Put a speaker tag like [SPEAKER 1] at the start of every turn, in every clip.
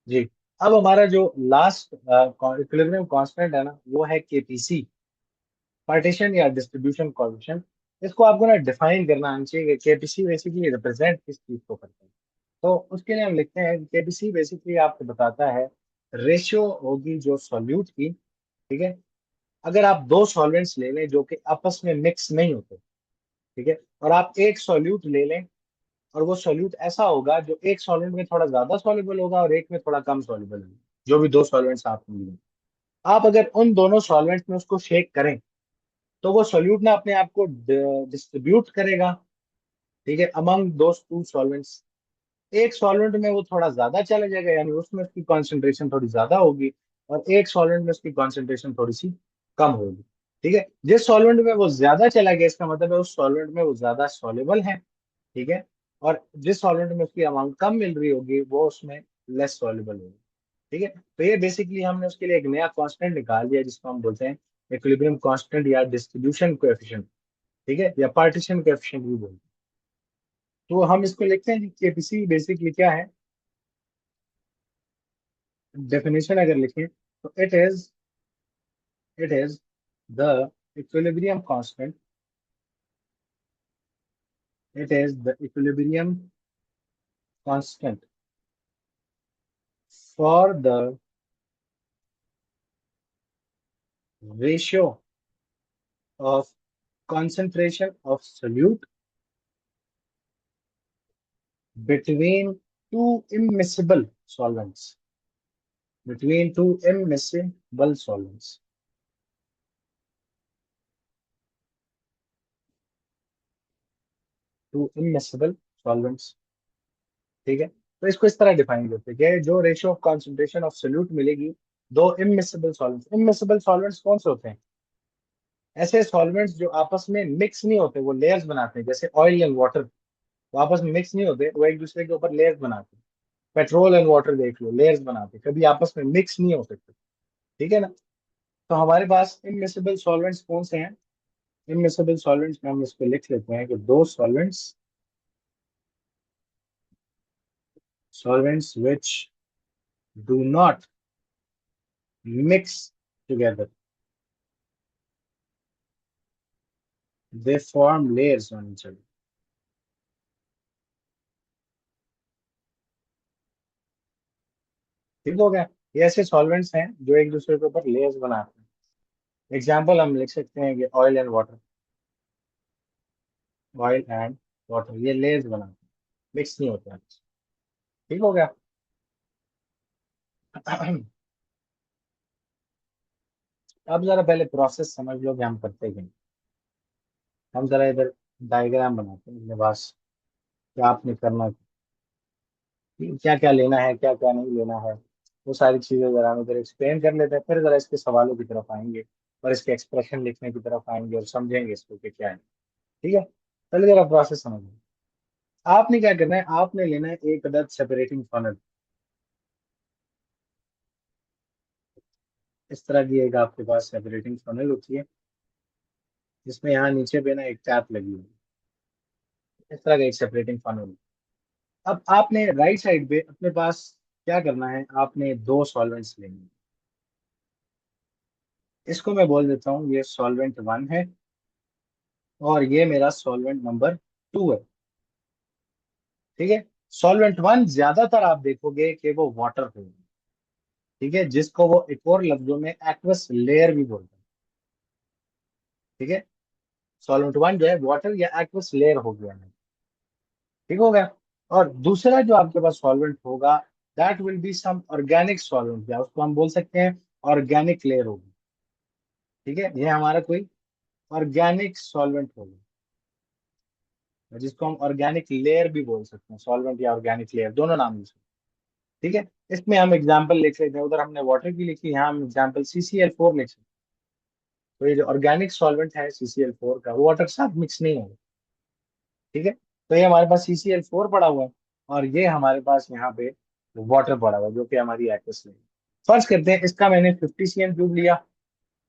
[SPEAKER 1] जी। अब हमारा जो लास्ट इक्विलिब्रियम कांस्टेंट है ना, वो है केपीसी, पार्टीशन या डिस्ट्रीब्यूशन कोएफिशिएंट। इसको आपको ना डिफाइन करना आना चाहिए कि केपीसी बेसिकली रिप्रेजेंट किस चीज को करता है। तो उसके लिए हम लिखते हैं केपीसी बेसिकली आपको बताता है रेशियो होगी जो सॉल्यूट की। ठीक है। अगर आप दो सॉल्वेंट्स ले लें जो कि आपस में मिक्स नहीं होते, ठीक है, और आप एक सॉल्यूट ले लें, और वो सॉल्यूट ऐसा होगा जो एक सॉल्वेंट में थोड़ा ज्यादा सॉल्युबल होगा और एक में थोड़ा कम सॉल्युबल होगा, जो भी दो सॉल्वेंट्स आप लेंगे, आप अगर उन दोनों सॉल्वेंट्स में उसको शेक करें तो वो सॉल्यूट ना अपने आप को डिस्ट्रीब्यूट करेगा, ठीक है, अमंग दोस टू सॉल्वेंट्स। एक सॉल्वेंट में वो थोड़ा ज्यादा चला जाएगा, यानी उसमें उसकी कॉन्सेंट्रेशन थोड़ी ज्यादा होगी, और एक सॉल्वेंट में उसकी कॉन्सेंट्रेशन थोड़ी सी कम होगी। ठीक है। जिस सॉल्वेंट में वो ज्यादा चला गया इसका मतलब है उस सॉल्वेंट में वो ज्यादा सॉल्युबल है। ठीक है। और जिस सॉल्वेंट में उसकी अमाउंट कम मिल रही होगी वो उसमें लेस सॉल्युबल होगी। ठीक है। तो ये बेसिकली हमने उसके लिए एक नया कांस्टेंट निकाल दिया जिसको हम बोलते हैं इक्विलिब्रियम कांस्टेंट या डिस्ट्रीब्यूशन कोएफिशिएंट। ठीक है, या पार्टीशन कोएफिशिएंट भी बोलते हैं। तो हम इसको लिखते हैं कि केपीसी बेसिकली क्या है। डेफिनेशन अगर लिखें तो it is the equilibrium constant, it is the equilibrium constant for the ratio of concentration of solute between two immiscible solvents, between two immiscible solvents, two immiscible solvents। ठीक है। तो इसको इस तरह डिफाइन करते हैं कि जो ratio of concentration of solute मिलेगी दो इमिसिबल सॉल्वेंट्स। इमिसिबल सॉल्वेंट्स कौन से होते हैं? ऐसे सॉल्वेंट्स जो आपस में मिक्स नहीं होते, वो लेयर्स बनाते हैं, जैसे ऑयल एंड वाटर, वो आपस में मिक्स नहीं होते, वो एक दूसरे के ऊपर लेयर्स बनाते हैं। पेट्रोल एंड वाटर देख लो, लेयर्स बनाते हैं, कभी आपस में मिक्स नहीं हो सकते। ठीक है ना। तो हमारे पास इमिसिबल सॉल्वेंट्स कौन से हैं? इमिसिबल सॉल्वेंट्स में हम इसको लिख लेते हैं कि दो solvents which do not mix together, they form layers on each other। ठीक हो गया। ये ऐसे सॉल्वेंट्स हैं जो एक दूसरे के ऊपर लेयर्स बनाते हैं। एग्जाम्पल हम लिख सकते हैं कि oil and water, oil and water ये लेयर्स बनाते हैं, मिक्स नहीं होते हैं। ठीक हो गया। अब जरा पहले प्रोसेस समझ लो कि हम करते क्या हैं। हम जरा इधर डायग्राम बनाते हैं अपने पास, क्या आपने करना, क्या क्या लेना है क्या क्या नहीं लेना है, वो सारी चीजें जरा हम इधर एक्सप्लेन कर लेते हैं, फिर जरा इसके सवालों की तरफ आएंगे और इसके एक्सप्रेशन लिखने की तरफ आएंगे और समझेंगे इसको कि क्या है। ठीक है। पहले जरा प्रोसेस समझिए। आपने क्या करना है, आपने लेना है एक अदद सेपरेटिंग फनल। इस तरह की एक आपके पास सेपरेटिंग फनल होती है जिसमें यहाँ नीचे पे ना एक टैप लगी हुई है। इस तरह का एक सेपरेटिंग फनल। अब आपने राइट साइड पे अपने पास क्या करना है, आपने दो सॉल्वेंट्स लेंगे। इसको मैं बोल देता हूँ ये सॉल्वेंट वन है और ये मेरा सॉल्वेंट नंबर टू है। ठीक है। सॉल्वेंट वन ज्यादातर आप देखोगे कि वो वाटर होगा। ठीक है, जिसको वो एक और लफ्जों में एक्वस लेयर भी बोलते हैं। ठीक है। सॉल्वेंट वन जो है वाटर या एक्वस लेयर हो गया है। ठीक हो गया। और दूसरा जो आपके पास सॉल्वेंट होगा that will be some organic solvent, या उसको हम बोल सकते हैं ऑर्गेनिक लेयर होगी। ठीक है, ये हमारा कोई ऑर्गेनिक सॉल्वेंट होगा, जिसको हम ऑर्गेनिक लेयर भी बोल सकते हैं, सॉल्वेंट या ऑर्गेनिक लेयर दोनों नाम यूज। ठीक है। इसमें हम एग्जांपल लिख लेते हैं, उधर हमने वाटर की लिखी, यहाँ हम एग्जांपल CCl4 लिख सकते हैं। तो ये जो ऑर्गेनिक सॉल्वेंट है CCl4 का, वो वाटर के साथ मिक्स नहीं होगा। ठीक है। तो ये हमारे पास CCl4 पड़ा हुआ है और ये हमारे पास यहाँ पे वाटर पड़ा हुआ है जो कि हमारी एक्वस है। फर्ज करते हैं इसका मैंने 50 cm क्यूब लिया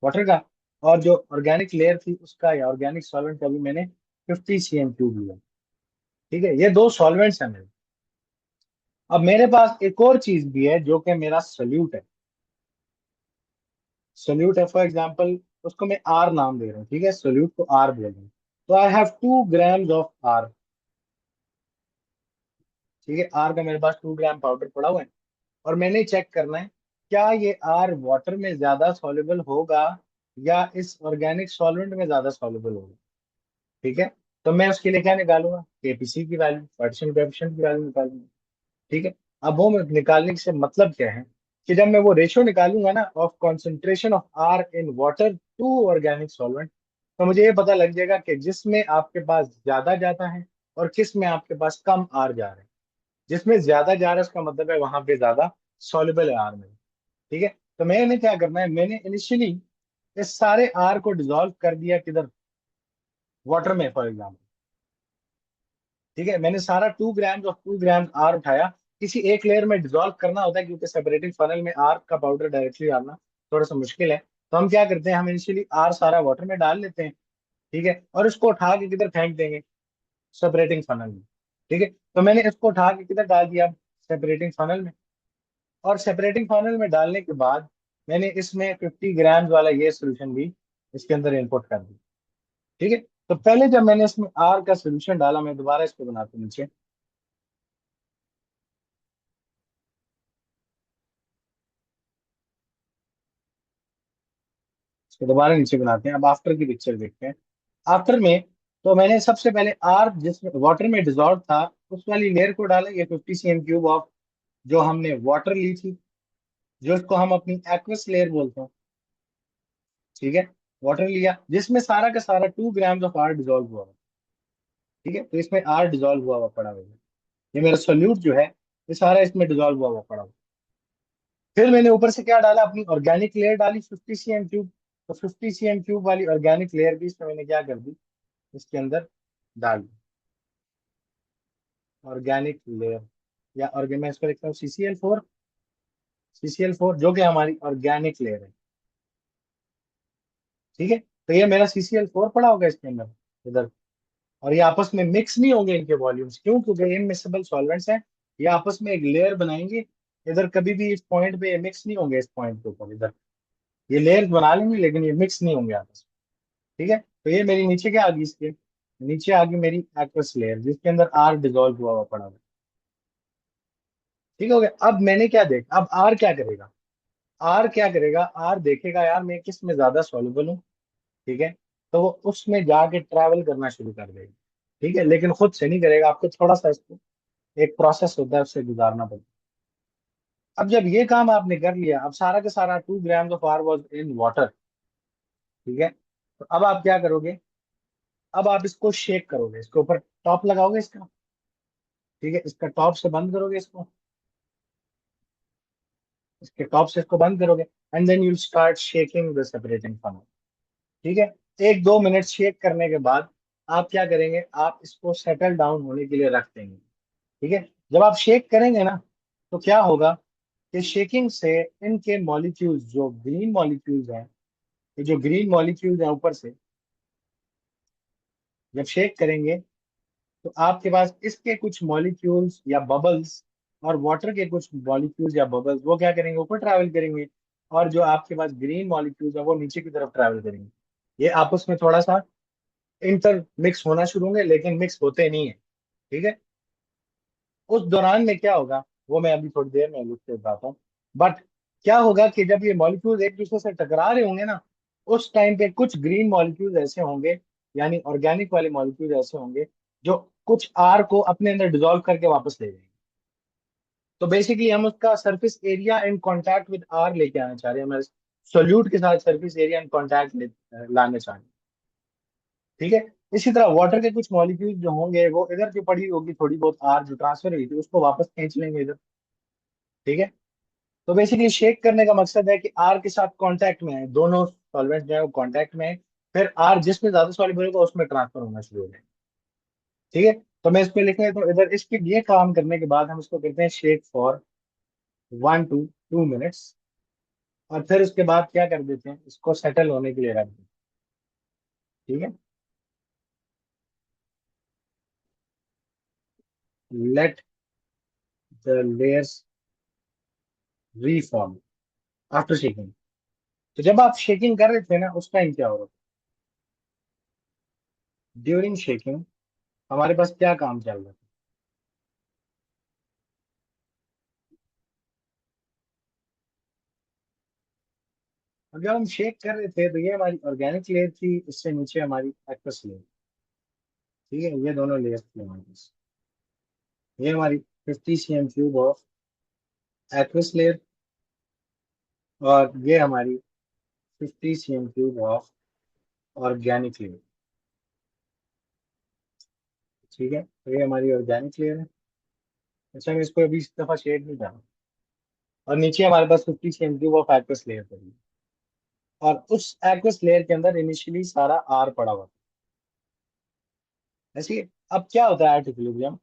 [SPEAKER 1] वाटर का, और जो ऑर्गेनिक लेयर थी उसका या ऑर्गेनिक सॉल्वेंट का भी मैंने 50 cm क्यूब लिया। ठीक है, ये दो सॉल्वेंट्स हैं मेरे। अब मेरे पास एक और चीज भी है जो कि मेरा सोल्यूट है। सोल्यूट है फॉर एग्जांपल, उसको मैं आर नाम दे रहा हूँ, ठीक है, सोल्यूट को आर बोल रहा हूँ। तो I have 2 grams of R, ठीक है, आर का मेरे पास 2 ग्राम पाउडर पड़ा हुआ है। और मैंने चेक करना है क्या ये आर वाटर में ज्यादा सॉल्युबल होगा या इस ऑर्गेनिक सॉल्वेंट में ज्यादा सॉल्युबल होगा। ठीक है, तो मैं उसके लिए क्या निकालूंगा, केपीसी की वैल्यू, पार्टिशन कोएफिशिएंट की वैल्यू निकालूंगा। ठीक है, अब वो निकालने से मतलब क्या है कि जब मैं वो रेशियो निकालूंगा ना of concentration of R in water to organic solvent, तो मुझे ये पता लग जाएगा कि जिसमें आपके पास ज्यादा जाता है और किस में आपके पास कम आर जा रहा है। जिसमें ज्यादा जा रहा है उसका मतलब है वहां पे ज्यादा सॉल्युबल है आर में। ठीक है, तो मैंने क्या करना है, मैंने इनिशियली इस सारे आर को डिसॉल्व कर दिया किधर, वाटर में फॉर एग्जाम्पल। ठीक है, मैंने सारा 2 ग्राम आर उठाया। किसी एक लेयर में डिसॉल्व करना होता है क्योंकि सेपरेटिंग फनल में आर का पाउडर डायरेक्टली डालना थोड़ा सा मुश्किल है। तो हम क्या करते हैं, हम इनिशियली आर सारा वाटर में डाल लेते हैं। ठीक है, और उसको उठा के किधर फेंक देंगे, सेपरेटिंग फनल में। ठीक है, तो मैंने इसको उठा के किधर डाल दिया, सेपरेटिंग फनल में। और सेपरेटिंग फनल में डालने के बाद मैंने इसमें 50 ग्राम वाला ये सोल्यूशन भी इसके अंदर इनपुट कर दिया। ठीक है, तो पहले जब मैंने इसमें आर का सोल्यूशन डाला, मैं दोबारा इसको बनाता हूं नीचे, इसको दोबारा नीचे बनाते हैं। अब आफ्टर की पिक्चर देखते हैं। आफ्टर में तो मैंने सबसे पहले आर जिसमें वाटर में डिजॉल्व था उस वाली लेयर को डाला, ये 50 cm³ ऑफ जो हमने वाटर ली थी, जो इसको हम अपनी एक्वस लेयर बोलते हैं। ठीक है, वाटर लिया जिसमें सारा का सारा 2 ग्राम ऑफ आर डिजोल्व हुआ हुआ। ठीक है, तो इसमें आर डिजोल्व हुआ हुआ पड़ा हुआ है। ये मेरा सोल्यूट जो है ये सारा इसमें डिजोल्व हुआ हुआ पड़ा हुआ। फिर मैंने ऊपर से क्या डाला, अपनी ऑर्गेनिक लेयर डाली 50 cm³। तो 50 cm³ वाली ऑर्गेनिक लेयर भी इसमें मैंने क्या कर दी, इसके अंदर डाल दी, ऑर्गेनिक लेयर। या मैं इसको लिखता हूँ CCl4, CCl4 जो कि हमारी ऑर्गेनिक लेयर है। ठीक है, तो ये मेरा CCl4 पड़ा होगा इसके अंदर इधर। और ये आपस में मिक्स नहीं होंगे इनके वॉल्यूम्स, क्यों, क्योंकि इनमिक्सेबल सॉल्वेंट्स हैं। ये आपस में एक लेयर बनाएंगे इधर, कभी भी इस पॉइंट पे ये मिक्स नहीं होंगे, इस पॉइंट के ऊपर इधर ये लेयर बना लेंगे लेकिन ये मिक्स नहीं होंगे आपस में। ठीक है, तो ये मेरी नीचे क्या आ गई, इसके नीचे आ गई मेरी एक्वस लेयर जिसके अंदर आर डिजोल्व हुआ हुआ पड़ा हुआ है। ठीक हो गया, अब मैंने क्या देखा, अब आर क्या करेगा, आर क्या करेगा, आर देखेगा यार मैं किस में ज्यादा सॉल्युबल हूँ। ठीक है, तो वो उसमें जाके ट्रैवल करना शुरू कर देगा। ठीक है, लेकिन खुद से नहीं करेगा, आपको थोड़ा सा इसको एक प्रोसेस होता है उससे गुजारना पड़ता है। अब जब ये काम आपने कर लिया, अब सारा का सारा 2 gram of R was in water. ठीक है, तो अब आप क्या करोगे, अब आप इसको शेक करोगे, इसके ऊपर टॉप लगाओगे इसका। ठीक है, इसका टॉप से बंद करोगे इसको, इसके टॉप से इसको बंद करोगे and then you start shaking the separating funnel. ठीक है, 1-2 मिनट शेक करने के बाद आप क्या करेंगे, आप इसको सेटल डाउन होने के लिए रख देंगे। ठीक है, जब आप शेक करेंगे ना तो क्या होगा कि शेकिंग से इनके मॉलिक्यूल्स, जो ग्रीन मॉलिक्यूल्स हैं, ये जो ग्रीन मॉलिक्यूल्स हैं ऊपर से, जब शेक करेंगे तो आपके पास इसके कुछ मॉलिक्यूल्स या बबल्स और वाटर के कुछ मॉलिक्यूल्स या बबल्स वो क्या करेंगे, ऊपर ट्रैवल करेंगे। और जो आपके पास ग्रीन मॉलिक्यूल्स है वो नीचे की तरफ ट्रैवल करेंगे। ये आपस में थोड़ा सा इंटर मिक्स होना शुरू होंगे लेकिन मिक्स होते नहीं है। ठीक है, उस दौरान में क्या होगा वो मैं अभी थोड़ी देर में लिख के बताता हूँ। बट क्या होगा कि जब ये मॉलिक्यूल्स एक दूसरे से टकरा रहे होंगे ना, उस टाइम पे कुछ ग्रीन मॉलिक्यूल्स ऐसे होंगे, यानी ऑर्गेनिक वाले मॉलिक्यूल्स ऐसे होंगे जो कुछ आर को अपने अंदर डिसॉल्व करके वापस ले जाएंगे। तो बेसिकली हम उसका surface area in contact with R लेके आना चाह रहे हैं, हमारे सोल्यूट के साथ सरफेस एरिया इन कांटेक्ट लाना चाह रहे हैं। ठीक है, इसी तरह वाटर के कुछ मॉलिक्यूल जो होंगे वो इधर जो पड़ी होगी थोड़ी बहुत आर जो ट्रांसफर हुई थी उसको वापस खींच लेंगे इधर। ठीक है, तो बेसिकली शेक करने का मकसद है कि आर के साथ कांटेक्ट में है, दोनों सॉल्वेंट जो है वो कांटेक्ट में है। फिर आर जिसमें ज्यादा सॉल्युबल होगा उसमें ट्रांसफर होना शुरू हो जाएगा। ठीक है, तो मैं इसमें लिख रहा तो इधर इसके ये काम करने के बाद हम इसको करते हैं शेक फॉर 1 to 2 मिनट्स। और फिर उसके बाद क्या कर देते हैं, इसको सेटल होने के लिए रख देते हैं। ठीक है, let the layers reform after shaking. तो जब आप शेकिंग कर रहे थे ना, उस टाइम क्या हो रहा था? ड्यूरिंग शेकिंग हमारे पास क्या काम चल रहा था? अब जब हम शेक कर रहे थे तो ये हमारी ऑर्गेनिक लेयर थी, इससे नीचे हमारी एक्वस लेयर। ठीक है, ये दोनों लेयर थी हमारे पास। ये हमारी 50 cm³ ऑफ एक्वस लेयर, और ये हमारी 50 cm³ ऑफ ऑर्गेनिक लेयर। ठीक है, तो ये हमारी ऑर्गेनिक लेयर है। अच्छा, मैं इसको अभी इस दफा शेड नहीं कर रहा। और नीचे हमारे पास 50 cm³ ऑफ एक्वस लेयर पड़ी है। और उस एक्वस लेयर के अंदर इनिशियली सारा आर पड़ा हुआ था। ऐसे ही अब क्या होता है एट इक्विलिब्रियम,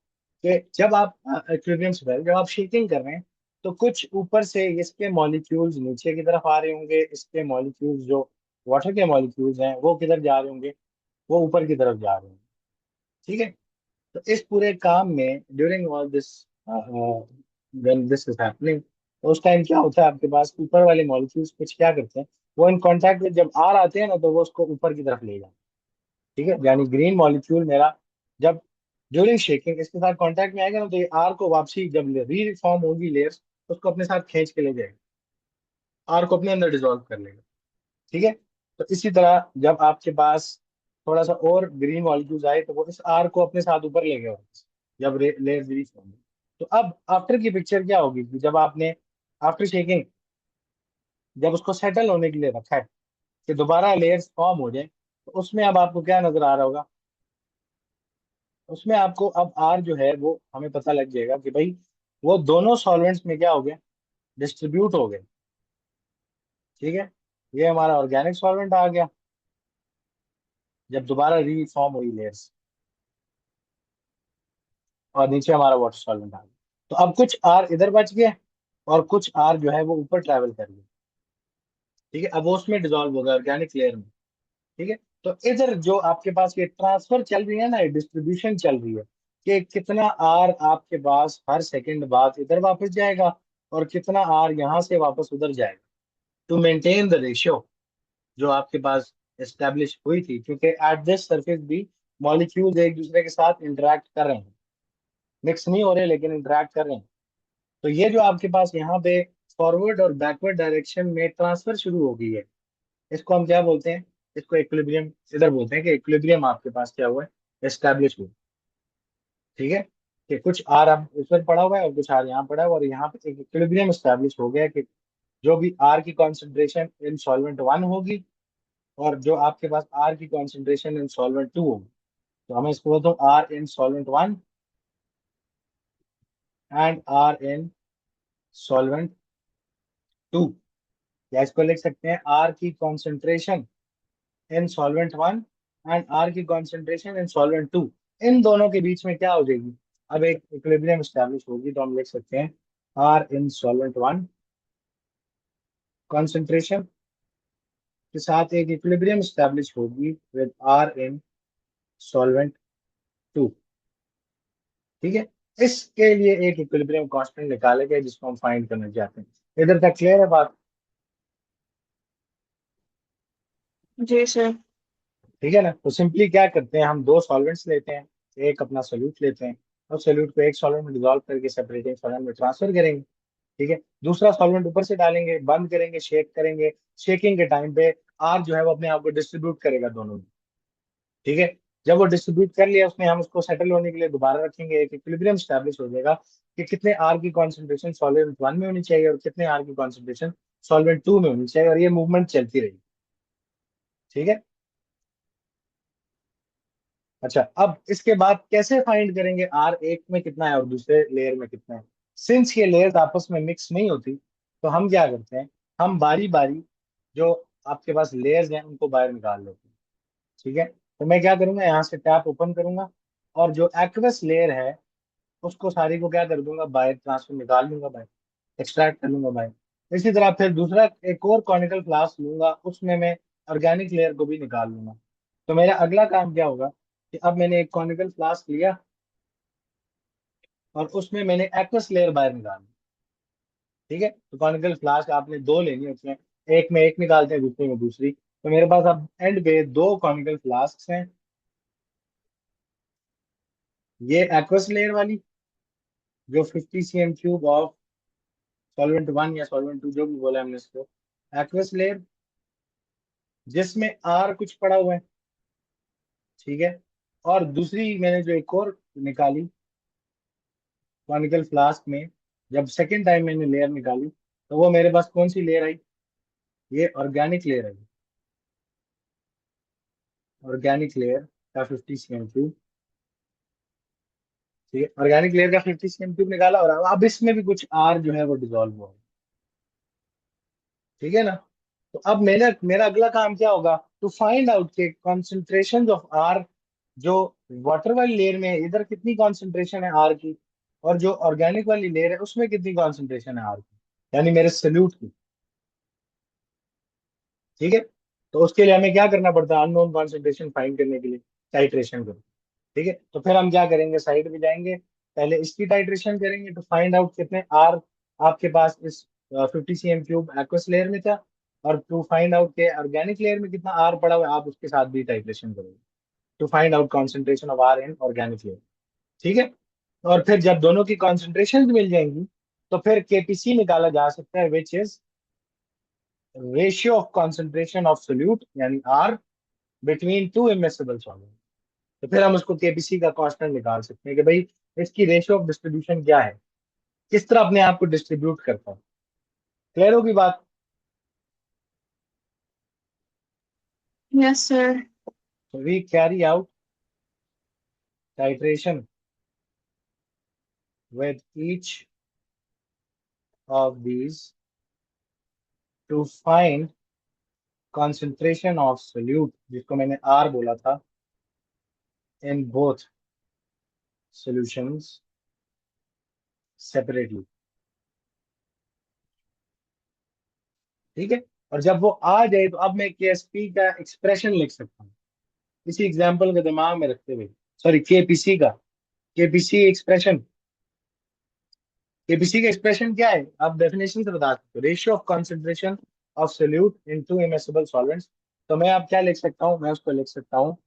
[SPEAKER 1] कि जब आप इक्विलिब्रियम से पहले जब आप शेकिंग कर रहे हैं, तो कुछ ऊपर से इसके मॉलिक्यूल्स नीचे की तरफ आ रहे होंगे, इसके मॉलिक्यूल्स जो वाटर के मॉलिक्यूल्स हैं वो किधर जा रहे होंगे, वो ऊपर की तरफ जा रहे होंगे। ठीक है। तो इस पूरे काम में during all this, when this is happening, उस टाइम क्या होता है, आपके पास ऊपर वाले मॉलिक्यूल्स कुछ क्या करते हैं, वो इन कांटेक्ट में जब आर आते हैं ना, तो वो उसको ऊपर की तरफ ले जाते हैं। ठीक है, यानी ग्रीन मॉलिक्यूल मेरा जब ड्यूरिंग शेकिंग इसके साथ कांटेक्ट में आएगा ना, तो ये आर को वापसी जब रीफॉर्म होगी लेयर्स, उसको अपने साथ खींच के ले जाएगा, आर को अपने अंदर डिसॉल्व कर लेगा। ठीक है। तो इसी तरह जब आपके पास थोड़ा सा और ग्रीन मॉलिक्यूल्स आए, तो वो इस आर को अपने साथ ऊपर ले गए वापस, जब लेयर्स रीफॉर्म। तो अब आफ्टर की पिक्चर क्या होगी कि जब आपने आफ्टर शेकिंग जब उसको सेटल होने के लिए रखा है कि दोबारा लेयर्स फॉर्म हो जाए, तो उसमें अब आपको क्या नजर आ रहा होगा? उसमें आपको अब आर जो है वो हमें पता लग जाएगा कि भाई वो दोनों सॉल्वेंट्स में क्या हो गए, डिस्ट्रीब्यूट हो गए। ठीक है, ये हमारा ऑर्गेनिक सॉल्वेंट आ गया जब दोबारा रीफॉर्म हुई लेयर्स, और नीचे हमारा वाटर सॉल्वेंट आ गया। तो अब कुछ आर इधर बच गया, और कुछ आर जो है वो ऊपर ट्रैवल कर गया। ठीक है, अब वो उसमें डिसॉल्व होगा ऑर्गेनिक लेयर में। ठीक है। तो इधर जो आपके पास ये ट्रांसफर चल रही है ना, डिस्ट्रीब्यूशन चल रही है, कि कितना आर आपके पास हर सेकंड बाद इधर वापस जाएगा, और कितना आर यहाँ से वापस उधर जाएगा, टू मेंटेन द रेशियो जो आपके पास एस्टेब्लिश हुई थी, क्योंकि एट दिस सरफेस भी मॉलिक्यूल्स एक दूसरे के साथ इंटरेक्ट कर रहे हैं, मिक्स नहीं हो रहे लेकिन इंटरेक्ट कर रहे हैं। तो ये जो आपके पास यहाँ पे फॉरवर्ड और बैकवर्ड डायरेक्शन में ट्रांसफर शुरू हो गई है, इसको हम क्या बोलते हैं? इसको इक्विलिब्रियम इधर बोलते हैं, कि इक्विलिब्रियम आपके पास क्या हुआ है, एस्टेब्लिश हुआ। ठीक है, कि कुछ आर अब ऊपर पड़ा हुआ है और कुछ आर यहाँ पड़ा है, और यहाँ पे एक इक्विलिब्रियम एस्टेब्लिश हो गया है कि जो भी आर की कॉन्सेंट्रेशन इन सॉल्वेंट वन होगी, और जो आपके पास आर की कॉन्सेंट्रेशन इन सॉल्वेंट टू होगी, तो हमें इसको बोलते हैं R in solvent one and R in solvent two. या इसको लिख सकते हैं आर की concentration in solvent one and R की कॉन्सेंट्रेशन इन सॉल्वेंट टू। इन दोनों के बीच में क्या हो जाएगी, अब एक इक्विलिब्रियम स्टैब्लिश होगी, तो हम लिख सकते हैं R in solvent one concentration के साथ एक इक्विलिब्रियम स्टैब्लिश होगी with R in solvent two. ठीक है, इसके लिए एक इक्विलिब्रियम कांस्टेंट निकाले गए जिसको हम फाइंड करना चाहते हैं। इधर तक क्लियर है बात?
[SPEAKER 2] जी सर।
[SPEAKER 1] ठीक है ना। तो सिंपली क्या करते हैं, हम दो सॉल्वेंट्स लेते हैं, एक अपना सोल्यूट लेते हैं, और सोल्यूट को एक सॉल्वेंट में डिजोल्व करके सेपरेटिंग सॉल्वेंट में ट्रांसफर करेंगे। ठीक है, दूसरा सॉल्वेंट ऊपर से डालेंगे, बंद करेंगे, शेक करेंगे। शेकिंग के टाइम पे आर जो है वो अपने आप को डिस्ट्रीब्यूट करेगा दोनों में। ठीक है, जब वो डिस्ट्रीब्यूट कर लिया उसमें, हम उसको सेटल होने के लिए दोबारा रखेंगे, एक इक्विलिब्रियम स्टैब्लिश हो जाएगा कि कितने आर की कॉन्सेंट्रेशन सॉल्वेंट वन में होनी चाहिए और कितने आर की कॉन्सेंट्रेशन सॉल्वेंट टू में होनी चाहिए, और ये मूवमेंट चलती रहेगी। ठीक है। अच्छा, अब इसके बाद कैसे फाइंड करेंगे आर एक में कितना है और दूसरे लेयर में कितना है? सिंस ये लेयर्स आपस में मिक्स नहीं होती, तो हम क्या करते हैं, हम बारी बारी जो आपके पास लेयर्स हैं उनको बाहर निकाल लेते हैं। ठीक है, तो मैं क्या करूंगा, यहाँ से टैप ओपन करूंगा, और जो एक्वस लेयर है उसको सारी को क्या कर दूंगा, बाहर ट्रांसफर निकाल लूंगा, बाहर एक्सट्रैक्ट कर लूंगा बाहर। इसी तरह फिर दूसरा एक और कॉनिकल फ्लास्क लूंगा, उसमें मैं ऑर्गेनिक लेयर को भी निकाल लूंगा। तो मेरा अगला काम क्या होगा कि अब मैंने एक कॉनिकल फ्लास्क लिया, और उसमें मैंने एक्वस लेयर बाहर निकाली। ठीक है, तो कॉनिकल फ्लास्क आपने दो लेनी है उसमें, एक में एक निकालते हैं, दूसरे में दूसरी। तो मेरे पास अब एंड पे दो कॉनिकल फ्लास्क हैं। ये एक्वस लेयर वाली जो 50 cm³ ऑफ सॉल्वेंट वन या सॉल्वेंट टू जो भी बोला हमने इसको, एक्वस लेयर जिसमें आर कुछ पड़ा हुआ है। ठीक है, और दूसरी मैंने जो एक और निकाली कॉनिकल फ्लास्क में, जब सेकेंड टाइम मैंने लेयर निकाली, तो वो मेरे पास कौन सी लेयर आई? ये organic layer I. Organic layer का 50 cm³। ठीक है, ऑर्गेनिक लेयर का 50 cm³ निकाला, और अब इसमें भी कुछ आर जो है वो डिजोल्व हुआ है। ठीक है ना? तो अब मेरा मेरा अगला काम क्या होगा? टू फाइंड आउट के कॉन्सेंट्रेशन ऑफ आर, जो वाटर वाली लेयर में है इधर कितनी कॉन्सेंट्रेशन है आर की, और जो ऑर्गेनिक वाली लेयर है उसमें कितनी कॉन्सेंट्रेशन है आर की, यानी मेरे सल्यूट की। ठीक है, तो उसके लिए हमें क्या करना पड़ता है? अननोन कॉन्सेंट्रेशन फाइंड करने के लिए टाइट्रेशन करो। ठीक है, तो फिर हम क्या करेंगे? साइड पे जाएंगे, पहले इसकी टाइट्रेशन करेंगे टू फाइंड आउट कितने आर आपके पास इस 50 cm³ एक्वस लेयर में था, और टू फाइंड आउट के ऑर्गेनिक लेयर में कितना आर पड़ा हुआ है, आप उसके साथ भी टाइट्रेशन करोगे to find out concentration of R in organic layer. ठीक है, और फिर जब दोनों की कॉन्सेंट्रेशन मिल जाएंगी, तो फिर केपीसी निकाला जा सकता है, which is ratio of concentration of solute यानी R between two immiscible solvent. तो फिर हम उसको केपीसी का कांस्टेंट निकाल सकते हैं कि भाई इसकी रेशियो ऑफ डिस्ट्रीब्यूशन क्या है, किस तरह अपने आप को डिस्ट्रीब्यूट करता है। क्लियर होगी बात?
[SPEAKER 2] Yes sir.
[SPEAKER 1] तो we carry out titration with each of these to find concentration of solute, जिसको मैंने आर बोला था, इन बोथ सॉल्यूशंस सेपरेटली। ठीक है, और जब वो आ जाए तो अब मैं केएसपी का एक्सप्रेशन लिख सकता हूँ, इसी एग्जांपल को दिमाग में रखते हुए। सॉरी, केपीसी का, केपीसी एक्सप्रेशन। केपीसी का एक्सप्रेशन क्या है? आप डेफिनेशन से बता सकते हो, ratio of concentration of solute into immiscible solvents. तो मैं अब क्या लिख सकता हूँ? मैं उसको लिख सकता हूँ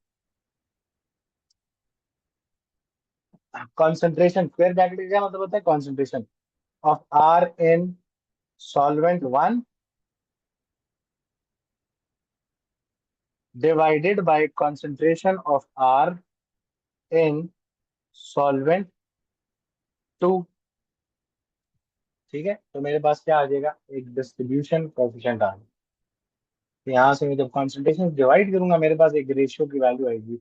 [SPEAKER 1] कॉन्सेंट्रेशन, स्क्वायर ब्रैकेट का क्या मतलब होता है? Concentration of R in solvent one divided by concentration of R in solvent two. ठीक है, तो मेरे पास क्या आ जाएगा? एक डिस्ट्रीब्यूशन कोएफिशिएंट आ जाएगा। तो यहाँ से मैं जब कॉन्सेंट्रेशन डिवाइड करूंगा, मेरे पास एक रेशियो की वैल्यू आएगी।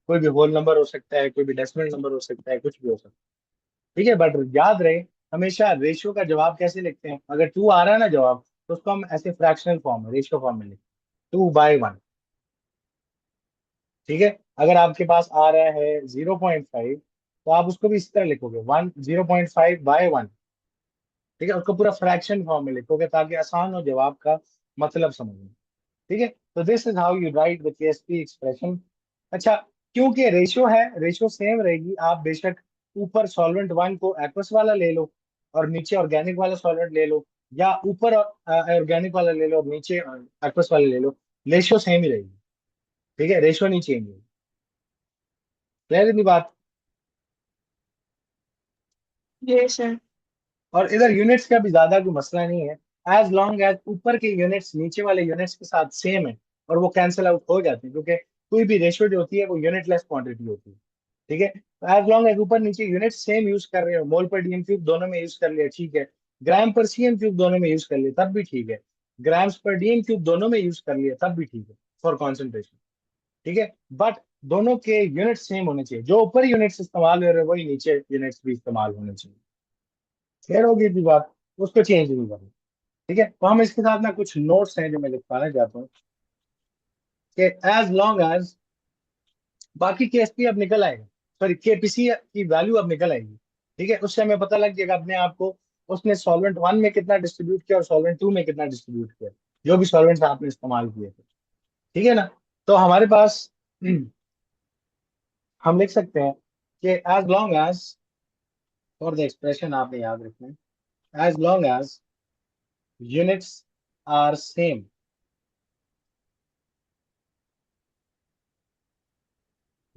[SPEAKER 1] कोई भी होल नंबर हो सकता है, कोई भी डेसिमल नंबर हो सकता है, कुछ भी हो सकता है। ठीक है, बट याद रहे हमेशा रेशियो का जवाब कैसे लिखते हैं? अगर टू आ रहा है ना जवाब, तो उसको हम ऐसे फ्रैक्शनल फॉर्म में, रेशियो फॉर्म में लिखते हैं, 2/1। ठीक है, अगर आपके पास आ रहा है 0.5, तो आप उसको भी इस तरह लिखोगे, 0.5/1। ठीक है, उसको पूरा फ्रैक्शन फॉर्म में लिखोगे ताकि आसान हो जवाब का मतलब समझना। ठीक है, तो this is how you right the Ksp expression. अच्छा, क्योंकि रेशियो है, रेशियो सेम रहेगी, आप बेशक ऊपर सॉल्वेंट वन को एक्वस वाला ले लो और नीचे ऑर्गेनिक वाला सॉल्वेंट ले लो, या ऊपर ऑर्गेनिक वाला ले लो और नीचे एक्वस वाला ले लो, रेशियो सेम ही रहेगी। ठीक है, रेशियो नहीं चेंज होगी। क्लियर है बात?
[SPEAKER 2] जी सर।
[SPEAKER 1] और इधर यूनिट्स का भी ज्यादा कोई मसला नहीं है, एज लॉन्ग एज ऊपर के यूनिट्स नीचे वाले यूनिट्स के साथ सेम है, और वो कैंसिल आउट हो जाते हैं, क्योंकि कोई भी रेशियो जो होती है वो यूनिटलेस क्वांटिटी होती है। ठीक है, तो एज लॉन्ग एज ऊपर नीचे यूनिट सेम यूज कर रहे हो, मोल पर डीएम क्यूब दोनों में यूज कर लिया, ठीक है। ग्राम पर सीएम क्यूब दोनों में यूज कर लिया, तब भी ठीक है। ग्राम्स पर डीएम क्यूब दोनों में यूज कर लिया, तब भी ठीक है फॉर कॉन्सेंट्रेशन। ठीक है, बट दोनों के यूनिट सेम होने चाहिए, जो ऊपर यूनिट्स इस्तेमाल हो रहे हैं वही नीचे यूनिट्स भी इस्तेमाल होने चाहिए। क्लियर होगी थी बात? उसको चेंज नहीं करना। ठीक है, तो हम इसके साथ ना कुछ नोट्स हैं जो मैं लिखवाना चाहता हूँ कि एज लॉन्ग एज बाकी केएसपी अब निकल आएगा, सॉरी केपीसी की वैल्यू अब निकल आएगी। ठीक है, उससे हमें पता लग जाएगा अपने आप को उसने सॉल्वेंट वन में कितना डिस्ट्रीब्यूट किया और सॉल्वेंट टू में कितना डिस्ट्रीब्यूट किया, जो भी सॉल्वेंट्स आपने इस्तेमाल किए थे। ठीक है ना? तो हमारे पास हम लिख सकते हैं कि as long as for the expression आपने याद रखना है, as long as units are same,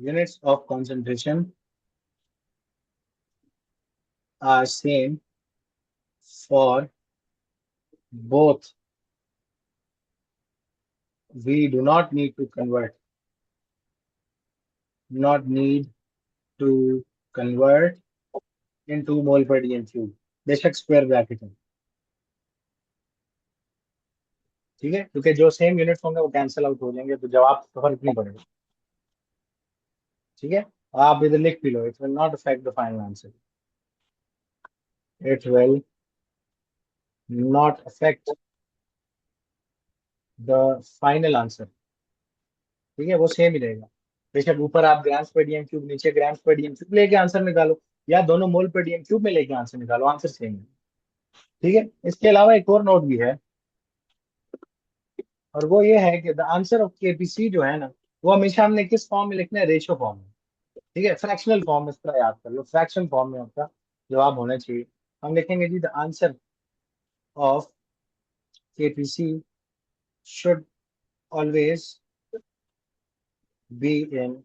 [SPEAKER 1] units of concentration are same for both. We do not need to convert, not need to convert into mole per dm cube, बेशक square bracket है। ठीक है, क्योंकि जो सेम यूनिट्स होंगे वो cancel out हो जाएंगे, तो जवाब तो फर्क नहीं पड़ेगा। ठीक है, आप इधर लिख भी लो, it will not affect the final answer, it will not affect the final answer. ठीक है, वो सेम ही रहेगा। बेशक ऊपर आप ग्राम्स पर डीएम क्यूब, नीचे ग्राम्स पर डीएम क्यूब लेके आंसर निकालो, या दोनों मोल पर डीएम क्यूब में लेके आंसर निकालो, आंसर सेम है। ठीक है, इसके अलावा एक और नोट भी है, और वो ये है कि द आंसर ऑफ केपीसी जो है ना, वो हमेशा हमने किस फॉर्म में लिखना है, रेशियो फॉर्म में। ठीक है, फ्रैक्शनल फॉर्म में, इसका याद कर लो, फ्रैक्शन फॉर्म में आपका जवाब होना चाहिए। हम लिखेंगे जी the answer of KPC should always be in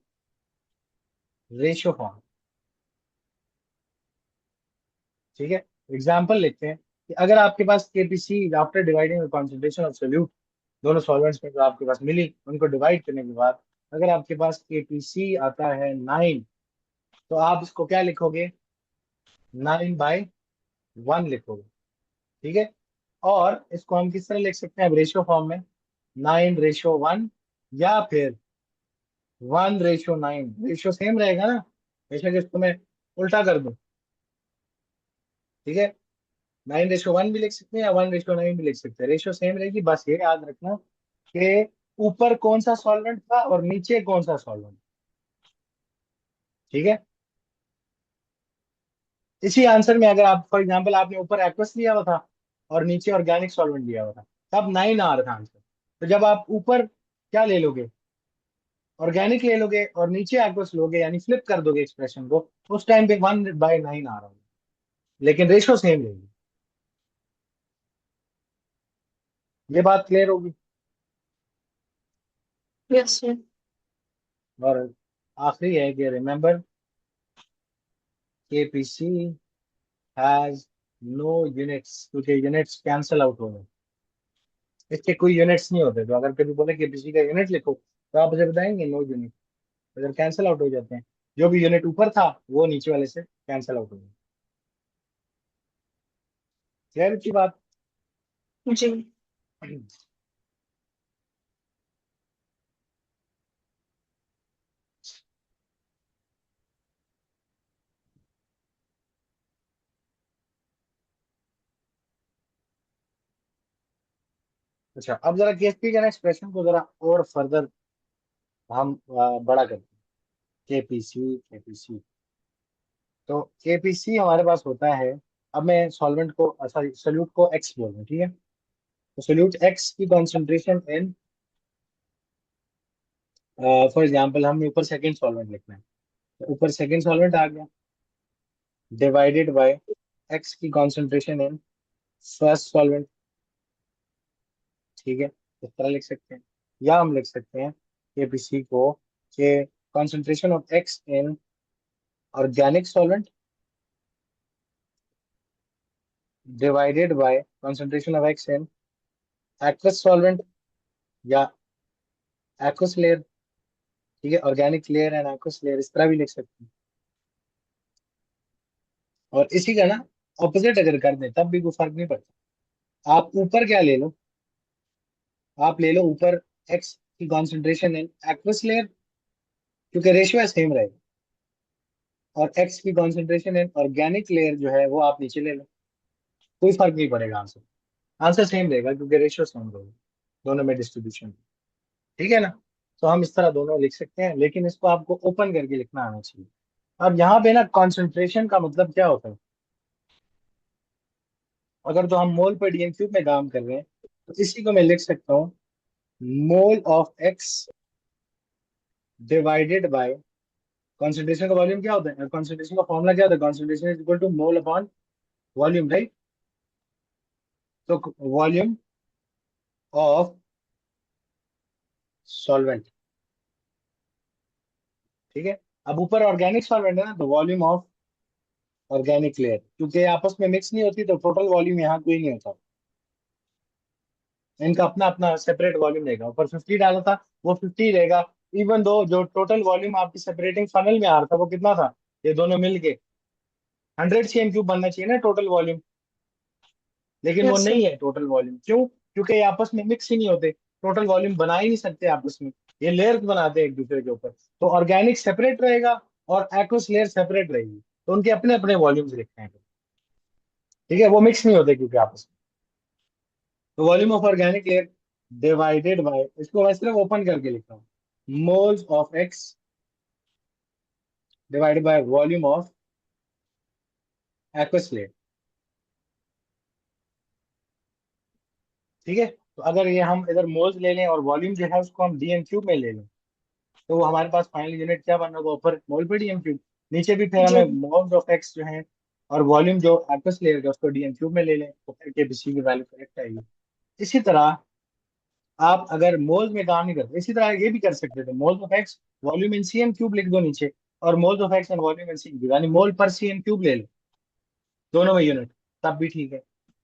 [SPEAKER 1] ratio form. ठीक है, एग्जाम्पल लेते हैं कि अगर आपके पास KPC after dividing concentration of solute, दोनों सॉल्वेंट्स में जो आपके पास मिली उनको डिवाइड करने के बाद अगर आपके पास केपीसी आता है 9, तो आप इसको क्या लिखोगे, 9/1 लिखोगे। ठीक है, और इसको हम किस तरह लिख सकते हैं, रेशियो फॉर्म में, 9/1, या फिर 1/9। रेशियो सेम रहेगा ना, बेशक इसको मैं उल्टा कर दूं। ठीक है, 9/1 भी लिख सकते हैं या 1/9 भी लिख सकते हैं, रेशियो सेम रहेगी। बस ये याद रखना कि ऊपर कौन सा सॉल्वेंट था और नीचे कौन सा सॉल्वेंट। ठीक है, इसी आंसर में अगर आप फॉर एग्जांपल आपने ऊपर एक्वस लिया हुआ था और नीचे ऑर्गेनिक सॉल्वेंट लिया हुआ था, तब 9 आ रहा था आंसर। तो जब आप ऊपर क्या ले लोगे, ऑर्गेनिक ले लोगे और नीचे एक्वस लोगे, यानी फ्लिप कर दोगे एक्सप्रेशन को, उस टाइम पे 1/9 आ रहा होगा, लेकिन रेशियो सेम रहेगी। ये बात क्लियर होगी।
[SPEAKER 2] Yes, sir.
[SPEAKER 1] और आखिरी है कि remember KPC has no units, क्योंकि यूनिट्स कैंसल आउट हो गए, इसके कोई यूनिट्स नहीं होते। तो अगर कभी बोले केपीसी का यूनिट लिखो, तो आप मुझे बताएंगे नो यूनिट, अगर कैंसिल आउट हो जाते हैं, जो भी यूनिट ऊपर था वो नीचे वाले से कैंसिल आउट हो गया। क्लियर की बात।
[SPEAKER 2] जी।
[SPEAKER 1] अच्छा, अब जरा केस की जरा एक्सप्रेशन को जरा और फर्दर हम बड़ा करते हैं। केपीसी केपीसी, तो केपीसी हमारे पास होता है, अब मैं सॉल्वेंट को, सॉरी सोल्यूट को एक्स बोल रहा हूँ। ठीक है, तो सोल्यूट एक्स की कॉन्सेंट्रेशन इन, फॉर एग्जांपल हमने ऊपर सेकंड सॉल्वेंट लिखना है, तो ऊपर सेकंड सॉल्वेंट आ गया, डिवाइडेड बाय एक्स की कॉन्सेंट्रेशन इन फर्स्ट सॉल्वेंट। ठीक है, इस तरह लिख सकते हैं, या हम लिख सकते हैं केपीसी को के concentration of x in organic solvent divided by concentration of x in aqueous solvent या एक्वस लेयर। ठीक है, organic layer and aqueous layer, इस तरह भी लिख सकते हैं। और इसी का ना ऑपोजिट अगर कर दें तब भी कोई फर्क नहीं पड़ता। आप ऊपर क्या ले लो, आप ले लो ऊपर एक्स की कॉन्सेंट्रेशन इन एक्वस लेयर, क्योंकि रेशियो सेम रहेगा, और एक्स की कॉन्सेंट्रेशन इन ऑर्गेनिक लेयर जो है वो आप नीचे ले लो, कोई फर्क नहीं पड़ेगा, आंसर आंसर सेम रहेगा क्योंकि रेशियो सेम रहेगा दोनों में डिस्ट्रीब्यूशन। ठीक है ना, तो हम इस तरह दोनों लिख सकते हैं, लेकिन इसको आपको ओपन करके लिखना आना चाहिए। अब यहाँ पे ना कॉन्सेंट्रेशन का मतलब क्या होता है, अगर तो हम मोल पर डीएम क्यूब में काम कर रहे हैं, तो इसी को मैं लिख सकता हूँ mole of X divided by concentration का वॉल्यूम क्या होता है, कॉन्सेंट्रेशन का फॉर्मूला क्या होता है, concentration is equal to mole upon volume, right. तो वॉल्यूम ऑफ सॉल्वेंट, ठीक है। अब ऊपर ऑर्गेनिक सॉल्वेंट है ना, तो वॉल्यूम ऑफ ऑर्गेनिक लेयर, क्योंकि आपस में मिक्स नहीं होती तो टोटल वॉल्यूम यहाँ कोई नहीं होता, इनका अपना अपना सेपरेट वॉल्यूम रहेगा। ऊपर 50 डाला था, वो 50 रहेगा। इवन दो जो टोटल वॉल्यूम आपकी सेपरेटिंग फनल में आ रहा था वो कितना था, ये दोनों मिलके 100 cm³ बनना चाहिए ना टोटल वॉल्यूम, लेकिन वो
[SPEAKER 2] यस सर।
[SPEAKER 1] नहीं है टोटल वॉल्यूम। क्यों? क्योंकि ये आपस में मिक्स ही नहीं होते, टोटल वॉल्यूम बना ही नहीं सकते आपस में, ये लेयर बनाते हैं एक दूसरे के ऊपर। तो ऑर्गेनिक सेपरेट रहेगा और एक्वस लेयर सेपरेट रहेगी, तो उनके अपने अपने वॉल्यूम्स लिखते हैं, ठीक है, वो मिक्स नहीं होते क्योंकि आपस में। तो volume of organic layer divided by, इसको मैं सिर्फ ओपन करके लिख रहा हूँ, moles of X divided by volume of aqueous layer, ठीक है। तो अगर ये हम इधर मोल्स ले लें और वॉल्यूम जो है उसको हम DM³ में ले लें, तो वो हमारे पास फाइनल यूनिट क्या बन रहा होगा, ऊपर मोल पे DM³, नीचे भी फिर
[SPEAKER 2] जी।
[SPEAKER 1] हमें मोल्स ऑफ एक्स जो है और वॉल्यूम जो एक्वस लेयर का उसको DM³ में ले लें, तो फिर केबीसी की वैल्यू करेक्ट आएगी। इसी तरह आप अगर मोल्स में काम नहीं करते, इसी तरह ये भी कर सकते थे, moles of x volume in CM³ लिख दो नीचे, और moles of x and volume in CM³, यानी मोल पर CM³ ले लो, दोनों में यूनिट, तब भी ठीक है।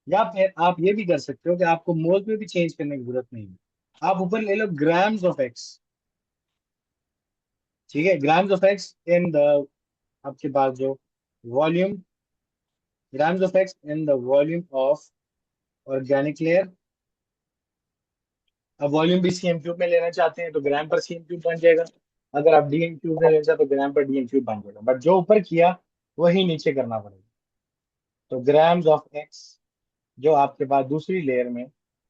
[SPEAKER 1] या फिर आप ये भी कर सकते हो कि आपको मोल्स में भी चेंज करने की जरूरत नहीं है, आप ऊपर ले लो ग्राम्स ऑफ एक्स, ठीक है, grams of x in the, आपके पास जो volume, grams of x in the volume of organic layer. अब वॉल्यूम भी CM³ में लेना चाहते हैं तो ग्राम पर CM³ बन जाएगा, अगर आप DM³ में लेना चाहते तो ग्राम पर DM³ बन जाएगा, बट जो ऊपर किया वही नीचे करना पड़ेगा। तो ग्राम्स ऑफ एक्स जो आपके पास दूसरी लेयर में,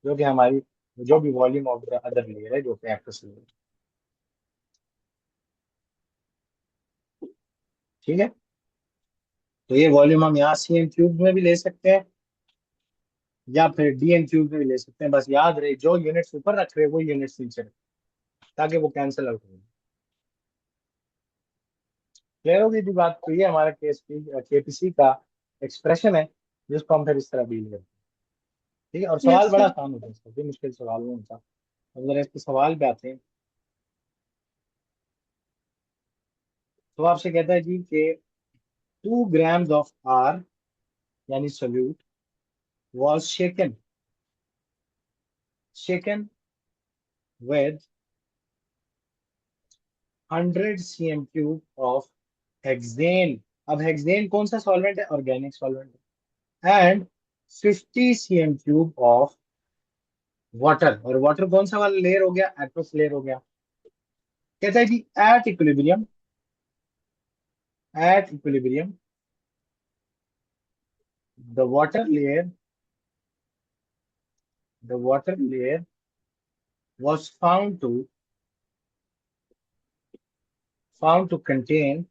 [SPEAKER 1] जो कि हमारी जो भी volume of the other layer है जो कि एक्वस लेयर, ठीक है। तो ये वॉल्यूम हम यहाँ CM³ में भी ले सकते हैं या फिर DM³ में भी ले सकते हैं, बस याद रहे जो यूनिट्स ऊपर रख रहे हैं वो यूनिट्स नीचे रखें, ताकि वो कैंसिल आउट हो। क्लियर होगी थी बात। तो ये हमारा KPC का एक्सप्रेशन है, जिसको हम फिर इस तरह डील करते हैं, ठीक है। और सवाल
[SPEAKER 2] यस
[SPEAKER 1] बड़ा
[SPEAKER 2] सर।
[SPEAKER 1] आसान होता है, इसका कोई मुश्किल सवाल नहीं होता। अब जरा इसके सवाल पे आते हैं। तो आपसे कहता है जी कि 2 grams ऑफ आर, यानी solute, was shaken with 100 cm³ of hexane. अब हेक्सेन कौन सा सॉल्वेंट है, ऑर्गेनिक सॉल्वेंट है। एंड 50 cm³ ऑफ वाटर, और वाटर कौन सा वाला लेयर हो गया, एक्वस लेयर हो गया। कहता है जी at equilibrium the water layer the water layer was found to contain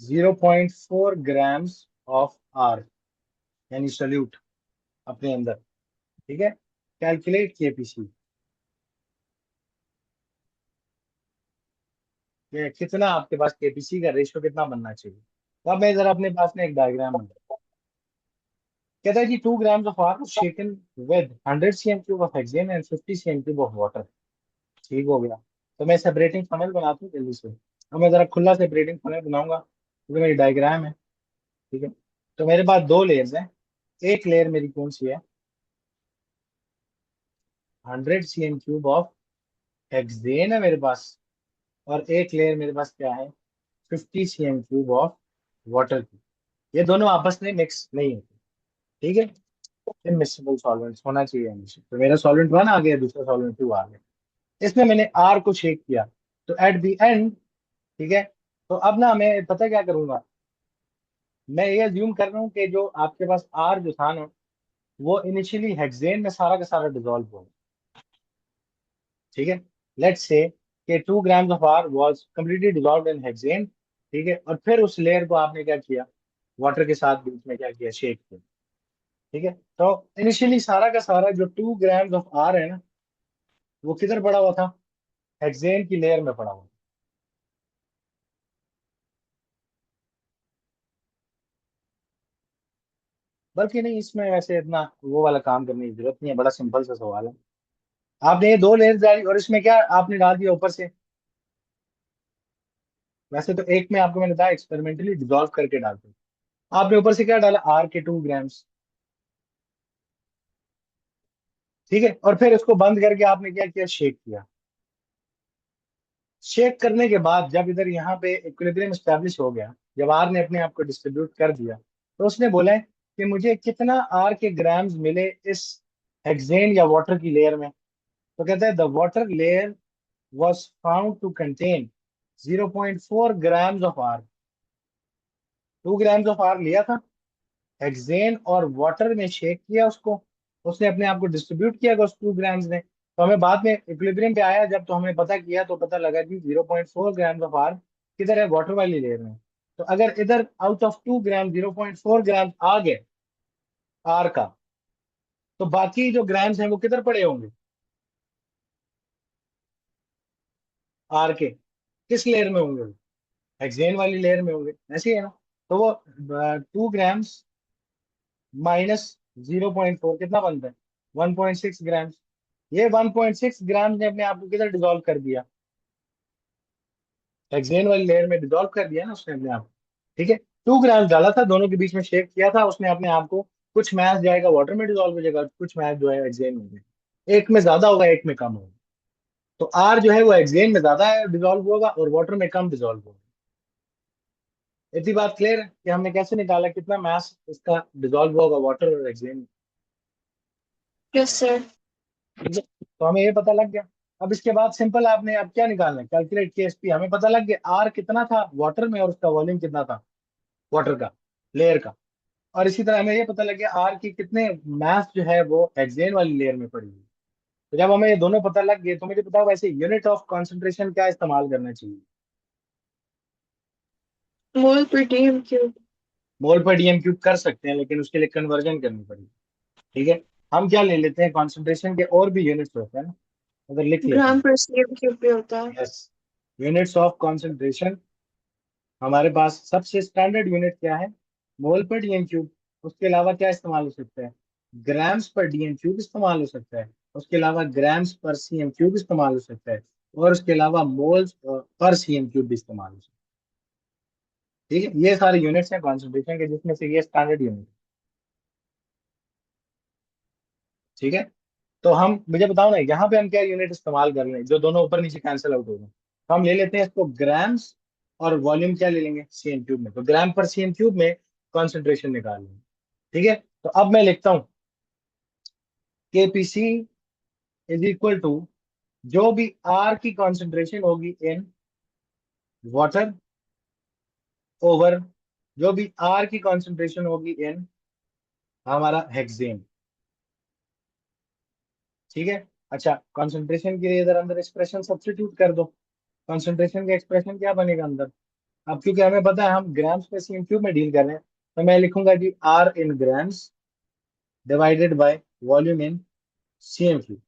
[SPEAKER 1] 0.4 grams of R, यानी सोल्यूट अपने अंदर, ठीक है। कैलकुलेट KPC, ये कितना आपके पास KPC का रेशियो कितना बनना चाहिए। तो अब मैं जरा अपने पास में एक डायग्राम बना, कहता है जी 2 grams of R shaken with 100 cm³ of hexane and 50 cm³ of water, ठीक हो गया। तो मैं सेपरेटिंग फनल बनाता हूँ जल्दी से। अब मैं जरा खुला सेपरेटिंग फनल बनाऊंगा क्योंकि मेरी डायग्राम है, ठीक है। तो मेरे पास दो लेयर्स हैं, एक लेयर मेरी कौन सी है, 100 cm³ ऑफ हेक्सेन है मेरे पास, और एक लेयर मेरे पास क्या है, 50 cm³ ऑफ वाटर की। ये दोनों आपस में मिक्स नहीं होते, ठीक है। इमिसिबल सॉल्वेंट्स होना चाहिए हमेशा। तो मेरा सॉल्वेंट वन आ गया, दूसरा सॉल्वेंट टू आ गया, इसमें मैंने आर को शेक किया। तो एट द एंड, ठीक है, तो अब ना मैं पता क्या करूंगा, मैं ये अज्यूम कर रहा हूँ कि जो आपके पास आर जो था ना, वो इनिशियली हेक्सेन में सारा का सारा डिजोल्व हो, ठीक है। लेट्स से कि 2 grams of R was completely dissolve in hexane, ठीक है, और फिर उस लेयर को आपने क्या किया, वाटर के साथ बीच में क्या किया, शेक किया, ठीक है। तो इनिशियली सारा का सारा जो 2 grams ऑफ आर है ना, वो किधर पड़ा हुआ था, हेक्सेन की लेयर में पड़ा हुआ था, बल्कि नहीं, इसमें वैसे इतना वो वाला काम करने की जरूरत नहीं है, बड़ा सिंपल सा सवाल है। आपने ये दो लेयर्स डाली और इसमें क्या आपने डाल दिया ऊपर से। वैसे तो एक में आपको मैंने बताया एक्सपेरिमेंटली डिसॉल्व करके डालते हैं। आपने ऊपर से क्या डाला, आर के 2 ग्राम्स। ठीक है, और फिर उसको बंद करके आपने क्या किया, शेक किया। शेक करने के बाद जब इधर यहाँ पे इक्विलिब्रियम स्टैब्लिश हो गया, जब आर ने अपने आप को डिस्ट्रीब्यूट कर दिया, तो उसने बोला है कि मुझे कितना आर के ग्राम्स मिले इस हेक्सेन या वाटर की लेयर में। तो कहता है the water layer was found to contain 0.4 grams of R। 2 grams of R लिया था, हेक्सेन और वाटर में शेक किया उसको, उसने अपने आप को डिस्ट्रीब्यूट किया उस 2 ग्राम्स ने। तो हमें बाद में इक्विलिब्रियम पे आया जब, तो हमें पता किया तो पता लगा कि 0.4 ग्राम्स ऑफ आर किधर है, वाटर वाली लेयर में। तो अगर इधर आउट ऑफ 2 ग्राम 0.4 ग्राम आ गए आर का, तो बाकी जो ग्राम्स हैं वो किधर पड़े होंगे, आर के किस लेयर में होंगे, हेक्सेन वाली लेयर में होंगे, ऐसे ही है ना। तो वो 2 ग्राम्स -0.4 कितना बनता है, 1.6 ग्राम। ये 1.6 ग्राम ने अपने आप को किधर डिसॉल्व कर दिया, हेक्सेन वाली लेयर में डिसॉल्व कर दिया ना उसने अपने आप को। ठीक है, 2 ग्राम डाला था, दोनों के बीच में शेक किया था उसने अपने आप को। कुछ मैच जाएगा वाटर में डिसॉल्व हो जाएगा, कुछ मैच जो है हेक्सेन में जाएगा। एक में ज्यादा होगा, एक में कम होगा। तो आर जो है वो हेक्सेन में ज्यादा है डिसॉल्व होगा, और वाटर में कम डिसॉल्व होगा। इतनी बात क्लियर है कि हमने कैसे निकाला कितना मैस इसका डिसॉल्व होगा वाटर और हेक्सेन में।
[SPEAKER 2] Yes sir.
[SPEAKER 1] ठीक है, तो हमें ये पता लग गया। अब इसके बाद सिंपल आपने अब क्या निकालना है, कैलकुलेट केएसपी। हमें पता लग गया आर कितना था वाटर में और उसका वॉल्यूम कितना था वाटर का, लेयर का। और इसी तरह हमें ये पता लग गया आर की कितने मास जो है वो हेक्सेन वाली लेयर में पड़ी हुई है। तो जब हमें ये दोनों पता लग गए, तो मुझे बताओ वैसे यूनिट ऑफ कॉन्सेंट्रेशन क्या इस्तेमाल करना चाहिए।
[SPEAKER 2] मोल पर डीएम क्यूब।
[SPEAKER 1] मोल पर डीएम क्यूब कर सकते हैं, लेकिन उसके लिए कन्वर्जन करनी पड़ेगी। ठीक है, हम क्या ले लेते हैं, कॉन्सेंट्रेशन के और भी यूनिट्स होते हैं ना, अगर लिख लेते
[SPEAKER 2] ग्राम
[SPEAKER 1] हैं।
[SPEAKER 2] पर सीएम क्यूब भी होता है।
[SPEAKER 1] यस, यूनिट्स ऑफ कॉन्सेंट्रेशन हमारे पास सबसे स्टैंडर्ड यूनिट क्या है, मोल पर डीएन क्यूब। उसके अलावा क्या इस्तेमाल हो सकता है, ग्राम्स पर डीएन क्यूब इस्तेमाल हो सकता है। उसके अलावा ग्राम्स पर सीएम क्यूब इस्तेमाल हो सकता है। और उसके अलावा मोल्स पर सीएम क्यूब भी इस्तेमाल हो सकता है। ठीक है, ये सारे यूनिट्स हैं कॉन्सेंट्रेशन के, जिसमें से ये स्टैंडर्ड यूनिट। ठीक है, तो हम मुझे बताओ ना, यहाँ पे हम क्या यूनिट इस्तेमाल कर रहे हैं जो दोनों ऊपर नीचे कैंसिल आउट हो गए। तो हम ले लेते हैं इसको ग्राम्स, और वॉल्यूम क्या ले लेंगे, सीएम क्यूब में। तो ग्राम पर सीएम क्यूब में कॉन्सेंट्रेशन निकाल लेंगे। ठीक है, तो अब मैं लिखता हूं केपीसी इज इक्वल टू, जो भी आर की कॉन्सेंट्रेशन होगी इन वाटर ओवर, जो भी आर की कॉन्सेंट्रेशन होगी इन हमारा हेक्सेन। ठीक है, अच्छा कॉन्सेंट्रेशन के लिए इधर अंदर एक्सप्रेशन सब्स्टिट्यूट कर दो। कॉन्सेंट्रेशन का एक्सप्रेशन क्या बनेगा अंदर, अब क्योंकि हमें पता है हम ग्राम्स पे सीएम क्यूब में डील कर रहे हैं, तो मैं लिखूंगा कि R in grams divided by volume in cm cube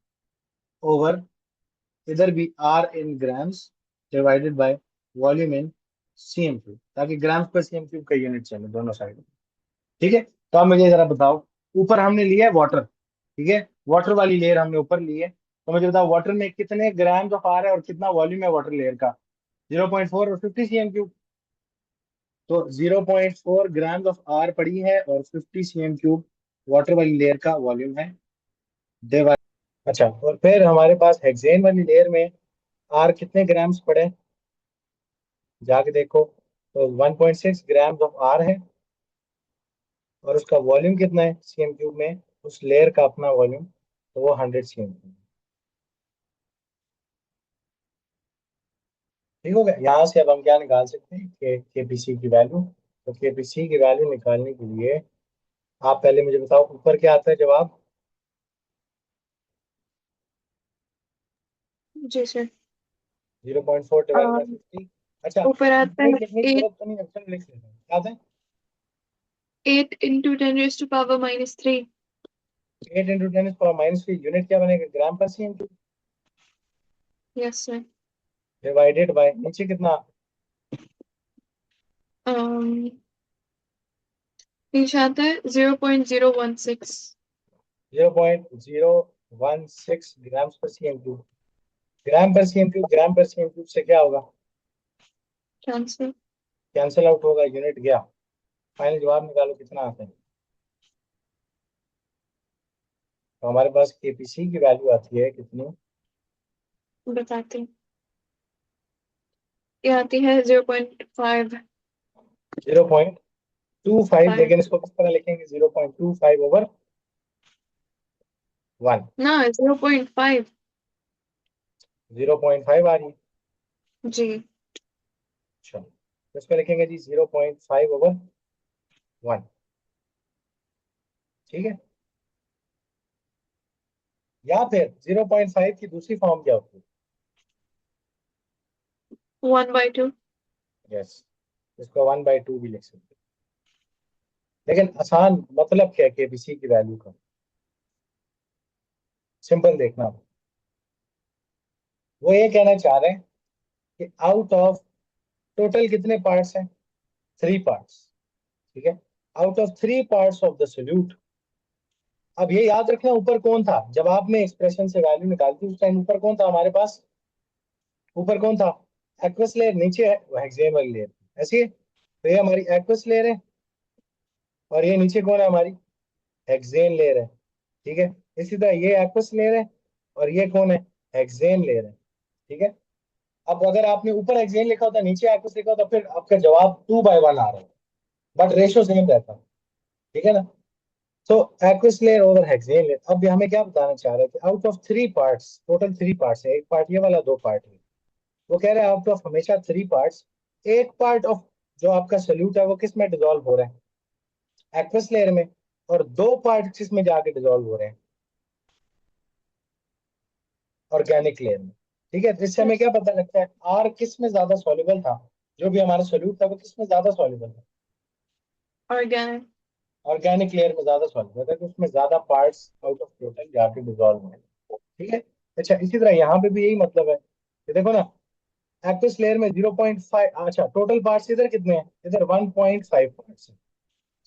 [SPEAKER 1] over, इधर भी R in grams divided by volume in cm cube, ताकि ग्राम्स पर सीएम क्यूब का यूनिट चले दोनों साइड। ठीक है, तो अब मुझे जरा बताओ, ऊपर हमने लिया है वाटर। ठीक है, वाटर वाली लेयर हमने ऊपर ली है, तो मुझे बताओ वाटर में कितने ग्राम्स ऑफ आर है और कितना वॉल्यूम है वाटर लेयर का, 0.4 और 50 सीएम क्यूब। तो 0.4 ग्राम्स ऑफ आर पड़ी है और 50 सीएम क्यूब वाटर वाली लेयर का वॉल्यूम है। डिवाइड, अच्छा और फिर हमारे पास हेक्सेन वाली लेयर में आर कितने ग्राम्स पड़े, जाके देखो। तो 1.6 ग्राम्स ऑफ आर है, और उसका वॉल्यूम कितना है सीएम क्यूब में, उस लेयर का अपना वॉल्यूम, तो वो 100 सीएम क्यूब। ठीक हो गया, यहाँ से अब हम क्या निकाल सकते हैं, केपीसी की वैल्यू। तो केपीसी की वैल्यू निकालने के लिए आप पहले मुझे बताओ ऊपर क्या आता है जवाब,
[SPEAKER 2] जी सर।
[SPEAKER 1] 0.4 divide by 50। अच्छा,
[SPEAKER 2] ऊपर आता है
[SPEAKER 1] कैलकुलेट लिखने की
[SPEAKER 2] 8।
[SPEAKER 1] जरूरत तो नहीं है, चलो लिख लेते हैं, याद है।
[SPEAKER 2] 8 × 10⁻³ -3।
[SPEAKER 1] 8 × 10⁻³ यूनिट क्या बनेगा, ग्राम पर cm cube,
[SPEAKER 2] yes sir.
[SPEAKER 1] Divided by नीचे कितना,
[SPEAKER 2] नीचे आता है 0.016।
[SPEAKER 1] 0.016 ग्राम पर सीएम क्यूब। ग्राम पर सीएम क्यूब, ग्राम पर सीएम क्यूब से क्या होगा?
[SPEAKER 2] कैंसिल।
[SPEAKER 1] कैंसिल आउट होगा, यूनिट गया। फाइनल जवाब निकालो कितना आता है। तो हमारे पास केपीसी की वैल्यू आती है कितनी?
[SPEAKER 2] बताती हूँ। ये आती है 0.5।
[SPEAKER 1] 0.25, लेकिन इसको किस तरह लिखेंगे? 0.25/1।
[SPEAKER 2] ना 0.5।
[SPEAKER 1] 0.5 आ रही है।
[SPEAKER 2] जी।
[SPEAKER 1] अच्छा, तो इसको लिखेंगे जी 0.5/1। ठीक है, या फिर 0.5 की दूसरी फॉर्म क्या होती
[SPEAKER 2] 1/2।
[SPEAKER 1] है? यस, इसको 1/2 भी लिख सकते हैं। लेकिन आसान मतलब क्या है केबीसी की वैल्यू का? सिंपल देखना, वो ये कहना चाह रहे हैं कि आउट ऑफ टोटल कितने पार्ट्स हैं? 3 पार्ट्स। ठीक है, out of 3 parts of the solute. अब ये याद रखना, ऊपर कौन था जब आपने एक्सप्रेशन से वैल्यू निकालती उस टाइम? ऊपर कौन था हमारे पास? ऊपर कौन था? Aqueous layer. नीचे है वो हेक्सेन वाली लेयर। ऐसी है, तो ये हमारी एक्वस लेयर है, और ये नीचे कौन है? हमारी हेक्सेन लेयर है। ठीक है, इसी तरह ये एक्वस लेयर है, और ये कौन है? हेक्सेन लेयर है। ठीक है, अब अगर आपने ऊपर हेक्सेन लिखा होता, नीचे एक्वस लिखा होता, फिर आपका जवाब 2/1 आ रहा है, बट रेशो सेम रहता। ठीक है ना? तो aqueous layer over hexane layer. अब ये हमें क्या बताना चाह रहा है कि out of 3 parts, total 3 parts है, एक पार्ट ये वाला, 2 पार्ट है। वो कह रहे हैं आउट ऑफ हमेशा 3 पार्ट्स, एक पार्ट ऑफ जो आपका सोल्यूट है वो किस में डिजोल्व हो रहा है? एक्वस लेयर में। और 2 पार्ट किस में जाके डिजोल्व हो रहे हैं? ऑर्गेनिक लेयर में। ठीक है, तो इससे हमें क्या पता लगता है? आर किस में ज्यादा सॉल्युबल था? जो भी हमारा सोल्यूट था वो किस में ज्यादा सॉल्युबल था?
[SPEAKER 2] ऑर्गेनिक।
[SPEAKER 1] ऑर्गेनिक लेयर में ज्यादा सॉल्युबल था, तो उसमें ज्यादा पार्ट्स आउट ऑफ टोटल जाके डिजोल्व हुए। ठीक है, अच्छा इसी तरह यहाँ पे भी यही मतलब है कि देखो ना, एक्वस लेयर में 0.5, अच्छा टोटल पार्ट्स इधर कितने हैं? इधर 1.5 पार्ट्स है।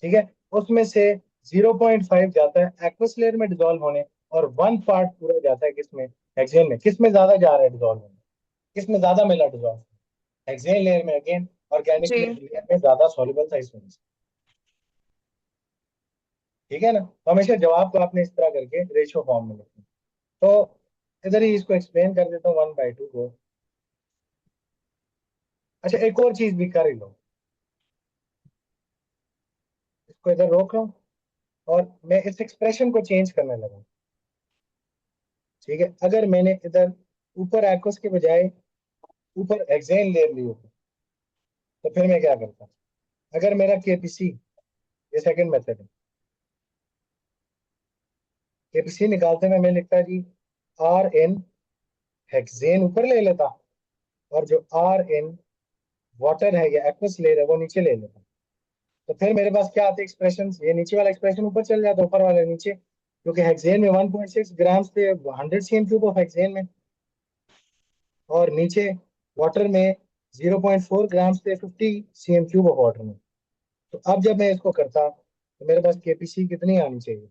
[SPEAKER 1] ठीक है, उसमें से 0.5 जाता है एक्वस लेयर में डिजोल्व होने, और 1 पार्ट पूरा जाता है किसमें? हेक्सेन में। किस में ज्यादा जा रहा है डिजोल्व होने? किस में ज्यादा मिला डिजोल्व? हेक्सेन लेयर में। अगेन ऑर्गेनिक
[SPEAKER 2] जी।
[SPEAKER 1] लेयर में ज्यादा सॉल्युबल था इस वजह से। ठीक है ना? तो हमेशा जवाब को आपने इस तरह करके रेशियो फॉर्म में लिखना। तो इधर ही इसको एक्सप्लेन कर देता हूँ 1/2 को। अच्छा, एक और चीज भी कर ही लो, इसको इधर रोक लो, और मैं इस एक्सप्रेशन को चेंज करने लगा। ठीक है, अगर मैंने इधर ऊपर एक्वस के बजाय ऊपर हेक्सेन लेयर ली होती, तो फिर मैं क्या करता? अगर मेरा केपीसी, ये सेकंड मेथड है, केपीसी निकालते में मैं लिखता जी आर इन हेक्सेन ऊपर ले लेता, और जो आर इन वाटर है या एक्वस लेयर है वो नीचे ले लेता। तो फिर मेरे पास क्या आते एक्सप्रेशन? ये नीचे वाला एक्सप्रेशन ऊपर चल जाता, ऊपर वाला नीचे, क्योंकि हेक्सेन में 1.6 ग्राम थे 100 cm³ ऑफ हेक्सेन में, और नीचे वाटर में 0.4 ग्राम थे 50 cm³ ऑफ वाटर में। तो अब जब मैं इसको करता तो मेरे पास केपीसी कितनी आनी चाहिए?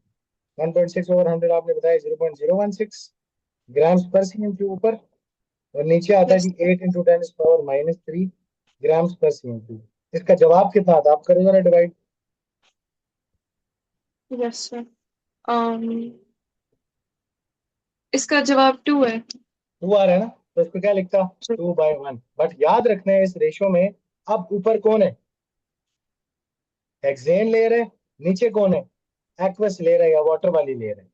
[SPEAKER 1] 1.6/100 आपने बताया 0.016 ग्राम्स पर सीएम क्यूब ऊपर, और नीचे आता है
[SPEAKER 2] यस।
[SPEAKER 1] जी 8 × 10⁻³ ग्राम्स पर सीएम क्यूब। इसका जवाब कितना आता है? आप करो जरा डिवाइड।
[SPEAKER 2] Yes sir. इसका जवाब 2 है।
[SPEAKER 1] 2 आ रहा है ना, तो इसको क्या लिखता?
[SPEAKER 2] जी।
[SPEAKER 1] 2/1। बट याद रखना है इस रेशो में, अब ऊपर कौन है? हेक्सेन लेयर है, नीचे कौन है? एक्वस लेयर है या वाटर वाली लेयर है।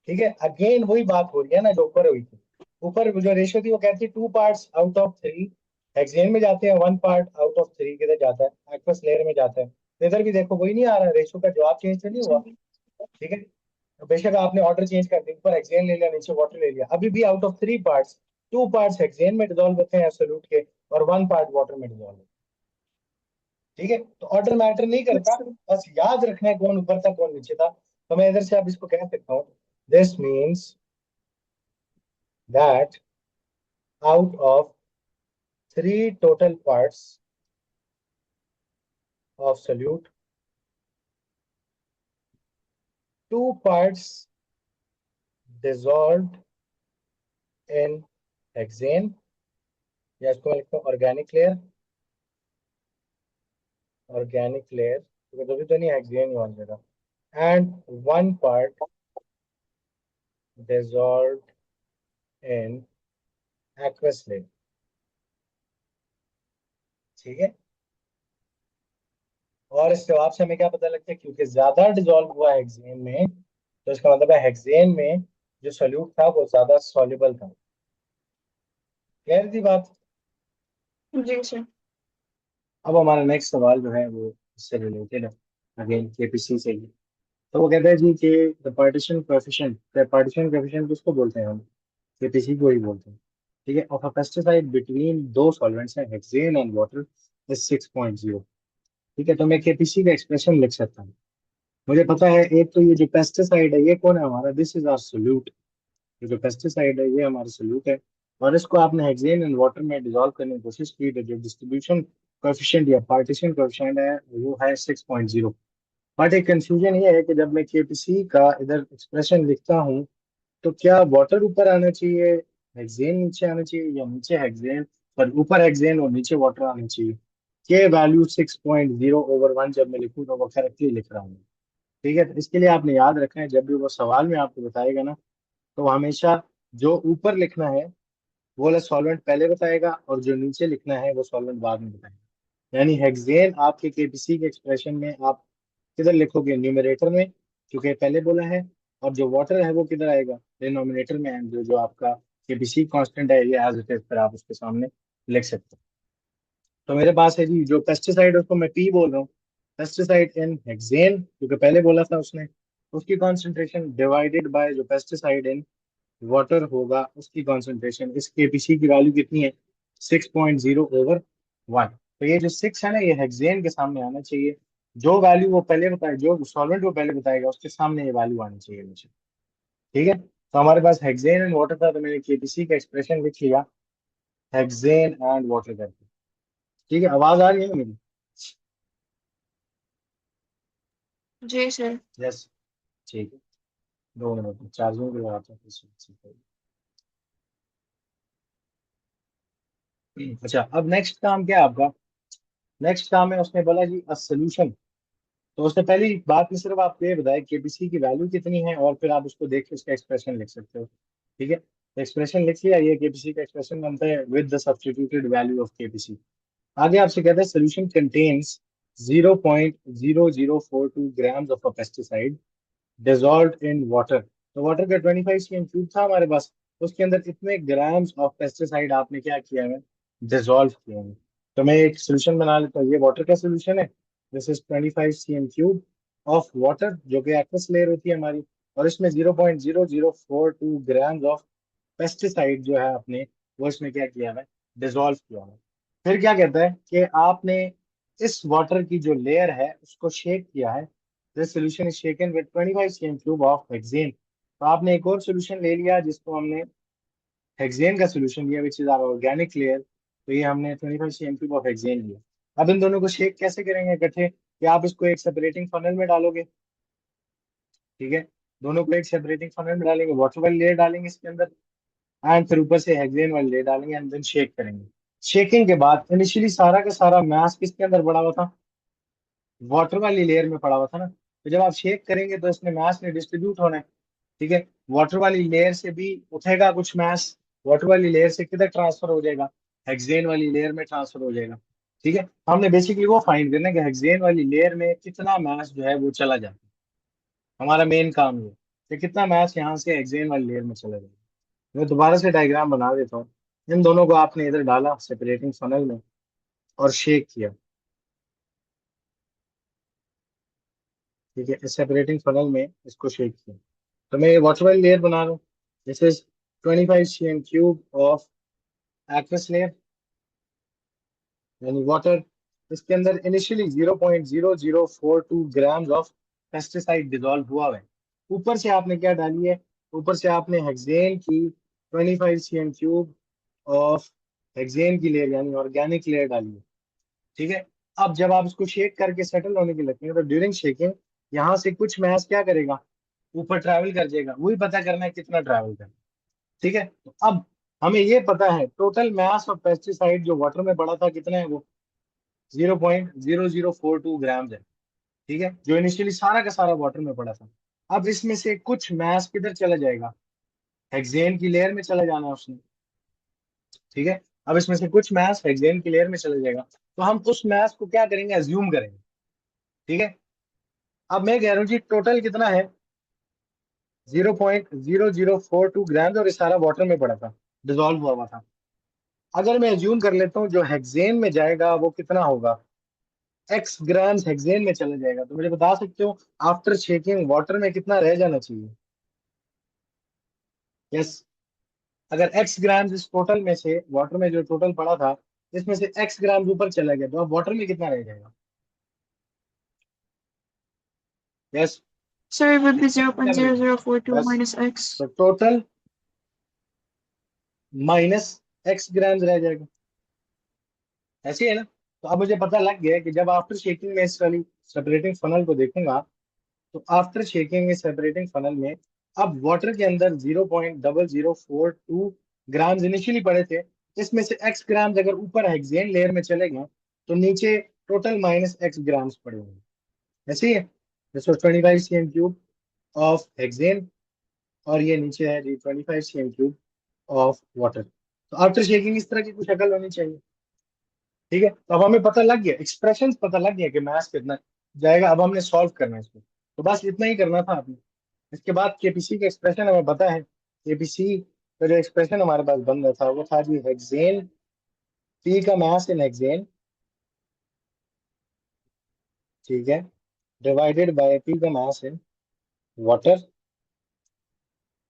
[SPEAKER 1] ठीक है, अगेन वही बात हो रही है ना जो ऊपर हुई थी। ऊपर जो रेशियो थी वो कहती है 2 पार्ट्स आउट ऑफ 3 हेक्सेन में जाते हैं, 1 पार्ट आउट ऑफ 3 किधर जाता है? एक्वस लेयर में जाता है। तो इधर भी देखो वही नहीं आ रहा, रेशियो का जवाब चेंज तो नहीं हुआ।
[SPEAKER 2] जी।
[SPEAKER 1] ठीक है, तो बेशक आपने ऑर्डर चेंज कर दिया, ऊपर हेक्सेन ले लिया, नीचे वाटर ले लिया, अभी भी out of 3 parts 2 parts hexane में डिजोल्व होते हैं एब्सोल्यूट के, और 1 पार्ट वाटर में डिजोल्व होते हैं। ठीक है, तो ऑर्डर मैटर नहीं
[SPEAKER 2] यस
[SPEAKER 1] करता,
[SPEAKER 2] सर।
[SPEAKER 1] बस याद रखना है कौन ऊपर था कौन नीचे था। तो मैं इधर से अब इसको कह सकता हूँ, this means that out of 3 total parts of solute, 2 parts dissolved in hexane, या इसको मैं लिखता हूँ ऑर्गेनिक लेयर, क्योंकि जरूरी तो नहीं हेक्सेन ही होना चाहिए, and 1 part dissolved in aqueous layer। ठीक है, और इस जवाब से हमें क्या पता लगता है, क्योंकि ज्यादा डिजोल्व हुआ हेक्सेन में, तो इसका मतलब है हेक्सेन में जो सोल्यूट था वो ज्यादा सॉल्युबल था। क्लियर थी बात?
[SPEAKER 2] जी सर।
[SPEAKER 1] अब हमारा नेक्स्ट सवाल जो है वो इससे रिलेटेड है, अगेन केपीसी से ही। तो वो कहता है जी कि द पार्टीशन कोएफिशिएंट किसको बोलते हैं हम? केपीसी को ही बोलते हैं। ठीक है, ऑफ अ पेस्टिसाइड बिटवीन दो सॉल्वेंट्स हैं हेक्सेन एंड वाटर इज 6.0। ठीक है, तो मैं केपीसी का एक्सप्रेशन लिख सकता हूँ। मुझे पता है एक तो ये जो पेस्टिसाइड है ये कौन है हमारा, दिस इज आवर सोल्यूट। ये जो पेस्टिसाइड है ये हमारा सोल्यूट है, और इसको आपने हेक्सेन एंड वाटर में डिसॉल्व करने की कोशिश की, तो जो डिस्ट्रीब्यूशन कोएफिशिएंट या पार्टीशन कोएफिशिएंट है वो है 6.0। बट एक कंफ्यूजन ये है कि जब मैं केपीसी का इधर एक्सप्रेशन लिखता हूँ, तो क्या वाटर ऊपर आना चाहिए, हेक्सेन नीचे आना चाहिए, या नीचे हेक्सेन पर ऊपर हेक्सेन और नीचे वाटर आना चाहिए? के वैल्यू 6.0/1 जब मैं लिखूँ तो वो करेक्टली लिख रहा हूँ। ठीक है, तो इसके लिए आपने याद रखना है, जब भी वो सवाल में आपको बताएगा ना, तो हमेशा जो ऊपर लिखना है वो वाला सॉल्वेंट पहले बताएगा, और जो नीचे लिखना है वो सॉल्वेंट बाद में बताएगा। यानी हेक्सेन आपके केपीसी के एक्सप्रेशन में आप किधर लिखोगे, न्यूमरेटर में, क्योंकि पहले बोला है, और जो वाटर है वो किधर आएगा, डिनोमिनेटर में। एंड जो जो आपका केपीसी कांस्टेंट है ये एज इट इज फिर आप उसके सामने लिख सकते हो। तो मेरे पास है जी जो पेस्टिसाइड, उसको मैं पी बोल रहा हूँ, पेस्टिसाइड इन हेक्सेन, क्योंकि पहले बोला था उसने, उसकी कॉन्सेंट्रेशन डिवाइडेड बाय जो पेस्टिसाइड इन वाटर होगा उसकी कॉन्सेंट्रेशन। इस केपीसी की वैल्यू कितनी है, 6.0/1। तो ये जो 6 है ना, ये हेक्सेन के सामने आना चाहिए। जो वैल्यू वो पहले बताए, जो सॉल्वेंट वो पहले बताएगा उसके सामने ये वैल्यू आनी चाहिए मुझे। ठीक है, तो हमारे पास हेक्सेन एंड वाटर था, तो मैंने केपीसी का एक्सप्रेशन लिख लिया हेक्सेन एंड वाटर करके। ठीक है, आवाज आ रही है मेरी?
[SPEAKER 2] जी सर।
[SPEAKER 1] यस। ठीक है, 2 मिनट में चार्जिंग भी लगाता हूँ फिर से। अच्छा, अब नेक्स्ट काम क्या है आपका? नेक्स्ट काम है, उसने बोला जी अ सोल्यूशन। तो उसने पहली बात में सिर्फ आपको ये बताया केबीसी की वैल्यू कितनी है, और फिर आप उसको देख के उसका एक्सप्रेशन लिख सकते हो। ठीक है, तो एक्सप्रेशन लिख लिया, ये केबीसी का एक्सप्रेशन बनता है with the substituted value of KBC. आगे आपसे कहता है solution contains 0.0042 grams of a pesticide dissolved in water. तो वाटर का 25 cm क्यूब था हमारे पास, उसके अंदर इतने ग्राम्स ऑफ पेस्टिसाइड आपने क्या किया है, डिजॉल्व किया है। तो मैं एक सोल्यूशन बना लेता हूँ, ये वाटर का सोल्यूशन है, this is 25 cm cube of water, जो कि एक्वस लेयर होती है हमारी, और इसमें 0.0042 ग्राम्स ऑफ पेस्टिसाइड जो है आपने वो इसमें क्या किया है, डिजॉल्व किया है। फिर क्या कहता है कि आपने इस वाटर की जो लेयर है उसको शेक किया है, this solution is shaken with 25 cm cube of hexane. तो आपने एक और सोल्यूशन ले लिया जिसको हमने हेक्सेन का सोल्यूशन लिया, which is our organic layer. तो ये हमने 25 cm क्यूब ऑफ हेक्सेन लिया। अब इन दोनों को शेक कैसे करेंगे इकट्ठे, कि आप इसको एक सेपरेटिंग फनल में डालोगे। ठीक है, दोनों को एक सेपरेटिंग फनल में डालेंगे, वाटर वाली लेयर डालेंगे इसके अंदर, एंड फिर ऊपर से हेक्सेन वाली लेयर डालेंगे, एंड देन शेक करेंगे। शेकिंग के बाद इनिशियली सारा का सारा मास किसके अंदर पड़ा हुआ था, वाटर वाली लेयर में पड़ा हुआ था ना। तो जब आप शेक करेंगे तो इसमें मास ने डिस्ट्रीब्यूट होना है। ठीक है, वाटर वाली लेयर से भी उठेगा कुछ मास, वाटर वाली लेयर से किधर ट्रांसफर हो जाएगा, हेक्सेन वाली लेयर में ट्रांसफर हो जाएगा। ठीक है, हमने बेसिकली वो फाइंड करना है कि हेक्सेन वाली लेयर में कितना मास जो है वो चला जाता है। हमारा मेन काम ये है कि कितना मास यहाँ से हेक्सेन वाली लेयर में चला जाएगा। मैं दोबारा से डायग्राम बना देता हूँ। इन दोनों को आपने इधर डाला सेपरेटिंग फनल में, और शेक किया। ठीक है, इस सेपरेटिंग फनल में इसको शेक किया, तो मैं ये वाटर वाली लेयर बना रहा हूँ, this is 25 cm cube of aqueous layer, यानी वाटर। इसके अंदर initially 0.0042 grams of pesticide dissolve हुआ है। ऊपर से आपने क्या डाली है, ऊपर से आपने हेक्सेन की 25 cm क्यूब ऑफ हेक्सेन की लेयर यानी ऑर्गेनिक लेयर डाली है। ठीक है, अब जब आप इसको शेक करके सेटल होने के लगेंगे, तो ड्यूरिंग शेकिंग यहाँ से कुछ मैस क्या करेगा, ऊपर ट्रैवल कर जाएगा, वही पता करना है कितना ट्रैवल करना है। ठीक है, तो अब हमें ये पता है टोटल मास ऑफ पेस्टिसाइड जो वाटर में पड़ा था कितना है, वो 0.0042 ग्राम है। ठीक है, जो इनिशियली सारा का सारा वाटर में पड़ा था। अब इसमें से कुछ मास किधर चला जाएगा, हेक्सेन की लेयर में चला जाना है उसने। ठीक है, अब इसमें से कुछ मास हेक्सेन की लेयर में चला जाएगा, तो हम उस मास को क्या करेंगे, अज्यूम करेंगे। ठीक है, अब मैं कह रहा हूँ जी टोटल कितना है, 0.0042 ग्राम, और ये सारा वाटर में पड़ा था, डिजोल्व हुआ था। अगर मैं अज्यूम कर लेता हूँ जो हेक्सेन में जाएगा वो कितना होगा, एक्स ग्राम्स हेक्सेन में चला जाएगा, तो मुझे बता सकते हो आफ्टर शेकिंग वाटर में कितना रह जाना चाहिए। यस, अगर एक्स ग्राम्स इस टोटल में से वाटर में जो टोटल पड़ा था, इसमें से एक्स ग्राम्स ऊपर चला गया, तो अब वाटर में कितना रह जाएगा। Yes,
[SPEAKER 2] Sir, it would be zero point
[SPEAKER 1] memory,
[SPEAKER 2] zero zero four two
[SPEAKER 1] बस,
[SPEAKER 2] minus x.
[SPEAKER 1] तो टोटल माइनस एक्स ग्राम्स रह जाएगा। ऐसे ही है ना। तो अब मुझे पता लग गया है कि जब आफ्टर शेकिंग में इस वाली सेपरेटिंग फनल को देखूंगा, तो आफ्टर शेकिंग इस सेपरेटिंग फनल में अब वाटर के अंदर 0.0042 ग्राम्स इनिशियली पड़े थे, इसमें से एक्स ग्राम्स अगर ऊपर हेक्सेन लेयर में चले गए, तो नीचे टोटल माइनस एक्स ग्राम्स पड़े होंगे। ऐसे ही है, 25 cm³ ऑफ हेक्सेन, और ये नीचे है जी 25 cm³ ऑफ वाटर। तो आफ्टर शेकिंग इस तरह की कुछ शक्ल होनी चाहिए। ठीक है, तो अब हमें पता लग गया, एक्सप्रेशन पता लग गया कि मास कितना जाएगा। अब हमने सॉल्व करना है इसको, तो बस इतना ही करना था आपने। इसके बाद केपीसी का एक्सप्रेशन हमें पता है। केपीसी का जो एक्सप्रेशन हमारे पास बन रहा था वो था जी हेक्सेन, पी का मास इन हेक्सेन, ठीक है, डिवाइडेड बाय पी का मास इन वाटर।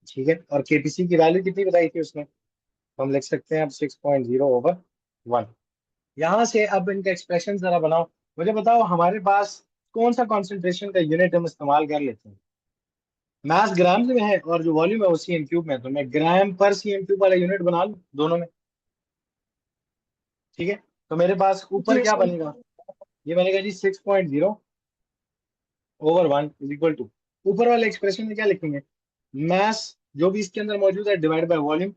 [SPEAKER 1] ठीक है, और केपीसी की वैल्यू कितनी बताई थी उसने, हम लिख सकते हैं अब 6.0/1। यहाँ से अब इनका एक्सप्रेशन जरा बनाओ। मुझे बताओ हमारे पास कौन सा कॉन्सेंट्रेशन का यूनिट हम इस्तेमाल कर लेते हैं। मास ग्राम में है और जो वॉल्यूम है वो सीएम क्यूब में है, तो मैं ग्राम पर सीएम क्यूब वाला यूनिट बना लूं दोनों में। ठीक है, तो मेरे पास ऊपर
[SPEAKER 2] जी
[SPEAKER 1] क्या
[SPEAKER 2] सर।
[SPEAKER 1] बनेगा, ये बनेगा जी 6.0/1 इज इक्वल टू, ऊपर वाले एक्सप्रेशन में क्या लिखेंगे, मास जो भी इसके अंदर मौजूद है डिवाइड बाय वॉल्यूम,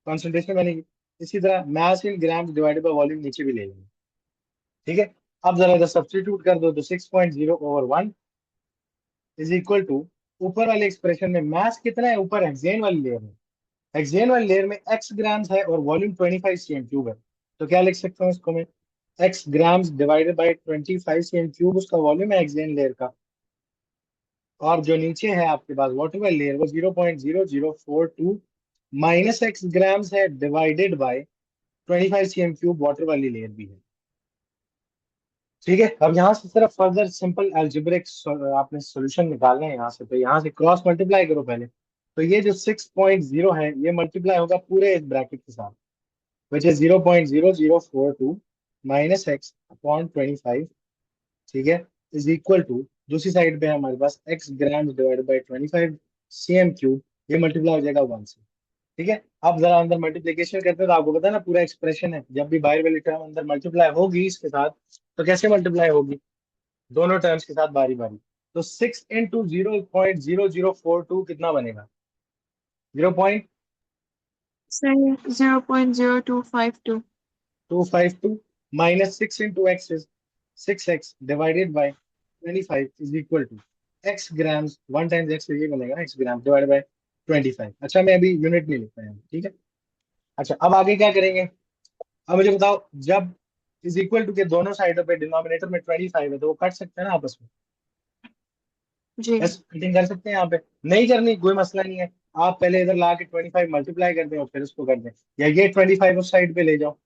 [SPEAKER 1] कॉन्सेंट्रेशन बनेगी। इसी तरह मास इन ग्राम डिवाइडेड बाय वॉल्यूम नीचे भी ले लेंगे। ठीक है, अब जरा इधर सब्स्टिट्यूट कर दो, तो 6.0/1 इज इक्वल टू, ऊपर वाले एक्सप्रेशन में मास कितना है ऊपर हेक्सेन वाली लेयर में, हेक्सेन वाली लेयर में एक्स ग्राम्स है और वॉल्यूम 25 cm³ है। तो क्या लिख सकता हूँ इसको मैं, x grams divided by 25 cm³ उसका वॉल्यूम है हेक्सेन लेयर का, और जो नीचे है आपके पास वाटर वाली लेयर वो 0.0042 माइनस एक्स ग्राम्स है डिवाइडेड बाय 25 cm³ वाटर वाली लेयर भी है। ठीक है, अब यहाँ से सिर्फ फर्दर सिंपल अलजेब्रिक आपने सॉल्यूशन निकालना है यहाँ से, तो यहाँ से क्रॉस मल्टीप्लाई करो पहले। तो ये जो 6.0 है ये मल्टीप्लाई होगा पूरे इस ब्रैकेट के साथ, which is 0.0042 minus x upon 25। ठीक है, इज इक्वल टू, दूसरी साइड पे है हमारे पास x gram divided by 25 cm³, ये मल्टीप्लाई हो जाएगा 1 से। ठीक है, अब जरा अंदर मल्टीप्लीकेशन करते हैं तो आपको पता है ना पूरा एक्सप्रेशन है, जब भी बाहर वाली टर्म अंदर मल्टीप्लाई होगी इसके साथ, तो कैसे मल्टीप्लाई होगी, दोनों टर्म्स के साथ बारी बारी। तो 6 इंटू 0.0042 कितना बनेगा,
[SPEAKER 2] Sir, 0.0252.
[SPEAKER 1] 0.252 minus 6 into X is 6x divided by 25 is equal to X grams, 1 times X ये बनेगा एक्स ग्राम डिवाइडेड बाय 25। अच्छा मैं अभी यूनिट नहीं लिख रहा हूँ, ठीक है। अच्छा अब आगे क्या करेंगे, अब मुझे बताओ जब इज इक्वल टू के दोनों साइडों पे डिनोमिनेटर में 25 है तो वो कट सकते हैं ना आपस में।
[SPEAKER 2] जी।
[SPEAKER 1] यस, कटिंग कर सकते हैं यहाँ पे, नहीं करनी कोई मसला नहीं है। आप पहले इधर ला के 25 मल्टीप्लाई कर दें और फिर उसको कर दें, या ये 25 उस साइड पे ले जाओ।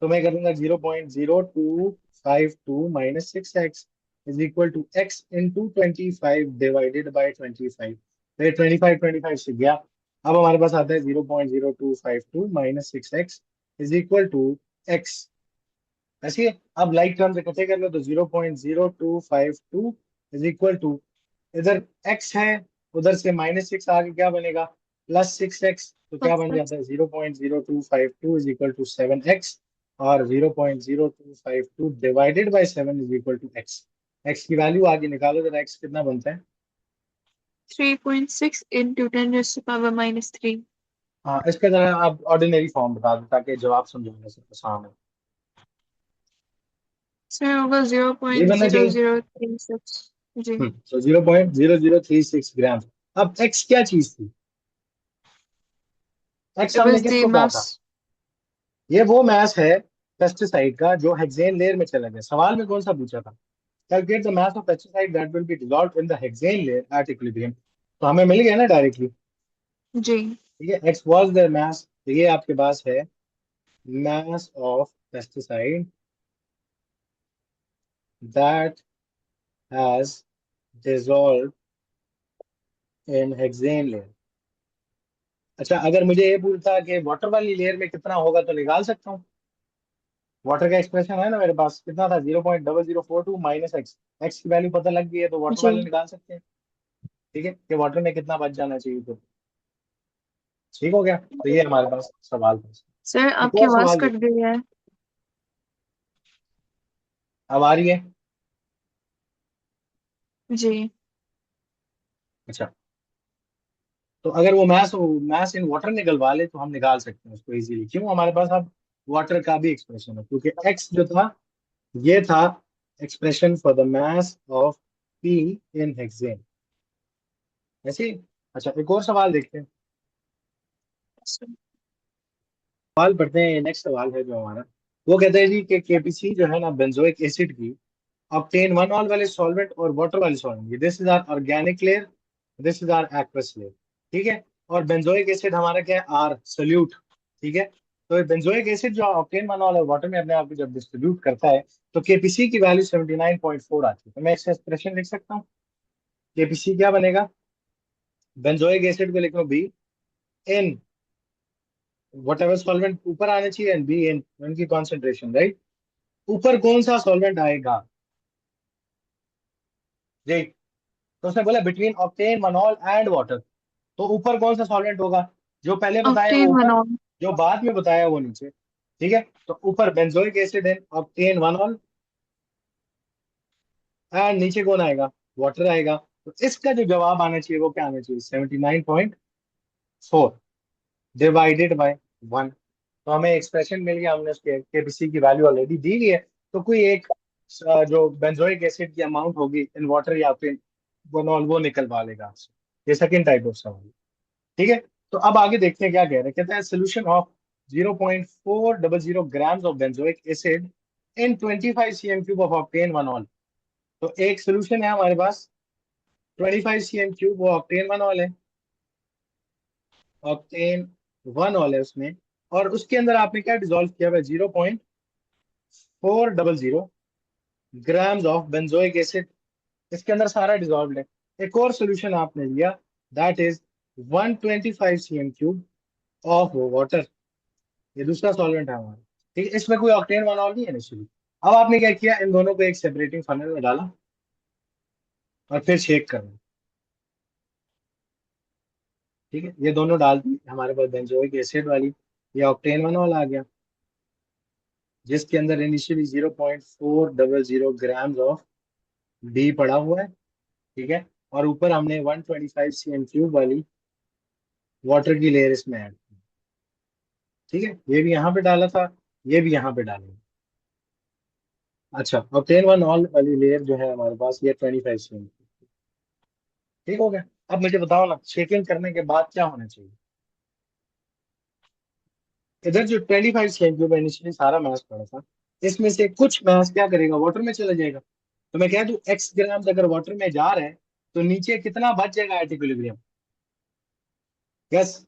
[SPEAKER 1] तो मैं करूंगा 0.0252 minus 6x is equal to X into 25 divided by 25। तो ये 25 से गया। अब हमारे पास आता है 0.0252 minus 6x is equal to X. ऐसे ही अब लाइक टर्म से इकट्ठे कर लो, तो 0.0252 इज इक्वल टू, इधर x है, उधर से -6 आगे क्या बनेगा, +6x, तो क्या बन
[SPEAKER 2] Perfect.
[SPEAKER 1] जाता है 0.0252 इज इक्वल टू 7x, और 0.0252 divided by 7 is equal to X. X की वैल्यू आगे निकालो जरा, एक्स कितना बनता है,
[SPEAKER 2] 3.6 into 10 raised to power minus 3.
[SPEAKER 1] हाँ, इसके जरा आप ऑर्डिनरी फॉर्म बता दो ताकि जवाब समझाने से आसान है।
[SPEAKER 2] सर होगा
[SPEAKER 1] ये बनना चाहिए।
[SPEAKER 2] 0.0036 जी।
[SPEAKER 1] तो 0.0036 ग्राम। अब एक्स क्या चीज थी? एक्स
[SPEAKER 2] It
[SPEAKER 1] हमने
[SPEAKER 2] was the
[SPEAKER 1] किसको कहा था?
[SPEAKER 2] mass.
[SPEAKER 1] ये वो मास है पेस्टिसाइड का जो हेक्सेन लेयर में चला गया। सवाल में कौन सा पूछा था? Calculate the mass of pesticide that will B dissolved in the hexane layer at equilibrium. तो हमें मिल गया ना डायरेक्टली।
[SPEAKER 2] जी।
[SPEAKER 1] ठीक है, एक्स वाज द मास। तो ये आपके पास है mass of pesticide that has dissolved in hexane layer। अच्छा, अगर मुझे ये पूछता कि वाटर वाली लेयर में कितना होगा तो निकाल सकता हूँ। वाटर का एक्सप्रेशन है ना मेरे पास, कितना था? 0.0042 माइनस एक्स। एक्स की वैल्यू पता लग गई है तो वाटर वाले
[SPEAKER 2] जी
[SPEAKER 1] निकाल सकते हैं। ठीक है, कि वाटर में कितना बच जाना चाहिए। तो ठीक हो गया। तो ये हमारे पास सवाल था।
[SPEAKER 2] सर
[SPEAKER 1] एक
[SPEAKER 2] आपकी
[SPEAKER 1] और
[SPEAKER 2] आवाज
[SPEAKER 1] सवाल
[SPEAKER 2] कट
[SPEAKER 1] देखो।
[SPEAKER 2] गई है।
[SPEAKER 1] अब आ रही है?
[SPEAKER 2] जी
[SPEAKER 1] अच्छा, तो अगर वो मैस इन वाटर निकलवा ले तो हम निकाल सकते हैं उसको इजीली। क्यों? हमारे पास अब वाटर का भी एक्सप्रेशन है, क्योंकि एक्स जो था ये था expression for the mass of P in hexane. ऐसे ही। अच्छा, एक और सवाल देखते हैं।
[SPEAKER 2] सर।
[SPEAKER 1] सवाल पढ़ते हैं। नेक्स्ट सवाल है जो हमारा, वो कहते हैं जी कि केपीसी जो है ना बेंजोइक एसिड की ऑब्टेन वन ऑल वाले सॉल्वेंट और वाटर वाले solvent. This is our organic layer, this is our aqueous layer. ठीक है, और बेंजोइक एसिड हमारा क्या है? Our solute. ठीक है, तो बेंजोइक एसिड जो ऑब्टेन वन ऑल और वाटर में अपने आप को जब डिस्ट्रीब्यूट करता है तो केपीसी की वैल्यू 79.4 आती है। तो मैं इसका एक्सप्रेशन लिख सकता हूँ। केपीसी क्या बनेगा? बेंजोइक एसिड को लिख लो be in whatever solvent ऊपर आने चाहिए, एंड बी इन उनकी कॉन्सेंट्रेशन, राइट? ऊपर कौन सा सॉल्वेंट आएगा जी? तो उसने बोला बिटवीन ऑक्टेन मनॉल एंड वाटर। तो ऊपर कौन सा सॉल्वेंट होगा? जो पहले बताया वो
[SPEAKER 2] ऑक्टेन
[SPEAKER 1] ऊपर,
[SPEAKER 2] मनॉल।
[SPEAKER 1] जो बाद में बताया वो नीचे। ठीक है, तो ऊपर बेंजोइक एसिड एंड ऑक्टेन मनॉल, एंड नीचे कौन आएगा? वाटर आएगा। तो इसका जो जवाब आना चाहिए वो क्या आना चाहिए? 79.4 डिवाइडेड बाय 1। तो हमें एक्सप्रेशन मिल गया। हमने उसके केबीसी की वैल्यू ऑलरेडी दी हुई है। तो कोई एक जो बेंजोइक एसिड की अमाउंट होगी इन वाटर या फिर बोनॉल वो निकलवा लेगा आपसे। ये सेकंड टाइप ऑफ सवाल। ठीक है, तो अब आगे देखते हैं क्या कह रहे हैं। कहते हैं solution of 0.400 grams of benzoic acid in 25 cm cube of octane one. तो एक सोल्यूशन है हमारे पास 25 cm क्यूब, वो ऑक्टेन वन ऑल है। ऑक्टेन वन ऑल है उसमें। और उसके अंदर आपने क्या डिजोल्व किया हुआ? 0.400 ग्राम्स ऑफ बेंजोइक एसिड। इसके अंदर सारा डिजोल्व है। एक और सोल्यूशन आपने लिया, that is 125 cm cube of water. ये दूसरा सॉल्वेंट है हमारा। ठीक है, इसमें कोई ऑक्टेन वन ऑल नहीं है इनिशियली। अब आपने क्या किया? इन दोनों को एक सेपरेटिंग फनल में डाला और फिर शेक करना। ठीक है, ये दोनों डाल दी, हमारे पास बेंजोइक एसिड वाली ये ऑक्टेन वन ऑल आ गया, जिसके अंदर इनिशियली 0.400 ग्राम्स ऑफ डी पड़ा हुआ है। ठीक है, और ऊपर हमने 125 cm क्यूब वाली वाटर की लेयर इसमें ऐड की। ठीक है, ये भी यहाँ पे डाला था, ये भी यहाँ पे डालेंगे। अच्छा, ऑक्टेन वन ऑल वाली लेयर जो है हमारे पास ये 25 cm। ठीक हो गया। अब मुझे बताओ ना, शेकिंग करने के बाद क्या होना चाहिए? इधर जो 25 cm क्यूब इनिशियली सारा मास पड़ा था, इसमें से कुछ मास क्या करेगा? वाटर में चला जाएगा। तो मैं कह दूं एक्स ग्राम्स अगर वाटर में जा रहा है तो नीचे कितना बच जाएगा एट इक्विलिब्रियम? यस,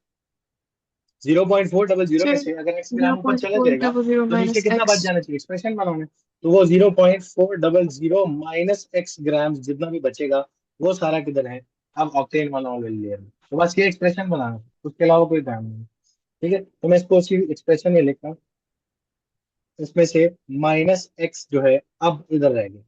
[SPEAKER 1] 0.400 में
[SPEAKER 2] सर
[SPEAKER 1] से अगर एक्स
[SPEAKER 2] जीरो
[SPEAKER 1] ग्राम ऊपर
[SPEAKER 2] पॉइंट
[SPEAKER 1] चला
[SPEAKER 2] फोर
[SPEAKER 1] जाएगा
[SPEAKER 2] डबल जीरो
[SPEAKER 1] तो नीचे
[SPEAKER 2] माइनस
[SPEAKER 1] कितना बच
[SPEAKER 2] एक्स
[SPEAKER 1] जाना चाहिए? एक्सप्रेशन बनाना। तो वो 0.400 माइनस एक्स ग्राम जितना भी बचेगा वो सारा किधर है? अब ऑक्टेन वन ऑल लेयर में। तो बस ये एक्सप्रेशन बनाना, उसके अलावा कोई काम नहीं। ठीक है, तो मैं इसको उसी एक्सप्रेशन में लिखता हूँ। इसमें से माइनस एक्स जो है अब इधर रह गया।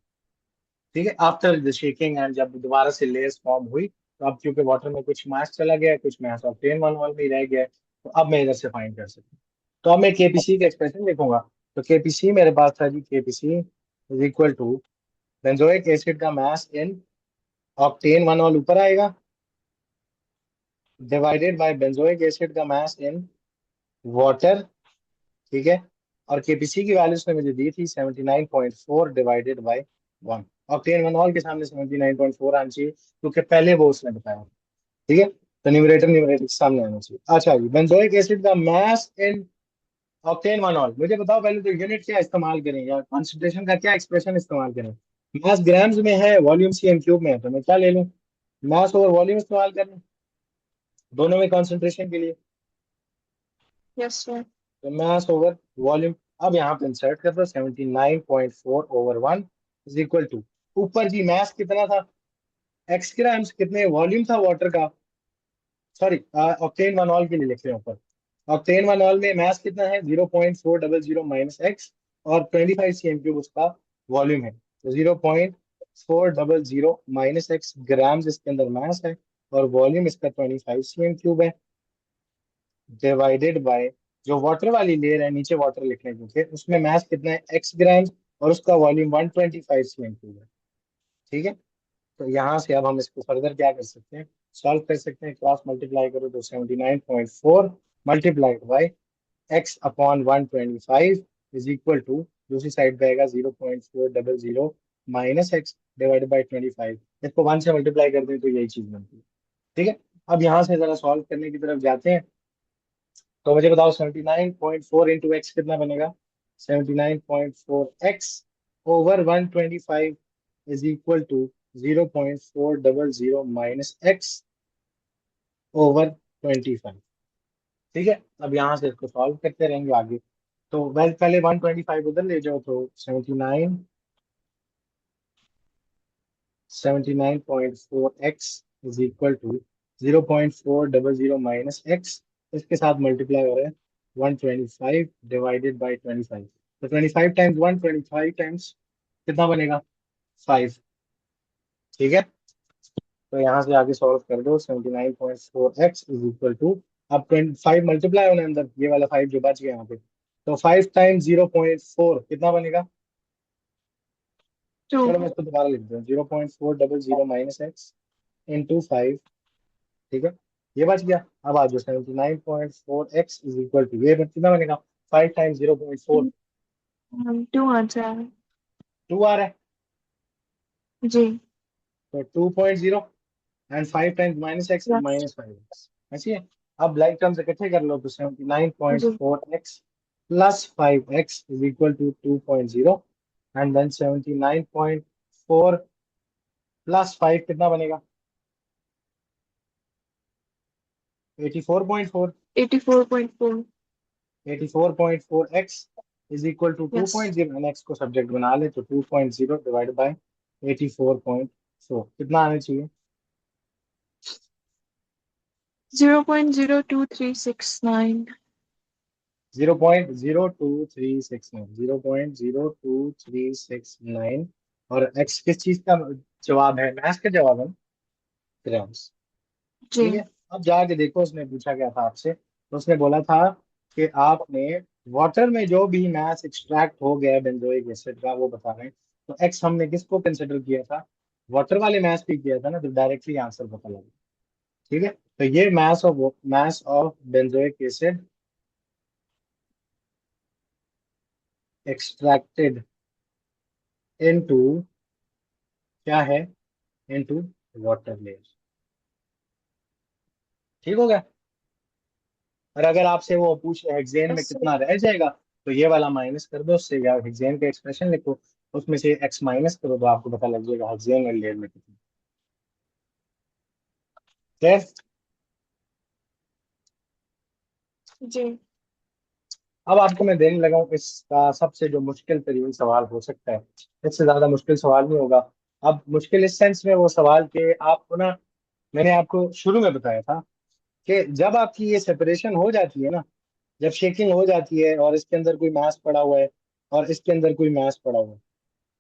[SPEAKER 1] ठीक है, आफ्टर द शेकिंग एंड जब दोबारा से लेयर्स फॉर्म हुई तो अब क्योंकि वाटर में कुछ मास चला गया, कुछ मास ऑक्टेन वन ऑल में ही रह गया, तो अब मैं इधर से फाइंड कर सकता हूँ। तो अब मैं केपीसी का एक्सप्रेशन लिखूंगा। तो केपीसी मेरे पास था जी, KPC is equal to benzoic acid का mass in octane one ol ऊपर आएगा, डिवाइडेड बाय बेंजोइक एसिड का मास इन वाटर, ठीक है। और केपीसी की वैल्यू उसने मुझे दी थी 79.4 divided by 1। Octane one all के सामने 79.4 आना चाहिए क्योंकि पहले वो उसने बताया, ठीक है। तो न्यूमरेटर न्यूमरेटर के सामने आना चाहिए। अच्छा जी, बेंजोइक एसिड का mass in octane one all, मुझे बताओ पहले तो यूनिट क्या इस्तेमाल करें या कॉन्सेंट्रेशन का क्या एक्सप्रेशन इस्तेमाल करें। मास ग्राम्स में है, वॉल्यूम सीएम क्यूब में है, तो मैं क्या ले लूं, मास ओवर वॉल्यूम इस्तेमाल करें दोनों में कॉन्सेंट्रेशन के लिए।
[SPEAKER 2] Yes sir.
[SPEAKER 1] तो मास ओवर वॉल्यूम, अब यहाँ पे इंसर्ट कर दो 79.4 ओवर 1 इज इक्वल टू, ऊपर जी मास कितना था, एक्स ग्राम्स, कितने वॉल्यूम था वाटर का, सॉरी ऑक्टेन वन ऑल के लिए लिख रहे हैं ऊपर। ऑक्टेन वन ऑल में मास कितना है 0.400 माइनस एक्स, और 25 सी एम क्यूब उसका वॉल्यूम है, तो 0.400 माइनस एक्स ग्राम्स इसके अंदर मास है, और वॉल्यूम इसका 25 सी एम क्यूब है, डिवाइडेड बाय जो वाटर वाली लेयर है नीचे वाटर लिखने क्योंकि उसमें मास कितना है एक्स ग्राम्स, और उसका वॉल्यूम 125 सी एम क्यूब है, ठीक है। तो यहाँ से अब हम इसको फर्दर क्या कर सकते हैं, सॉल्व कर सकते हैं। क्रॉस मल्टीप्लाई करो तो 79.4 multiplied by X upon 125 is equal to, दूसरी साइड पे आएगा 0.400 माइनस एक्स डिवाइडेड बाई 25, इसको 1 से मल्टीप्लाई कर दें तो यही चीज बनती है, ठीक है। अब यहाँ से जरा सॉल्व करने की तरफ जाते हैं। तो मुझे बताओ 79.4 इंटू एक्स कितना बनेगा, 79.4 X over 125 is equal to 0.400 minus X over 25, ठीक है। अब यहाँ से इसको सॉल्व करते रहेंगे आगे। तो वेल पहले 125 उधर ले जाओ, तो 79.4 X is equal to 0.400 minus X, इसके साथ मल्टीप्लाई हो रहा है 125 डिवाइडेड बाई 25, तो 25 टाइम्स 125 टाइम्स कितना बनेगा 5, ठीक है। तो यहाँ से आगे सॉल्व कर दो 79.4 एक्स इज इक्वल टू, अब 25 मल्टीप्लाई होने अंदर ये वाला 5 जो बच गया यहाँ पे, तो 5 टाइम्स 0.4 कितना बनेगा,
[SPEAKER 2] टू।
[SPEAKER 1] चलो मैं इसको दोबारा लिख दूँ 0.400 माइनस एक्स इंटू 5, ठीक है। ये बच गया। अब आ जाओ 79.4 एक्स इज इक्वल टू, ये कितना बनेगा 5 टाइम्स 0.4,
[SPEAKER 2] टू आंसर है।
[SPEAKER 1] 2 आ रहा है,
[SPEAKER 2] जी।
[SPEAKER 1] तो 2.0 and 5 times minus X is
[SPEAKER 2] yes.
[SPEAKER 1] -5 X, ऐसी है। अब लाइक टर्म्स इकट्ठे कर लो तो
[SPEAKER 2] जी।
[SPEAKER 1] 79.4 X plus 5 X is equal to 2.0, and then 79.4 plus 5 कितना बनेगा 84.4,
[SPEAKER 2] 84.4।
[SPEAKER 1] 84.4 X is equal to two
[SPEAKER 2] yes.
[SPEAKER 1] Point zero and X को सब्जेक्ट बना ले तो 2.0 डिवाइड बाई 84.4 कितना आना चाहिए,
[SPEAKER 2] 0.02369।
[SPEAKER 1] 0.02369, 0.02369, और एक्स किस चीज का जवाब है, मैथ्स का जवाब है, ग्राम्स,
[SPEAKER 2] जी।
[SPEAKER 1] ठीक है। अब जाके देखो उसने पूछा क्या था आपसे, तो उसने बोला था कि आपने वाटर में जो भी मैथ एक्सट्रैक्ट हो गया बेंजोइक एसिड का वो बताना है। तो एक्स हमने किसको कंसिडर किया था, वाटर वाले मैथ पे किया था ना, तो डायरेक्टली आंसर पता लगा, ठीक है। तो ये math of benzoic acid extracted into क्या है, इनटू वाटर लेयर, ठीक हो गया। और अगर आपसे वो पूछे हेक्सेन में
[SPEAKER 2] यस सर।
[SPEAKER 1] कितना रह जाएगा, तो ये वाला माइनस कर दो उससे, या हेक्सेन का एक्सप्रेशन लिखो उसमें से एक्स माइनस करो तो आपको पता लग जाएगा हेक्सेन और लेयर में कितना, क्लियर।
[SPEAKER 2] जी।
[SPEAKER 1] अब आपको मैं देने लगा हूँ इसका सबसे जो मुश्किल तरीन सवाल हो सकता है, इससे ज्यादा मुश्किल सवाल नहीं होगा। अब मुश्किल इस सेंस में वो सवाल के आपको ना, मैंने आपको शुरू में बताया था कि जब आपकी ये सेपरेशन हो जाती है ना, जब शेकिंग हो जाती है और इसके अंदर कोई मास पड़ा हुआ है और इसके अंदर कोई मास पड़ा हुआ है,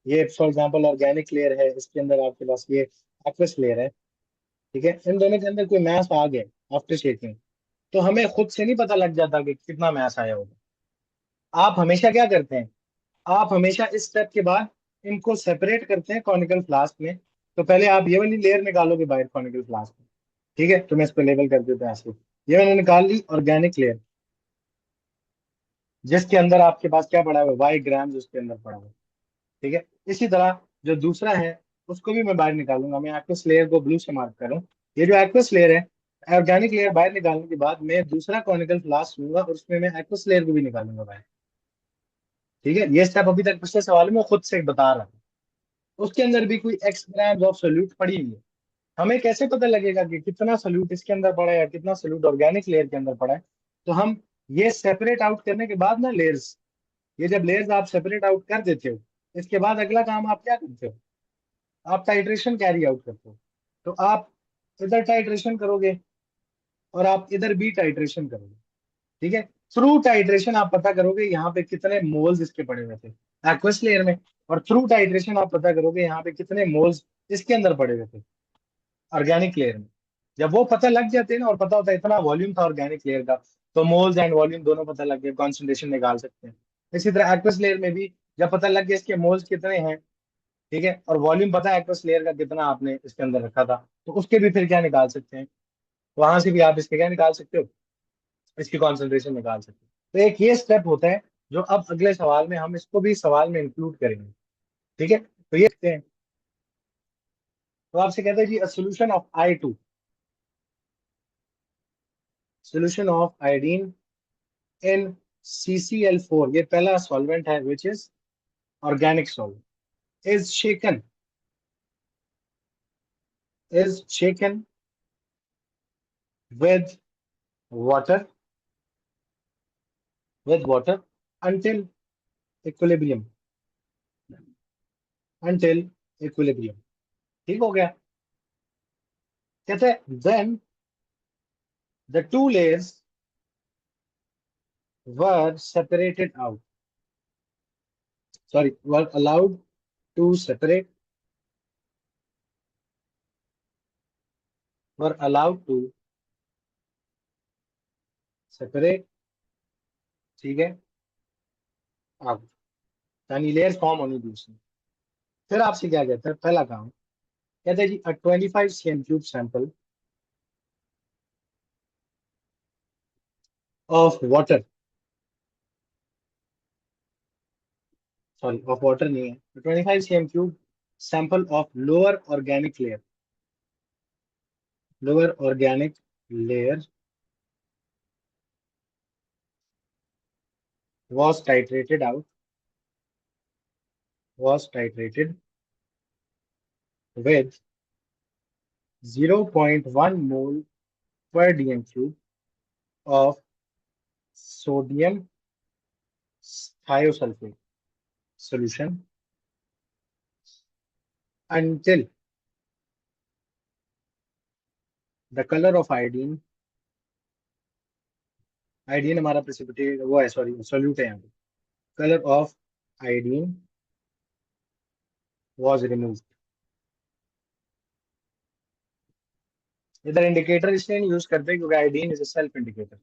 [SPEAKER 1] ये फॉर एग्जांपल ऑर्गेनिक लेयर है, इसके अंदर आपके पास ये एक्वस लेयर है, ठीक है। इन दोनों के अंदर कोई मास आ गया आफ्टर शेकिंग, तो हमें खुद से नहीं पता लग जाता कि कितना मास आया होगा। आप हमेशा क्या करते हैं, आप हमेशा इस स्टेप के बाद इनको सेपरेट करते हैं कॉनिकल फ्लास्क में। तो पहले आप ये वाली लेयर निकालोगे बाहर कॉनिकल फ्लास्क में, ठीक है, तो मैं इसको लेबल कर देता हूँ ऐसे। ये मैंने निकाल ली ऑर्गेनिक लेयर, जिसके अंदर आपके पास क्या पड़ा हुआ है, वाई ग्राम्स उसके अंदर पड़ा हुआ है। ठीक है, इसी तरह जो दूसरा है उसको भी मैं बाहर निकालूंगा। मैं एक्वस लेयर को ब्लू से मार्क करूँ। ये जो एक्वस लेयर है, ऑर्गेनिक लेयर बाहर निकालने के बाद मैं दूसरा कॉनिकल फ्लास्क लूंगा और उसमें मैं एक्वस लेयर को भी निकालूंगा बाहर। ठीक है, ये स्टेप अभी तक पिछले सवाल में मैं खुद से बता रहा था। उसके अंदर भी कोई एक्स ग्राम्स ऑफ सोल्यूट पड़ी हुई है। हमें कैसे पता लगेगा कि कितना सोल्यूट इसके अंदर पड़ा है या कितना सोल्यूट ऑर्गेनिक लेयर के अंदर पड़ा है? तो हम ये सेपरेट आउट करने के बाद ना लेयर्स, ये जब लेयर्स आप सेपरेट आउट कर देते हो, इसके बाद अगला काम आप क्या करते हो, आप टाइट्रेशन कैरी आउट करते हो। तो आप इधर टाइट्रेशन करोगे और आप इधर भी टाइट्रेशन करोगे। ठीक है, थ्रू टाइट्रेशन आप पता करोगे यहाँ पे कितने मोल्स इसके पड़े हुए थे एक्वस लेयर में, और थ्रू टाइट्रेशन आप पता करोगे यहाँ पे कितने मोल्स इसके अंदर पड़े हुए थे ऑर्गेनिक लेयर में। जब वो पता लग जाते हैं ना, और पता होता है इतना वॉल्यूम था ऑर्गेनिक लेयर का, तो मोल्स एंड वॉल्यूम दोनों पता लग गए, कॉन्सेंट्रेशन निकाल सकते हैं। इसी तरह एक्वस लेयर में भी जब पता लग गया इसके मोल्स कितने हैं, ठीक है, और वॉल्यूम पता है एक्वस लेयर का कितना आपने इसके अंदर रखा था, तो उसके भी फिर क्या निकाल सकते हैं, वहां से भी आप इसके क्या निकाल सकते हो, इसकी कॉन्सेंट्रेशन निकाल सकते हो। तो एक ये स्टेप होता है जो अब अगले सवाल में हम इसको भी सवाल में इंक्लूड करेंगे। ठीक है, तो ये देखते हैं। तो आपसे कहते हैं जी, a solution of I2, solution of iodine in CCl4, ये पहला सॉल्वेंट है which is organic solvent, is shaken, is shaken with water, with water until equilibrium, until equilibrium। ठीक हो गया। कहते हैं then the two layers were separated out, sorry, were allowed to separate, were allowed to separate। ठीक है, अब यानी layer form होनी थी उसमें। फिर आपसे क्या कहता है, पहला काम कहते हैं जी, a 25 cm cube sample of water, sorry of water नहीं है, 25 cm cube sample of lower organic layer, lower organic layer was titrated out, was titrated with 0.1 mole per dm cube of sodium thiosulfate solution until the color of iodine, iodine हमारा precipitate वो है, sorry solute है यहाँ पे, color of iodine was removed। इधर indicator इसलिए नहीं use करते क्योंकि iodine is a self indicator,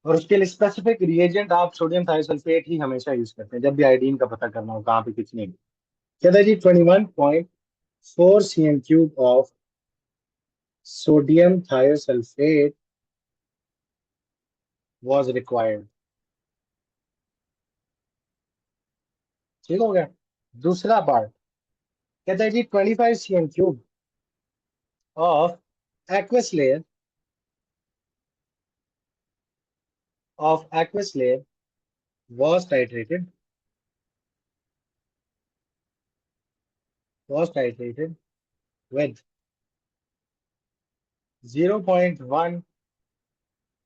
[SPEAKER 1] और उसके लिए स्पेसिफिक रिएजेंट आप सोडियम थायोसल्फेट ही हमेशा यूज करते हैं जब भी आयोडीन का पता करना हो कहाँ पे कितनी है। कहता है जी 21.4 cm cube of sodium thiosulphate was required। ठीक हो गया। दूसरा पार्ट कहता है जी 25 cm cube of aqueous layer, of aqueous layer was titrated, was titrated with 0.1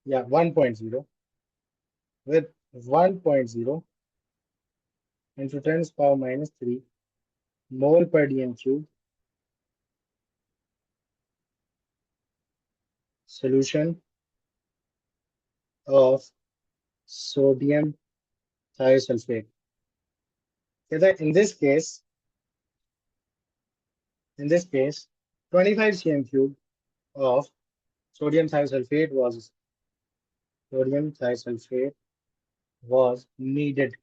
[SPEAKER 1] या 1.0, with 1.0 into 10 power minus 3 mole per dm cube solution of sodium thiosulfate। कहता है in this case 25 cm cube of sodium thiosulfate was, sodium thiosulfate was needed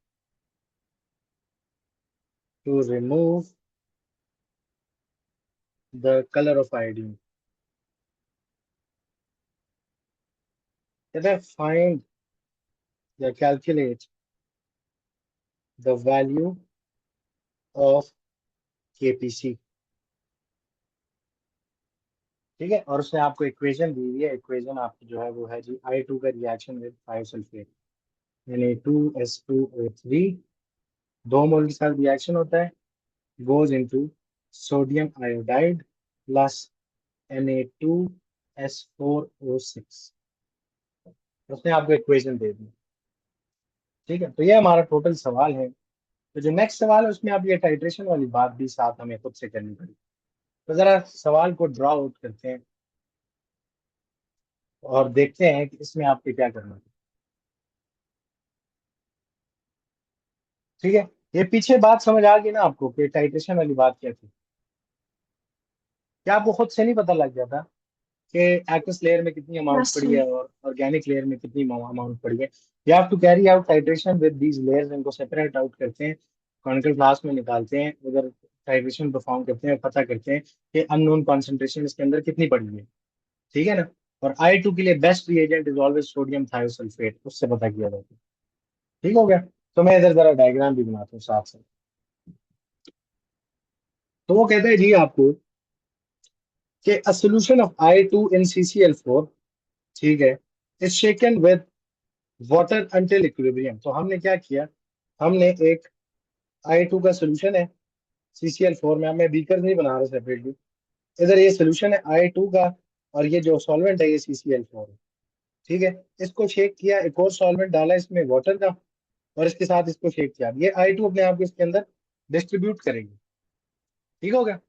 [SPEAKER 1] to remove the colour of iodine. कहते हैं find या calculate the value of KPC. ठीक है, और उसने आपको इक्वेशन दी हुई है। इक्वेशन आपकी जो है वो है जी I2 का रिएक्शन विद थायोसल्फेट Na2S2O3, 2 मोल के साथ रिएक्शन होता है, goes into sodium iodide plus Na2S4O6। उसने आपको इक्वेशन दे दी। ठीक है, तो ये हमारा टोटल सवाल है। तो जो नेक्स्ट सवाल है उसमें आप ये टाइट्रेशन वाली बात भी साथ हमें खुद से करनी पड़ी। तो जरा सवाल को ड्रा आउट करते हैं और देखते हैं कि इसमें आपको क्या करना है। ठीक है, ये पीछे बात समझ आ गई ना आपको कि टाइट्रेशन वाली बात क्या थी? क्या आपको खुद से नहीं पता लग गया था कि एक्वस लेयर में कितनी अमाउंट
[SPEAKER 2] यस
[SPEAKER 1] पड़ी
[SPEAKER 2] सर।
[SPEAKER 1] है और ऑर्गेनिक लेयर में कितनी अमाउंट पड़ी है? You have to carry out titration with these layers. इनको सेपरेट आउट करते हैं, कॉनिकल फ्लास्क में निकालते हैं, उधर टाइट्रेशन परफॉर्म करते हैं, पता करते हैं कि अननोन कॉन्सेंट्रेशन इसके अंदर कितनी पड़ी है। ठीक है ना? और I2 के लिए best reagent is always sodium thiosulphate, उससे पता किया जाता है। ठीक हो गया? तो मैं इधर जरा डायग्राम भी बनाता हूँ साथ साथ। तो वो कहते हैं जी आपको कि a solution of I2 in CCl4, ठीक है, is shaken with water until equilibrium। तो हमने क्या किया, हमने एक I2 का सोल्यूशन है CCl4 में, अब मैं बीकर नहीं बना रहा सेपरेटली, इधर ये सोल्यूशन है I2 का, और ये जो सॉल्वेंट है ये CCl4 है। ठीक है, इसको शेक किया, एक और सॉल्वेंट डाला इसमें वाटर का, और इसके साथ इसको शेक किया। ये I2 अपने आप को इसके अंदर डिस्ट्रीब्यूट करेगी। ठीक हो गया?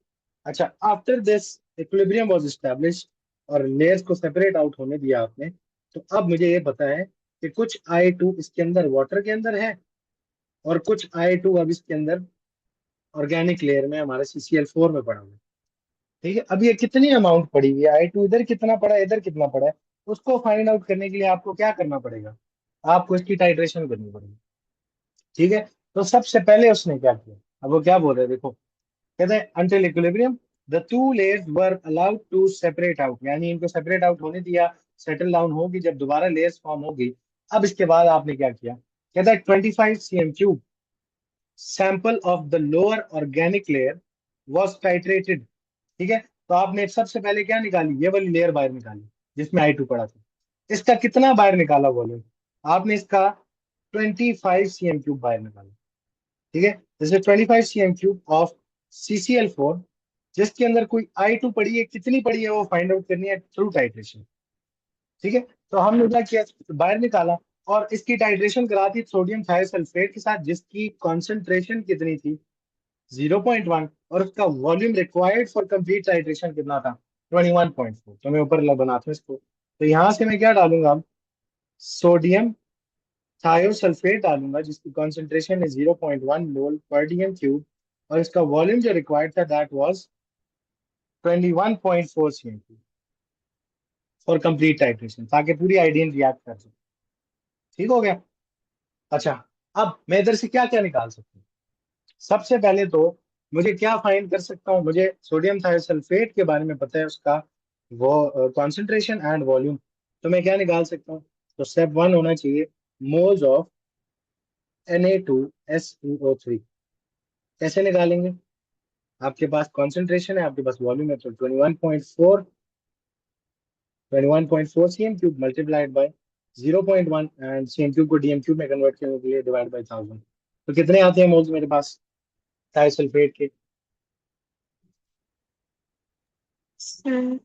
[SPEAKER 1] अच्छा, after this equilibrium was established और लेयर्स को सेपरेट आउट होने दिया आपने, तो अब मुझे ये पता है कि कुछ I2 इसके अंदर वाटर के अंदर है, और कुछ I2 अब इसके अंदर ऑर्गेनिक लेयर में हमारे CCl4 में पड़ा हुआ है। ठीक है, अब ये कितनी अमाउंट पड़ी हुई है, I2 इधर कितना पड़ा है, इधर कितना पड़ा है, उसको फाइंड आउट करने के लिए आपको क्या करना पड़ेगा? आपको इसकी टाइट्रेशन करनी पड़ेगी। ठीक है, तो सबसे पहले उसने क्या किया, अब वो क्या बोल रहे हैं देखो। कहते हैं until equilibrium the two layers were allowed to separate out, यानी इनको सेपरेट आउट होने दिया, सेटल डाउन होगी जब दोबारा लेयर्स फॉर्म होगी। अब इसके बाद आपने क्या किया? कहता है 25 cm³ sample of the lower organic layer was titrated. ठीक है, तो आपने सबसे पहले क्या निकाली, ये वाली लेयर बाहर निकाली जिसमें I2 पड़ा था। इसका कितना बाहर निकाला वॉल्यूम? आपने इसका 25 cm³ बाहर निकाला। ठीक है, जैसे 25 cm³ ऑफ CCl4, जिसके अंदर कोई I2 पड़ी है, कितनी पड़ी है वो फाइंड आउट करनी है थ्रू टाइट्रेशन। ठीक है, तो हमने क्या किया, बाहर निकाला, और इसकी टाइट्रेशन करा दी सोडियम थायोसल्फेट के साथ, जिसकी कॉन्सेंट्रेशन कितनी थी, 0.1, और उसका volume required for complete titration कितना था, 21.4। तो मैं ऊपर बनाता हूँ इसको। तो यहाँ से मैं क्या डालूंगा, सोडियम थायोसल्फेट डालूंगा जिसकी कॉन्सेंट्रेशन है 0.1 मोल/dm³ और इसका वॉल्यूम जो रिक्वायर्ड था that was 21.4 cm³ for complete titration, ताकि पूरी आइडियन रिएक्ट कर सके। ठीक हो गया? अच्छा, अब मैं इधर से क्या क्या निकाल सकता हूँ? सबसे पहले तो मुझे क्या फाइंड कर सकता हूँ, मुझे सोडियम थायोसल्फेट के बारे में पता है, उसका वो कॉन्सेंट्रेशन एंड वॉल्यूम। तो मैं क्या निकाल सकता हूँ? तो स्टेप वन होना चाहिए मोल्स ऑफ Na2SiO3। कैसे निकालेंगे? आपके पास कॉन्सेंट्रेशन है, आपके पास वॉल्यूम है, तो 21.4 मल्टीप्लाइड बाय 0.1, एंड CM³ को DM³ में कन्वर्ट करने के लिए डिवाइड बाय 1000। तो कितने आते हैं मोल्स मेरे पास थायोसल्फेट के?
[SPEAKER 2] सर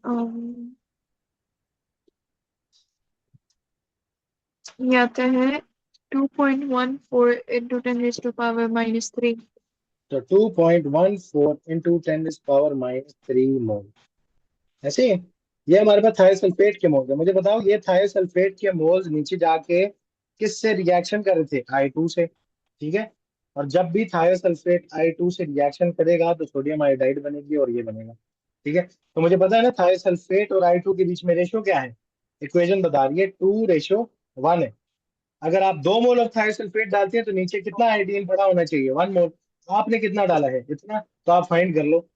[SPEAKER 2] ये आता है 2.14 इंटू 10⁻⁻³
[SPEAKER 1] तो 2.14 × 10⁻³ मोल, ऐसे ही। ये हमारे पास थायोसल्फेट के मोल्स है। मुझे बताओ ये थायोसल्फेट के मोल्स नीचे जाके किससे रिएक्शन कर रहे थे, I2 से। ठीक है, और जब भी थायोसल्फेट I2 से रिएक्शन करेगा तो सोडियम आयोडाइड बनेगी और ये बनेगा। ठीक है, तो मुझे पता है ना थायोसल्फेट और I2 के बीच में रेशो क्या है, इक्वेशन बता रही है 2:1 है। अगर आप 2 मोल ऑफ थायोसल्फेट डालते हैं तो नीचे कितना आयोडीन पड़ा होना चाहिए, 1 मोल। आपने कितना डाला है, इतना, तो आप फाइंड कर लो।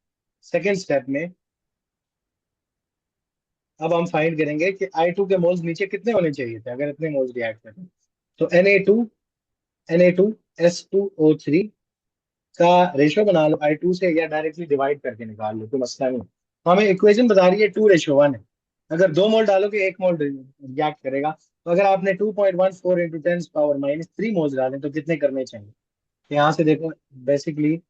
[SPEAKER 1] सेकेंड स्टेप में अब हम फाइंड करेंगे कि I2 के मोल्स नीचे कितने होने चाहिए थे अगर इतने मोल्स रिएक्ट करें। तो Na2 का रेशियो बना लो I2 से, या डायरेक्टली डिवाइड करके निकाल लो, तो मसला नहीं। तो हमें इक्वेशन बता रही है 2:1 है। अगर 2 मोल डालोगे 1 मोल रिएक्ट करेगा। तो अगर आपने 2.14 इंटू 10 पावर -3 मोल्स डाले तो कितने करने चाहिए? तो यहाँ से देखो, बेसिकली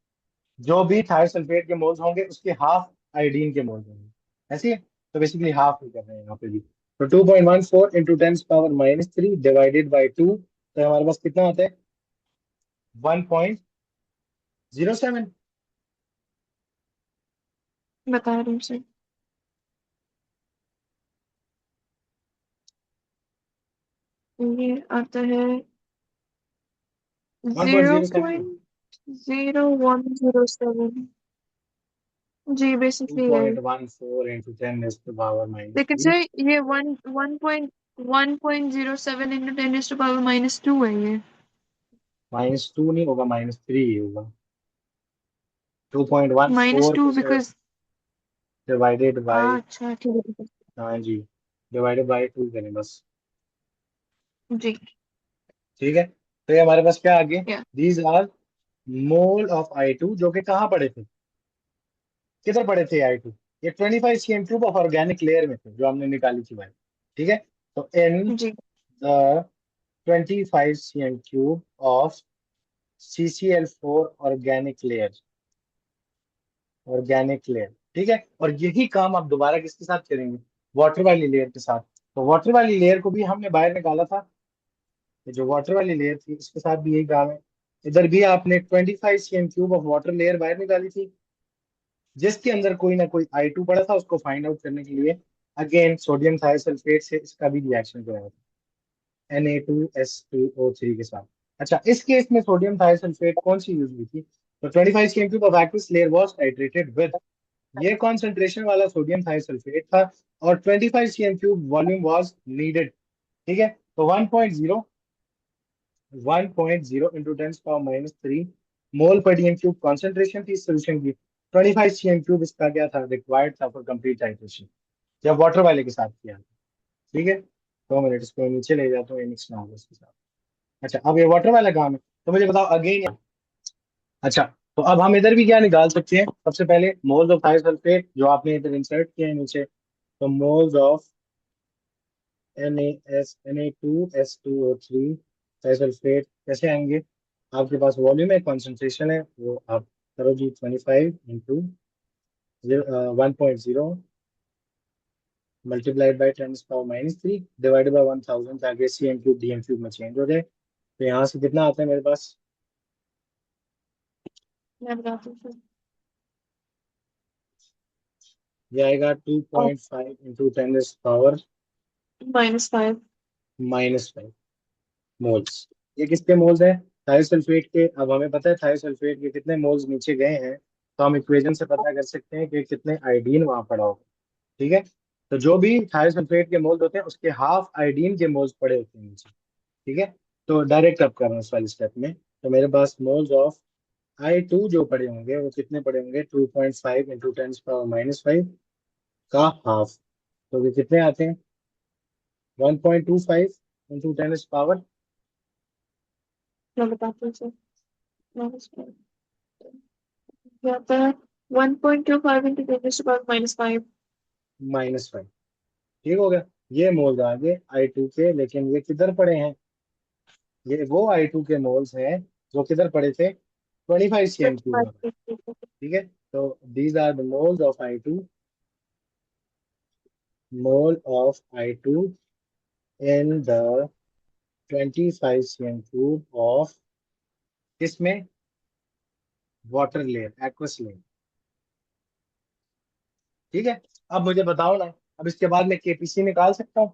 [SPEAKER 1] जो भी थायोसल्फेट के मोल्स होंगे उसके हाफ आयोडीन के मोल्स होंगे, ऐसी है। तो बेसिकली हाफ ही कर रहे हैं यहाँ पे भी। तो 2.14 इंटू 10 पावर -3 डिवाइडेड बाई 2, तो हमारे पास कितना आता है? 1.07।
[SPEAKER 2] बता रही हूँ सर। ये आता है
[SPEAKER 1] one point
[SPEAKER 2] zero
[SPEAKER 1] zero seven
[SPEAKER 2] point 0107। जी
[SPEAKER 1] टू
[SPEAKER 2] बेसिकली है।
[SPEAKER 1] Point one four into 10 power
[SPEAKER 2] लेकिन
[SPEAKER 1] -3।
[SPEAKER 2] सर ये वन पॉइंट 0.7 इंटू 10 पावर -2 है ये।
[SPEAKER 1] -2 नहीं होगा, -3 ही होगा। 2.14
[SPEAKER 2] -2
[SPEAKER 1] को सर
[SPEAKER 2] बिकॉज।
[SPEAKER 1] डिवाइडेड बाई,
[SPEAKER 2] अच्छा ठीक है ठीक
[SPEAKER 1] हाँ जी, डिवाइडेड बाई 2 करें बस।
[SPEAKER 2] है जी।
[SPEAKER 1] ठीक है, तो ये हमारे पास क्या आ गया?
[SPEAKER 2] या
[SPEAKER 1] these are mole of I2, जो कि कहाँ पड़े थे, किधर पड़े थे I2? ये 25 cm³ ऑफ ऑर्गेनिक लेयर में थे जो हमने निकाली थी भाई। ठीक है, तो इन
[SPEAKER 2] जी
[SPEAKER 1] the 25 cm³ of CCl4 organic layer. ठीक है, और यही काम आप दोबारा किसके साथ करेंगे? वाटर वाली लेयर के साथ। तो वाटर वाली लेयर को भी हमने बाहर निकाला था, ये जो वाटर वाली लेयर थी इसके साथ भी यही काम है। इधर भी आपने 25 cm³ ऑफ वाटर लेयर बाहर निकाली थी, जिसके अंदर कोई ना कोई I2 पड़ा था, उसको फाइंड आउट करने के लिए अगेन सोडियम थायोसल्फेट से इसका भी रिएक्शन कराया था Na2SO3 के साथ। अच्छा, इस केस में सोडियम थायोसल्फेट कौन सी यूज हुई थी? तो 25 cm³ of aqueous layer was titrated with, ये कॉन्सेंट्रेशन वाला सोडियम थायोसल्फेट था, और 25 cm³ वॉल्यूम वाज नीडेड। ठीक है, तो 1.0 इंटू 10 पावर -3 मोल पर DM³ कॉन्सेंट्रेशन थी इस सोल्यूशन की। 25 cm³ इसका क्या था, रिक्वायर्ड था फॉर कंप्लीट टाइट्रेशन, जब वाटर वाले के साथ किया। ठीक है, 2 मिनट इसको नीचे ले जाता हूँ, ये मिक्स ना हो इसके साथ। अच्छा, अब ये वाटर वाला काम है, तो मुझे बताओ अगेन। अच्छा, तो अब हम इधर भी क्या निकाल सकते हैं? सबसे पहले मोल्स ऑफ थायोसल्फेट जो आपने इधर इंसर्ट किए हैं नीचे, तो मोल्स ऑफ Na2S2O3 थायोसल्फेट कैसे आएंगे? आपके पास वॉल्यूम है, कॉन्सेंट्रेशन है, वो आप करो जी 25 into 1.0 multiplied by 10 power -3 divided by 1000, ताकि CM³ DM³ में चेंज हो जाए। तो यहाँ से कितना आता है मेरे पास?
[SPEAKER 2] मैं बताती हूँ सर।
[SPEAKER 1] ये आएगा
[SPEAKER 2] और
[SPEAKER 1] 2.5 इंटू 10
[SPEAKER 2] -5।
[SPEAKER 1] Power -5 moles. ये किसके मोल्स हैं? थायोसल्फेट के। अब हमें पता है थायोसल्फेट के कितने मोल्स नीचे गए हैं, तो हम इक्वेशन से पता कर सकते हैं कि कितने आयोडीन वहां पड़ा होगा। ठीक है, तो जो भी थायोसल्फेट के मोल्स होते हैं उसके हाफ आयोडीन के मोल्स पड़े होते हैं नीचे। ठीक है, तो डायरेक्ट अब कर रहा हूँ इस वाले स्टेप में। तो मेरे पास मोल्स ऑफ I2 जो पड़े होंगे वो कितने पड़े होंगे? 2.5 इंटू 10 पावर -5 का हाफ। तो ये कितने आते हैं? 1.25 इंटू 10 पावर।
[SPEAKER 2] मैं बताती हूँ सर। -5 ये आता है 1.25 इंटू 10 पावर -5।
[SPEAKER 1] -5। ठीक हो गया, ये मोल्स आ गए I2 के, लेकिन ये किधर पड़े हैं? ये वो I2 के मोल्स हैं जो किधर पड़े थे? 25 cm³ में।
[SPEAKER 2] 25।
[SPEAKER 1] ठीक है, तो these are the moles of I2, mole of I2 in the 25 cm³ of, किसमें? Water layer, aqueous layer. ठीक है, अब मुझे बताओ ना, अब इसके बाद मैं KPC निकाल सकता हूँ।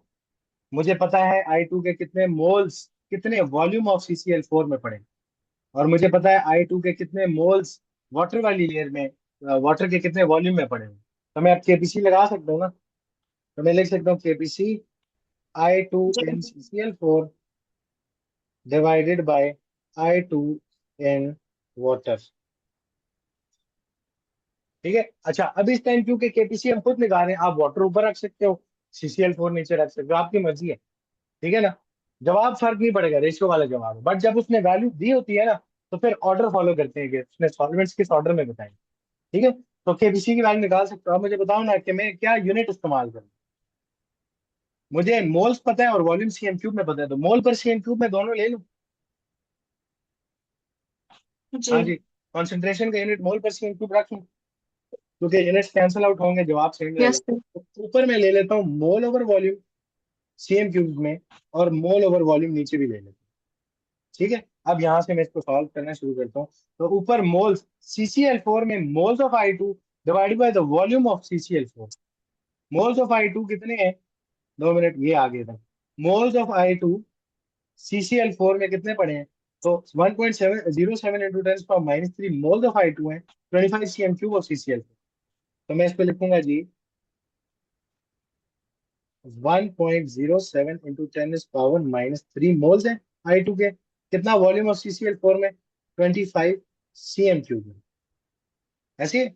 [SPEAKER 1] मुझे पता है I2 के कितने मोल्स, कितने वॉल्यूम ऑफ CCl4 में पड़े, और मुझे पता है I2 के कितने मोल्स वाटर वाली लेयर में, वाटर के कितने वॉल्यूम में पड़े हैं। तो मैं अब KPC लगा सकता हूँ ना। तो मैं लिख सकता हूँ KPC I2
[SPEAKER 2] जी
[SPEAKER 1] in CCl4 divided by I2 in water. ठीक है, अच्छा, अब इस टाइम क्योंकि KPC हम खुद निकाल रहे हैं, आप वाटर ऊपर रख सकते हो, CCl4 नीचे रख सकते हो, आपकी मर्जी है। ठीक है ना। जवाब फर्क नहीं पड़ेगा, रेशियो वाला जवाब है, बट जब उसने वैल्यू दी होती है ना, तो फिर ऑर्डर फॉलो करते हैं कि उसने सॉल्वेंट्स किस ऑर्डर में बताए। ठीक है। तो केबीसी की वैल्यू निकाल सकते हो। अब मुझे बताओ ना कि मैं क्या यूनिट इस्तेमाल करूँ। मुझे मोल्स पता है और वॉल्यूम सीएम क्यूब में पता है, तो मोल पर सीएम क्यूब में दोनों ले लूं। हाँ
[SPEAKER 2] जी।
[SPEAKER 1] जी। कॉन्सेंट्रेशन का यूनिट मोल पर सीएम क्यूब रख लूं, क्योंकि यूनिट्स कैंसिल आउट होंगे, जवाब सेम रहेगा।
[SPEAKER 2] Yes sir.
[SPEAKER 1] तो ऊपर मैं ले लेता हूँ मोल ओवर वॉल्यूम सीएम क्यूब में, और मोल ओवर वॉल्यूम नीचे भी ले लेता हूँ। ठीक है। अब यहाँ से मैं इसको सॉल्व करना शुरू करता हूँ। तो ऊपर मोल्स CCl4 में moles of I2 divided by the volume of CCl4। Moles of I2 कितने हैं, 2 मिनट ये आगे तक। मोल्स ऑफ I2 CCl4 में कितने पड़े हैं, तो 1.707 इंटू 10⁻³ मोल्स ऑफ I2 है, 25 cm क्यूब ऑफ CCl4। तो मैं इस पे लिखूंगा जी 1.07 इंटू 10⁻³ मोल्स है I2 के। कितना वॉल्यूम ऑफ CCl4 में, 25 cm क्यूब है, ऐसे ही।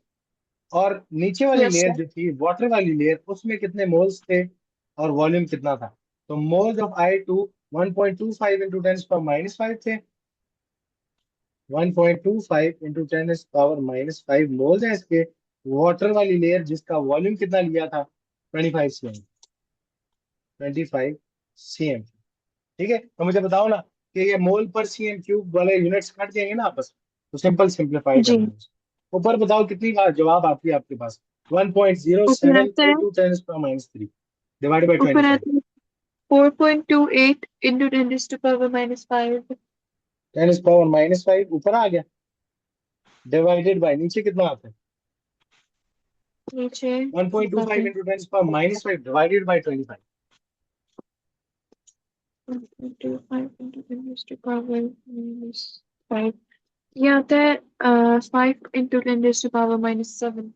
[SPEAKER 1] और नीचे वाली
[SPEAKER 2] यस
[SPEAKER 1] लेयर
[SPEAKER 2] सर।
[SPEAKER 1] जो थी वाटर वाली लेयर, उसमें कितने मोल्स थे और वॉल्यूम कितना था, तो मोल्स ऑफ I2 1.25 इंटू 10⁻5 थे। 1.25 इंटू 10⁻5 मोल्स है इसके। वाटर वाली लेयर जिसका वॉल्यूम कितना लिया था, 25 cm। 25 cm। ठीक है। तो मुझे बताओ ना कि ये मोल पर सीएम क्यूब वाले यूनिट्स कट जाएंगे ना आपस में, तो सिंपल सिंप्लीफाई
[SPEAKER 2] जी।
[SPEAKER 1] करना है उसको। ऊपर बताओ कितनी बार जवाब आती है आपके पास, वन पॉइंट जीरो
[SPEAKER 2] ऊपर
[SPEAKER 1] सेवन
[SPEAKER 2] आता है
[SPEAKER 1] into ten minus three divide by twenty
[SPEAKER 2] ऊपर
[SPEAKER 1] फाइव
[SPEAKER 2] आता है 4.28 इंटू 10⁻⁵
[SPEAKER 1] टेन पावर -5 ऊपर आ गया, डिवाइडेड बाय नीचे कितना आता है,
[SPEAKER 2] नीचे
[SPEAKER 1] 1.25
[SPEAKER 2] बताते हैं।
[SPEAKER 1] Into ten power -5 divided by 25।
[SPEAKER 2] 1.25 into 10⁻⁵ ये आता है 5 इंटू 10⁻⁻7।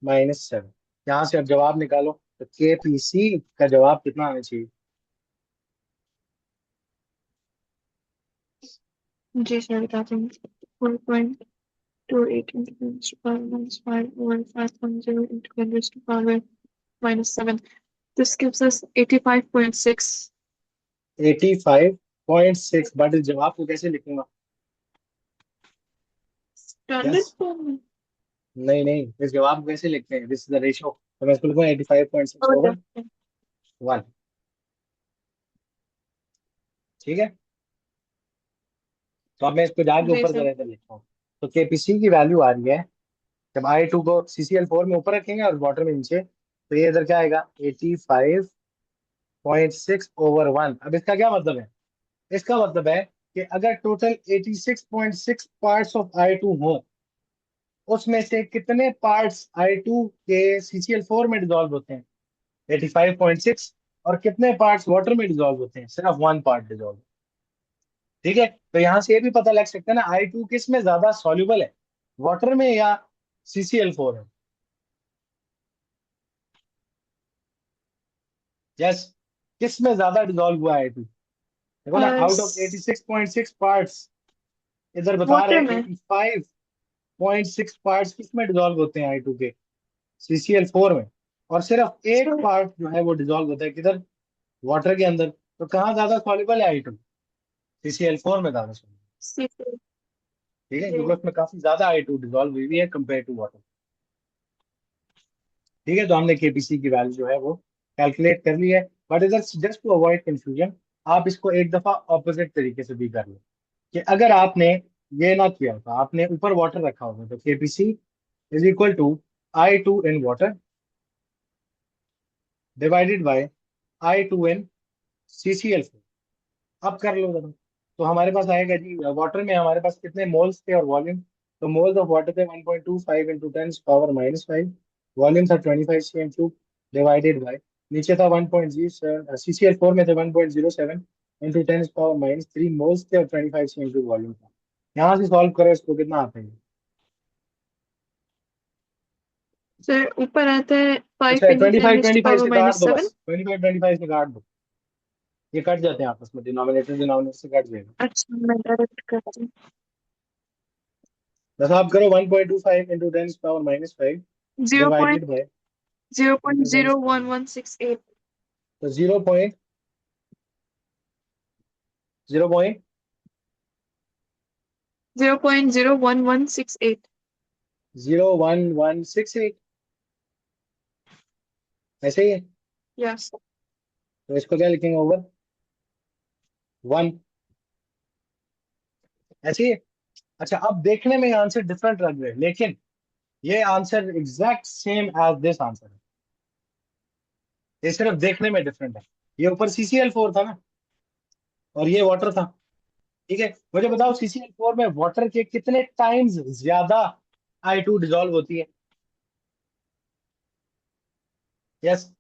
[SPEAKER 1] -7। यहाँ से अब जवाब निकालो, तो KPC का जवाब कितना आना चाहिए।
[SPEAKER 2] जी सर बताते हैं। 4.28 into 10⁻⁻5 over 5.0 into 10⁻⁻7. This gives us 85.6
[SPEAKER 1] 85.6, but इस जवाब को कैसे लिखूंगा।
[SPEAKER 2] Standard
[SPEAKER 1] yes.
[SPEAKER 2] फॉर्म में।
[SPEAKER 1] नहीं नहीं, इस जवाब को कैसे लिखते हैं, दिस इज द रेशियो, तो मैं इसको लिखूंगा 85.6
[SPEAKER 2] और
[SPEAKER 1] ओवर 1। ठीक है। तो अब मैं इसको जाके
[SPEAKER 2] जी
[SPEAKER 1] ऊपर से
[SPEAKER 2] सर।
[SPEAKER 1] रहकर लिखता हूँ। तो केपीसी की वैल्यू आ रही है, जब I2 को CCl4 में ऊपर रखेंगे और वाटर में नीचे, तो ये इधर क्या आएगा, 85.6 ओवर 1। अब इसका क्या मतलब है, इसका मतलब है कि अगर टोटल 86.6 पार्ट्स ऑफ I2 हो, उसमें से कितने पार्ट्स I2 के CCl4 में डिजोल्व होते हैं, 85.6, और कितने पार्ट्स वाटर में डिजोल्व होते हैं, सिर्फ 1 पार्ट डिजोल्व। ठीक है। तो यहां से ये भी पता लग सकता है ना I2 किस में ज्यादा सॉल्युबल है, वाटर में या CCl4 है। यस। किस में ज्यादा डिजोल्व हुआ है I2, देखो ना, आउट ऑफ 86.6 पार्ट्स, इधर बता रहे
[SPEAKER 2] वाटर
[SPEAKER 1] हैं
[SPEAKER 2] में।
[SPEAKER 1] 85.6 पार्ट्स किस में डिजोल्व होते हैं I2 के, CCl4 में। और सिर्फ एक
[SPEAKER 2] सर
[SPEAKER 1] पार्ट जो है वो डिजोल्व होता है किधर, वाटर के अंदर। तो कहाँ ज्यादा सॉल्युबल है I2, CCl4 में ज्यादा soluble।
[SPEAKER 2] सी सर।
[SPEAKER 1] ठीक है,
[SPEAKER 2] जी।
[SPEAKER 1] क्योंकि उसमें काफी ज्यादा I2 डिजोल्व हुई है कंपेयर टू वाटर। ठीक है। तो हमने केपीसी की वैल्यू जो है वो कैलकुलेट कर ली है, बट इधर जस्ट टू अवॉइड कंफ्यूजन, आप इसको एक दफा ऑपोजिट तरीके से भी कर लो, कि अगर आपने ये ना किया होता, आपने ऊपर वाटर रखा होगा, तो KPC is equal to I2 in water divided by I2 in CCl4। अब कर लो जरा। तो हमारे पास आएगा जी, वाटर में हमारे पास कितने मोल्स थे और वॉल्यूम, तो मोल्स ऑफ वाटर थे 1.25 इंटू 10⁻⁵, वॉल्यूम था 25 cm क्यूब डिवाइडेड बाय, नीचे था 1.0 CCl4 में थे 1.07 इंटू 10⁻³ मोल्स थे और 25 cm क्यूब वॉल्यूम था। यहाँ से सॉल्व करो इसको, कितना आता है।
[SPEAKER 2] सर ऊपर आता है 5
[SPEAKER 1] अच्छा,
[SPEAKER 2] इंटू 10
[SPEAKER 1] 25
[SPEAKER 2] रेज़ टू
[SPEAKER 1] 25
[SPEAKER 2] पावर
[SPEAKER 1] से काट
[SPEAKER 2] माइनस
[SPEAKER 1] दो,
[SPEAKER 2] सेवन
[SPEAKER 1] बस 25 25 से काट दो, ये कट जाते हैं आपस में, डिनोमिनेटर डिनोमिनेटर से कट जाएगा।
[SPEAKER 2] अच्छा मैं डायरेक्ट करती हूँ।
[SPEAKER 1] बस आप करो 1.25 into 10⁻⁵
[SPEAKER 2] zero point
[SPEAKER 1] divided by
[SPEAKER 2] 0.01168.
[SPEAKER 1] तो 0.0
[SPEAKER 2] 0.01168.
[SPEAKER 1] 0.01168 ऐसे ही है।
[SPEAKER 2] Yes.
[SPEAKER 1] तो इसको क्या लिखेंगे, ओवर 1, ऐसे ही है। अच्छा, अब देखने में आंसर डिफरेंट लग रहे हैं, लेकिन ये answer exact same as this answer है। ये सिर्फ देखने में डिफरेंट है। ये ऊपर CCl4 था ना, और ये वाटर था। ठीक है, मुझे बताओ CCl4 में वाटर के कितने टाइम्स ज्यादा I2 डिजोल्व होती है। यस,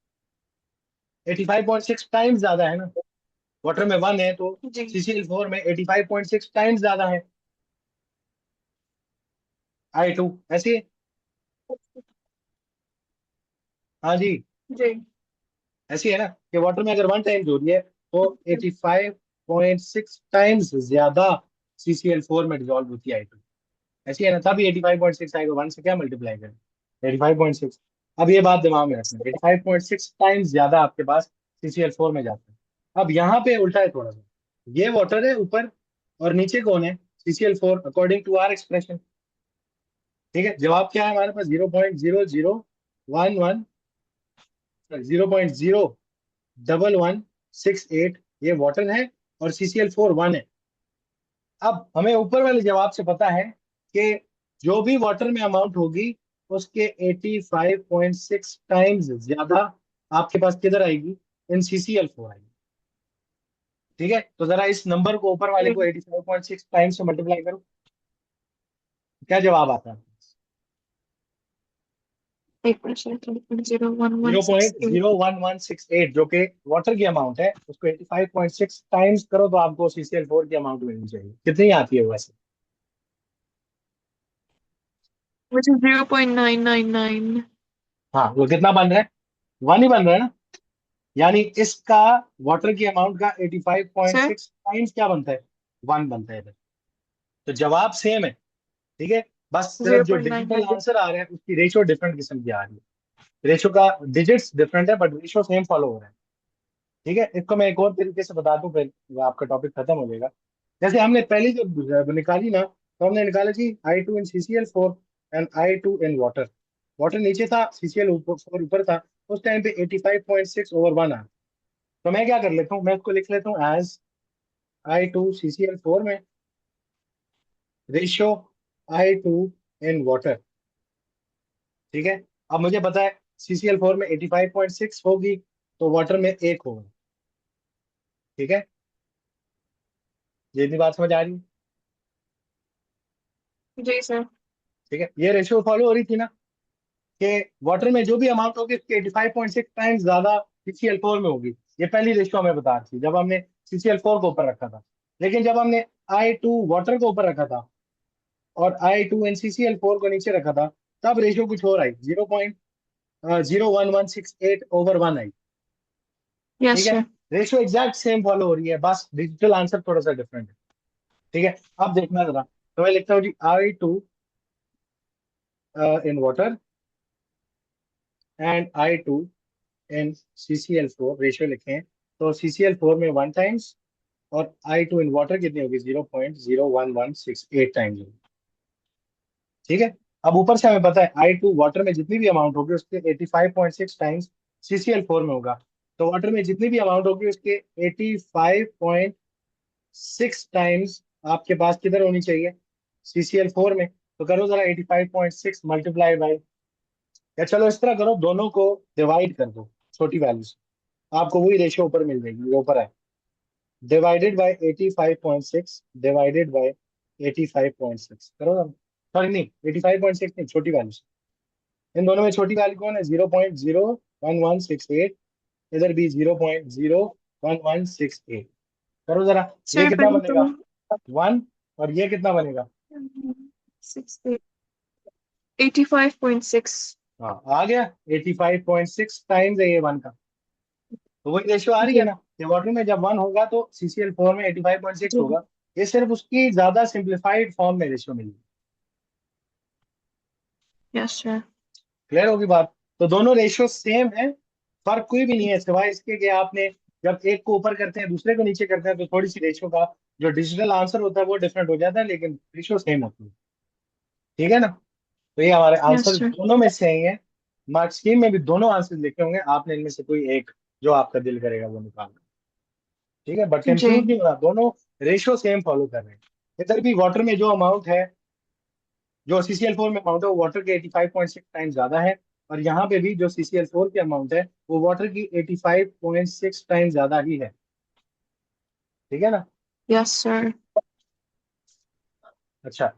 [SPEAKER 1] 85.6 टाइम्स ज्यादा है ना। वाटर में 1 है, तो
[SPEAKER 2] जी
[SPEAKER 1] CCl4 में 85.6 टाइम्स ज्यादा है I2। ऐसे ही। हाँ जी,
[SPEAKER 2] जी।
[SPEAKER 1] ऐसी है ना कि वाटर में अगर 1 टाइम हो रही है तो 85.6 टाइम्स ज्यादा CCl4 में डिजोल्व होती है I2। ऐसी है ना, तभी 85.6 आएगा, 1 से क्या मल्टीप्लाई करें, 85.6। अब ये बात दिमाग में रखना, 85.6 टाइम्स ज्यादा आपके पास CCl4 में जाता है। अब यहाँ पे उल्टा है थोड़ा सा, ये वाटर है ऊपर और नीचे कौन है, CCl4, according to are expression. ठीक है, जवाब क्या है हमारे पास, 0.0011, 0.01168 ये वाटर है, और CCl4 1 है। अब हमें ऊपर वाले जवाब से पता है कि जो भी वाटर में अमाउंट होगी उसके 85.6 टाइम्स ज्यादा आपके पास किधर आएगी, इन CCl4 आएगी। ठीक है, तो जरा इस नंबर को ऊपर वाले को
[SPEAKER 2] जी।
[SPEAKER 1] 85.6 टाइम्स से मल्टीप्लाई करो, क्या जवाब आता है।
[SPEAKER 2] 1%, 0.01168.
[SPEAKER 1] 0.01168 जो कि वाटर की अमाउंट है, उसको 85.6 टाइम्स करो तो आपको CCl4 की अमाउंट मिलनी चाहिए। कितनी आती है वैसे।
[SPEAKER 2] Which is 0.999.
[SPEAKER 1] हाँ, वो कितना बन रहा है, 1 ही बन रहा है ना। यानी इसका वाटर की अमाउंट का
[SPEAKER 2] Sir?
[SPEAKER 1] 85.6 टाइम्स क्या बनता है, 1 बनता है इधर। तो जवाब सेम है। ठीक है, बस सिर्फ जो डिजिटल
[SPEAKER 2] 0.900.
[SPEAKER 1] आंसर आ रहा है उसकी रेशियो डिफरेंट किस्म की आ रही है। रेशियो का डिजिट्स डिफरेंट है, बट रेशियो सेम फॉलो हो रहा है। ठीक है, इसको मैं एक और तरीके से बता दूं, फिर आपका टॉपिक खत्म हो जाएगा। जैसे हमने पहली जब निकाली ना, तो हमने निकाला जी I2 in CCl4 and I2 in water. Water नीचे था, CCl4 ऊपर था। उस टाइम पे 85.6/1 आ। तो मैं क्या कर लेता हूँ, मैं इसको लिख लेता हूँ एज I2 CCl4 में रेशियो I2 इन वाटर। ठीक है, अब मुझे पता है CCl4 में 85.6 होगी, तो वाटर में 1 होगा। ठीक है, ये भी बात समझ आ रही है।
[SPEAKER 2] जी सर।
[SPEAKER 1] ठीक है, ये रेशियो फॉलो हो रही थी ना, कि वाटर में जो भी अमाउंट होगी उसके 85.6 टाइम्स ज्यादा CCl4 में होगी। ये पहली रेशियो हमें बता रही थी जब हमने CCl4 को ऊपर रखा था। लेकिन जब हमने I2 वाटर को ऊपर रखा था और I2 एन CCl4 को नीचे रखा था, तब रेशियो कुछ और आई, 0.01168/1 आई।
[SPEAKER 2] Yes
[SPEAKER 1] ठीक है,
[SPEAKER 2] sir.
[SPEAKER 1] Ratio exact same follow हो रही है, बस डिजिटल आंसर थोड़ा सा डिफरेंट है। ठीक है, अब देखना जरा, तो मैं लिखता हूँ जी I2 in water and I2 in CCl4 ratio लिखें, तो CCl4 में 1 टाइम्स और I2 इन वाटर कितनी होगी, 0.01168 टाइम्स होगी। ठीक है, अब ऊपर से हमें पता है I2 वाटर में जितनी भी अमाउंट होगी उसके 85.6 टाइम्स CCl4 में होगा। तो वाटर में जितनी भी अमाउंट होगी उसके 85.6 टाइम्स आपके पास किधर होनी चाहिए, CCl4 में। तो करो जरा 85.6 मल्टीप्लाई बाई, या चलो इस तरह करो, दोनों को डिवाइड कर दो छोटी वैल्यू से, आपको वही रेशियो ऊपर मिल जाएगी, ये ऊपर है। डिवाइडेड बाय 85.6 डिवाइडेड बाय 85.6 करो ना। सॉरी नहीं, 85.6 नहीं, छोटी वैल्यू से। इन दोनों में छोटी वैल्यू कौन है, 0.01168। इधर भी 0.01168। करो जरा, ये
[SPEAKER 2] Sir,
[SPEAKER 1] कितना
[SPEAKER 2] पहले
[SPEAKER 1] बनेगा,
[SPEAKER 2] तो
[SPEAKER 1] 1, और ये कितना बनेगा।
[SPEAKER 2] 85.6.
[SPEAKER 1] हाँ, आ गया, 85.6 टाइम्स है ये 1 का। तो वही रेशियो आ रही है
[SPEAKER 2] जी
[SPEAKER 1] ना, कि वाटर में जब 1 होगा तो CCl4 में 85.6
[SPEAKER 2] जी।
[SPEAKER 1] होगा। ये सिर्फ उसकी ज्यादा सिंप्लीफाइड फॉर्म में रेशियो मिली।
[SPEAKER 2] Yes sir.
[SPEAKER 1] क्लियर होगी बात। तो दोनों रेशियो सेम है, फर्क कोई भी नहीं है सिवाय इसके कि आपने जब एक को ऊपर करते हैं दूसरे को नीचे करते हैं तो थोड़ी सी रेशियो का जो डिजिटल आंसर होता है वो डिफरेंट हो जाता है, लेकिन रेशियो सेम होती है। ठीक है ना? तो ये हमारे
[SPEAKER 2] यस
[SPEAKER 1] आंसर
[SPEAKER 2] सर।
[SPEAKER 1] दोनों में से ही है। मार्क्स स्कीम में भी दोनों आंसर लिखे होंगे, आपने इनमें से कोई एक जो आपका दिल करेगा वो निकालना। ठीक है, बट
[SPEAKER 2] जी।
[SPEAKER 1] कंफ्यूज नहीं होना, दोनों रेशियो सेम फॉलो कर रहे हैं। इधर भी वाटर में जो अमाउंट है, जो CCl4 में अमाउंट है वो वाटर के 85.6 टाइम्स ज्यादा है, और यहाँ पे भी जो CCl4 की अमाउंट है वो वाटर की 85.6 टाइम्स ज्यादा ही है। ठीक है ना?
[SPEAKER 2] Yes sir.
[SPEAKER 1] अच्छा।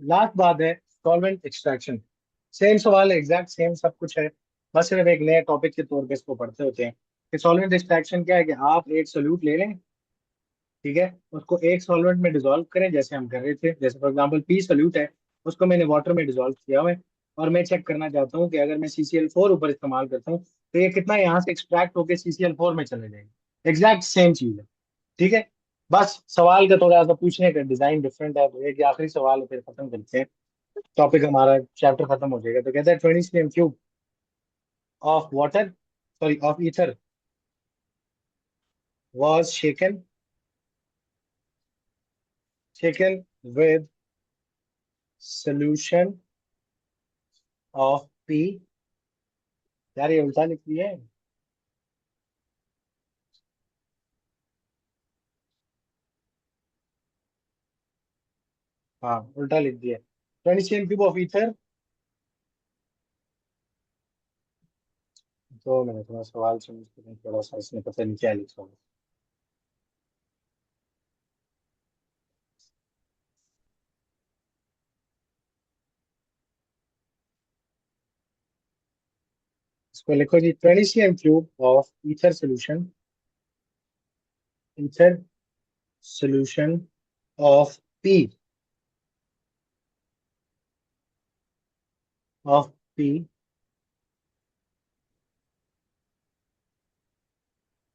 [SPEAKER 1] लास्ट बात है सॉल्वेंट एक्सट्रैक्शन। सेम सवाल है, एग्जैक्ट सेम सब कुछ है, बस सिर्फ एक नए टॉपिक के तौर पे इसको पढ़ते होते हैं कि सॉल्वेंट एक्सट्रैक्शन क्या है। कि आप एक सोल्यूट ले लें, ठीक है, उसको एक सॉल्वेंट में डिसॉल्व करें जैसे हम कर रहे थे, जैसे फॉर एग्जांपल पी सोल्यूट है, उसको मैंने वाटर में डिसॉल्व किया हुआ है, और मैं चेक करना चाहता हूँ कि अगर मैं CCl4 ऊपर इस्तेमाल करता हूँ तो ये कितना यहाँ से एक्सट्रैक्ट होकर CCl4 में चले जाएंगे। एग्जैक्ट सेम चीज है। ठीक है, बस सवाल का थोड़ा सा पूछने का डिजाइन डिफरेंट है, तो एक आखिरी सवाल है फिर खत्म करते हैं, टॉपिक हमारा चैप्टर खत्म हो जाएगा। तो कहता है 20 cm³ of water, sorry of ether was shaken with solution of P। यार ये उल्टा लिख दिया है। हाँ उल्टा लिख दिया है। 20 cm³ ऑफ ईथर। तो मैंने थोड़ा सवाल चेंज किया, थोड़ा सा इसमें पता नहीं क्या लिखा हुआ है। इसको लिखो जी 20 cm³ of ether solution of P, of P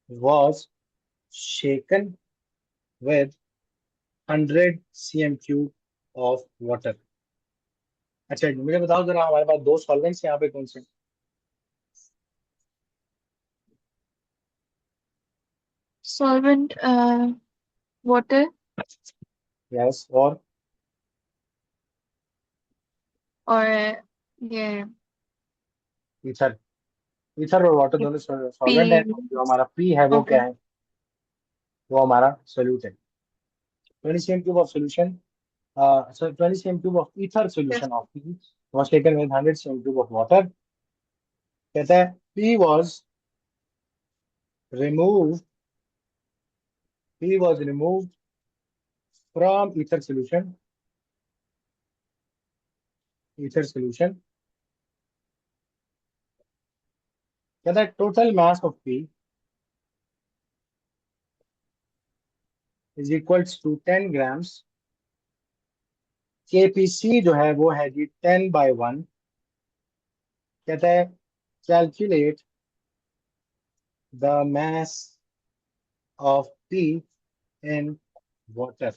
[SPEAKER 1] was shaken with 100 cm³ of water. अच्छा जी, मुझे बताओ जरा हमारे पास दो सॉल्वेंट्स यहाँ पे कौन से?
[SPEAKER 2] सॉल्वेंट वाटर
[SPEAKER 1] यस, और
[SPEAKER 2] और ये
[SPEAKER 1] ईथर। ईथर और वाटर दोनों
[SPEAKER 2] पी।
[SPEAKER 1] सॉल्वेंट है, जो हमारा पी है वो
[SPEAKER 2] ओके।
[SPEAKER 1] क्या है? वो हमारा सोल्यूट है। 20 cm³ of solution, so 20 cm³ of ether
[SPEAKER 2] yes.
[SPEAKER 1] Solution of P was taken with 100 cm³ of water. कहता है P was removed, P was removed from ether solution। कहता है total mass of P is equals to 10 grams. KPC जो है वो है जी 10/1। कहता है calculate the mass of P in water।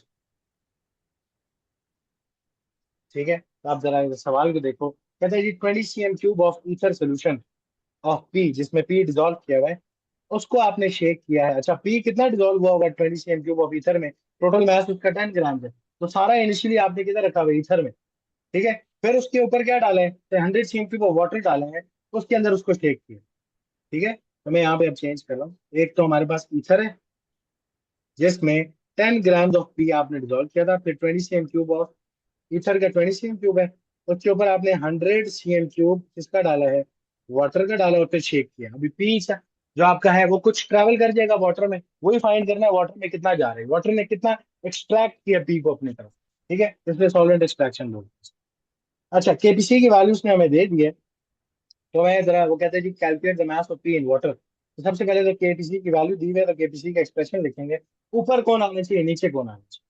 [SPEAKER 1] ठीक है, तो आप जरा इस सवाल को देखो। कहता है जी 20 cm³ of ether solution of P, जिसमें पी डिजोल्व किया हुआ है, उसको आपने शेक किया है। अच्छा पी कितना डिजोल्व हुआ होगा 20 cm³ ऑफ ईथर में? टोटल मास उसका 10 ग्राम है, तो सारा इनिशियली आपने किधर रखा हुआ है? ईथर में। ठीक है, फिर उसके ऊपर क्या डाले हैं? तो 100 cm³ ऑफ वाटर डाले हैं, उसके अंदर उसको शेक किया। ठीक है, तो मैं यहाँ पे अब चेंज कर रहा हूँ। एक तो हमारे पास ईथर है जिसमें 10 ग्राम ऑफ पी आपने डिजोल्व किया था, फिर 20 cm³ ऑफ ईथर का 20 cm³ है, उसके ऊपर आपने 100 cm³ किसका डाला है? वाटर का डाला, और फिर शेक किया। अभी पी जो आपका है वो कुछ ट्रैवल कर जाएगा वाटर में, वही फाइंड करना है वाटर में कितना जा रहा है, वाटर ने कितना एक्सट्रैक्ट किया पी को अपनी तरफ। ठीक है, इसलिए सॉल्वेंट एक्सट्रैक्शन बोलते हैं। अच्छा केपीसी की वैल्यूज ने हमें दे दिए, तो मैं जरा वो कहते हैं जी calculate the mass of P in water. तो सबसे पहले तो केपीसी की वैल्यू दी हुई है, तो केपीसी का एक्सप्रेशन लिखेंगे। ऊपर कौन आना चाहिए, नीचे कौन आना चाहिए?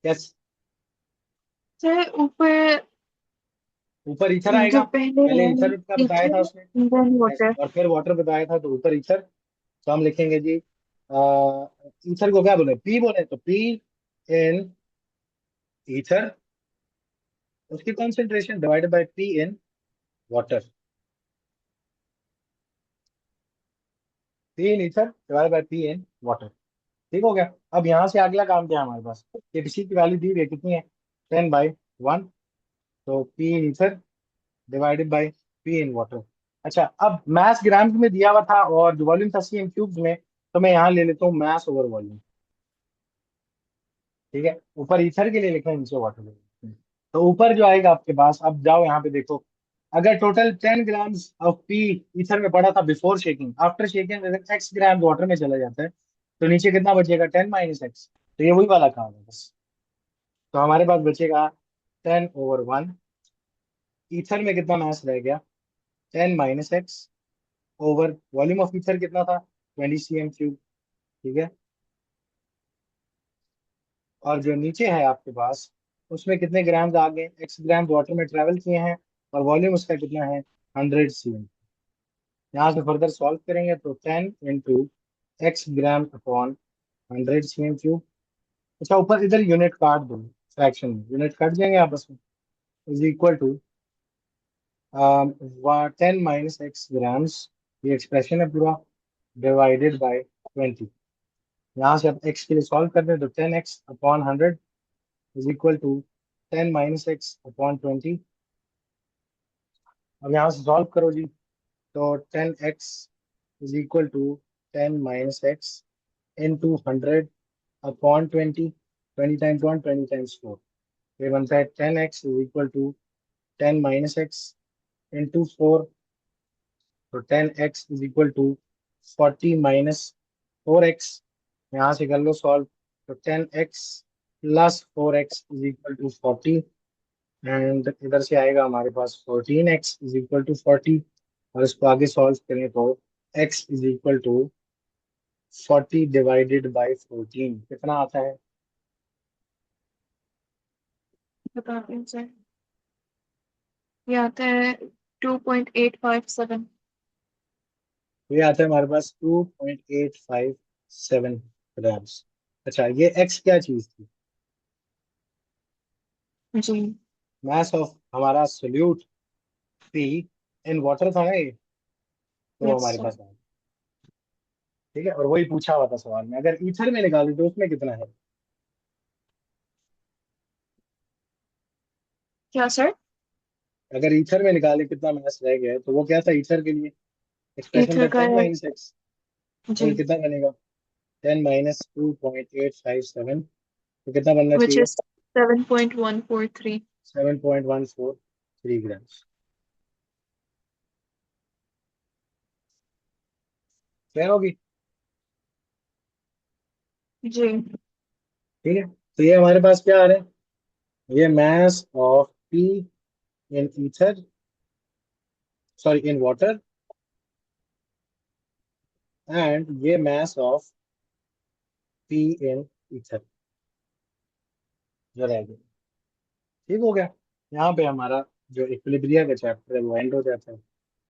[SPEAKER 1] यस।
[SPEAKER 2] सर ऊपर
[SPEAKER 1] ऊपर ईथर आएगा।
[SPEAKER 2] जो पहले
[SPEAKER 1] पहले
[SPEAKER 2] है
[SPEAKER 1] ईथर का बताया था
[SPEAKER 2] ईथर
[SPEAKER 1] उसने।
[SPEAKER 2] Then
[SPEAKER 1] Yes,
[SPEAKER 2] water.
[SPEAKER 1] और फिर वाटर बताया था, तो ऊपर ईथर। तो हम लिखेंगे जी, ईथर को क्या बोले, पी बोले, तो पी इन ईथर, उसकी concentration divided by P in water. P in ether divided by P in water. ठीक हो गया। अब यहाँ से अगला काम क्या है हमारे पास, केपीसी की वैल्यू दी हुई है कितनी है, 10/1। तो P in ether divided by P in water. अच्छा, अब मास ग्राम्स में दिया हुआ था और जो वॉल्यूम था सीएम क्यूब्स में, तो मैं यहाँ ले लेता हूँ मास ओवर वॉल्यूम। ठीक है, ऊपर ईथर के लिए लिखा है, नीचे वाटर के लिए। तो ऊपर जो आएगा आपके पास, अब जाओ यहाँ पे देखो, अगर total 10 grams of P ether में पड़ा था बिफोर शेकिंग, आफ्टर शेकिंग अगर एक्स ग्राम वाटर में चला जाता है, तो नीचे कितना बचेगा, 10 - x। तो ये वही वाला काम है बस। तो हमारे पास बचेगा 10/1। ईथर में कितना मास रह गया, 10 - x over volume of ether कितना था, 20 cm3। ठीक है, और जो नीचे है आपके पास, उसमें कितने ग्राम आ गए, एक्स ग्राम वाटर में ट्रेवल किए हैं, और वॉल्यूम उसका कितना है, 100 cm। यहाँ से फर्दर सॉल्व करेंगे तो 10 × x ग्राम अपॉन 100 cm3। अच्छा, ऊपर इधर यूनिट काट दो, फ्रैक्शन में यूनिट कट जाएंगे आपस में, is equal to 10 - x grams, ये एक्सप्रेशन है पूरा, डिवाइडेड बाय 20। यहाँ से अब x के लिए सॉल्व करते हैं, तो 10 x/100 is equal to 10 - x/20। अब यहाँ से सॉल्व करो जी, तो 10 x is equal to 10 - x into 100/20। 20 times 1, 20 times 4, ये बनता है 10 x is equal to 10 - x into 4। तो 10 x is equal to 40 - 4x। यहाँ से कर लो सॉल्व, तो 10 x + 4x is equal to 40। And इधर से आएगा हमारे पास 14 x इज इक्वल टू 40। और इसको आगे सॉल्व करें तो x इज इक्वल टू 40/14 कितना आता है।
[SPEAKER 2] बता दें सर, ये आता है 2.857।
[SPEAKER 1] तो ये आता है हमारे पास 2.857 ग्राम्स। अच्छा, ये x क्या चीज थी,
[SPEAKER 2] जी।
[SPEAKER 1] मास ऑफ हमारा सोल्यूट पी इन वाटर था ना ये, तो
[SPEAKER 2] यस
[SPEAKER 1] हमारे
[SPEAKER 2] सर।
[SPEAKER 1] पास आया। ठीक है, और वही पूछा हुआ था सवाल में, अगर ईथर में निकाले तो उसमें कितना है।
[SPEAKER 2] क्या सर?
[SPEAKER 1] अगर ईथर में निकाले कितना मास रह गया है, तो वो क्या था ईथर के लिए, एक्सप्रेशन
[SPEAKER 2] ईथर
[SPEAKER 1] था
[SPEAKER 2] का
[SPEAKER 1] 10 - x।
[SPEAKER 2] जी,
[SPEAKER 1] तो कितना बनेगा, 10 - 2.857, तो कितना बनना
[SPEAKER 2] विच
[SPEAKER 1] चाहिए,
[SPEAKER 2] इज 7.143।
[SPEAKER 1] 7.143 ग्राम्स। क्लियर होगी।
[SPEAKER 2] जी।
[SPEAKER 1] ठीक है, तो ये हमारे पास क्या आ रहा है, ये mass of P in ether, sorry in water, and ये mass of P in ether जो रह गया। ठीक हो गया। यहाँ पे हमारा जो इक्विलिब्रिया का चैप्टर है वो एंड हो जाता है।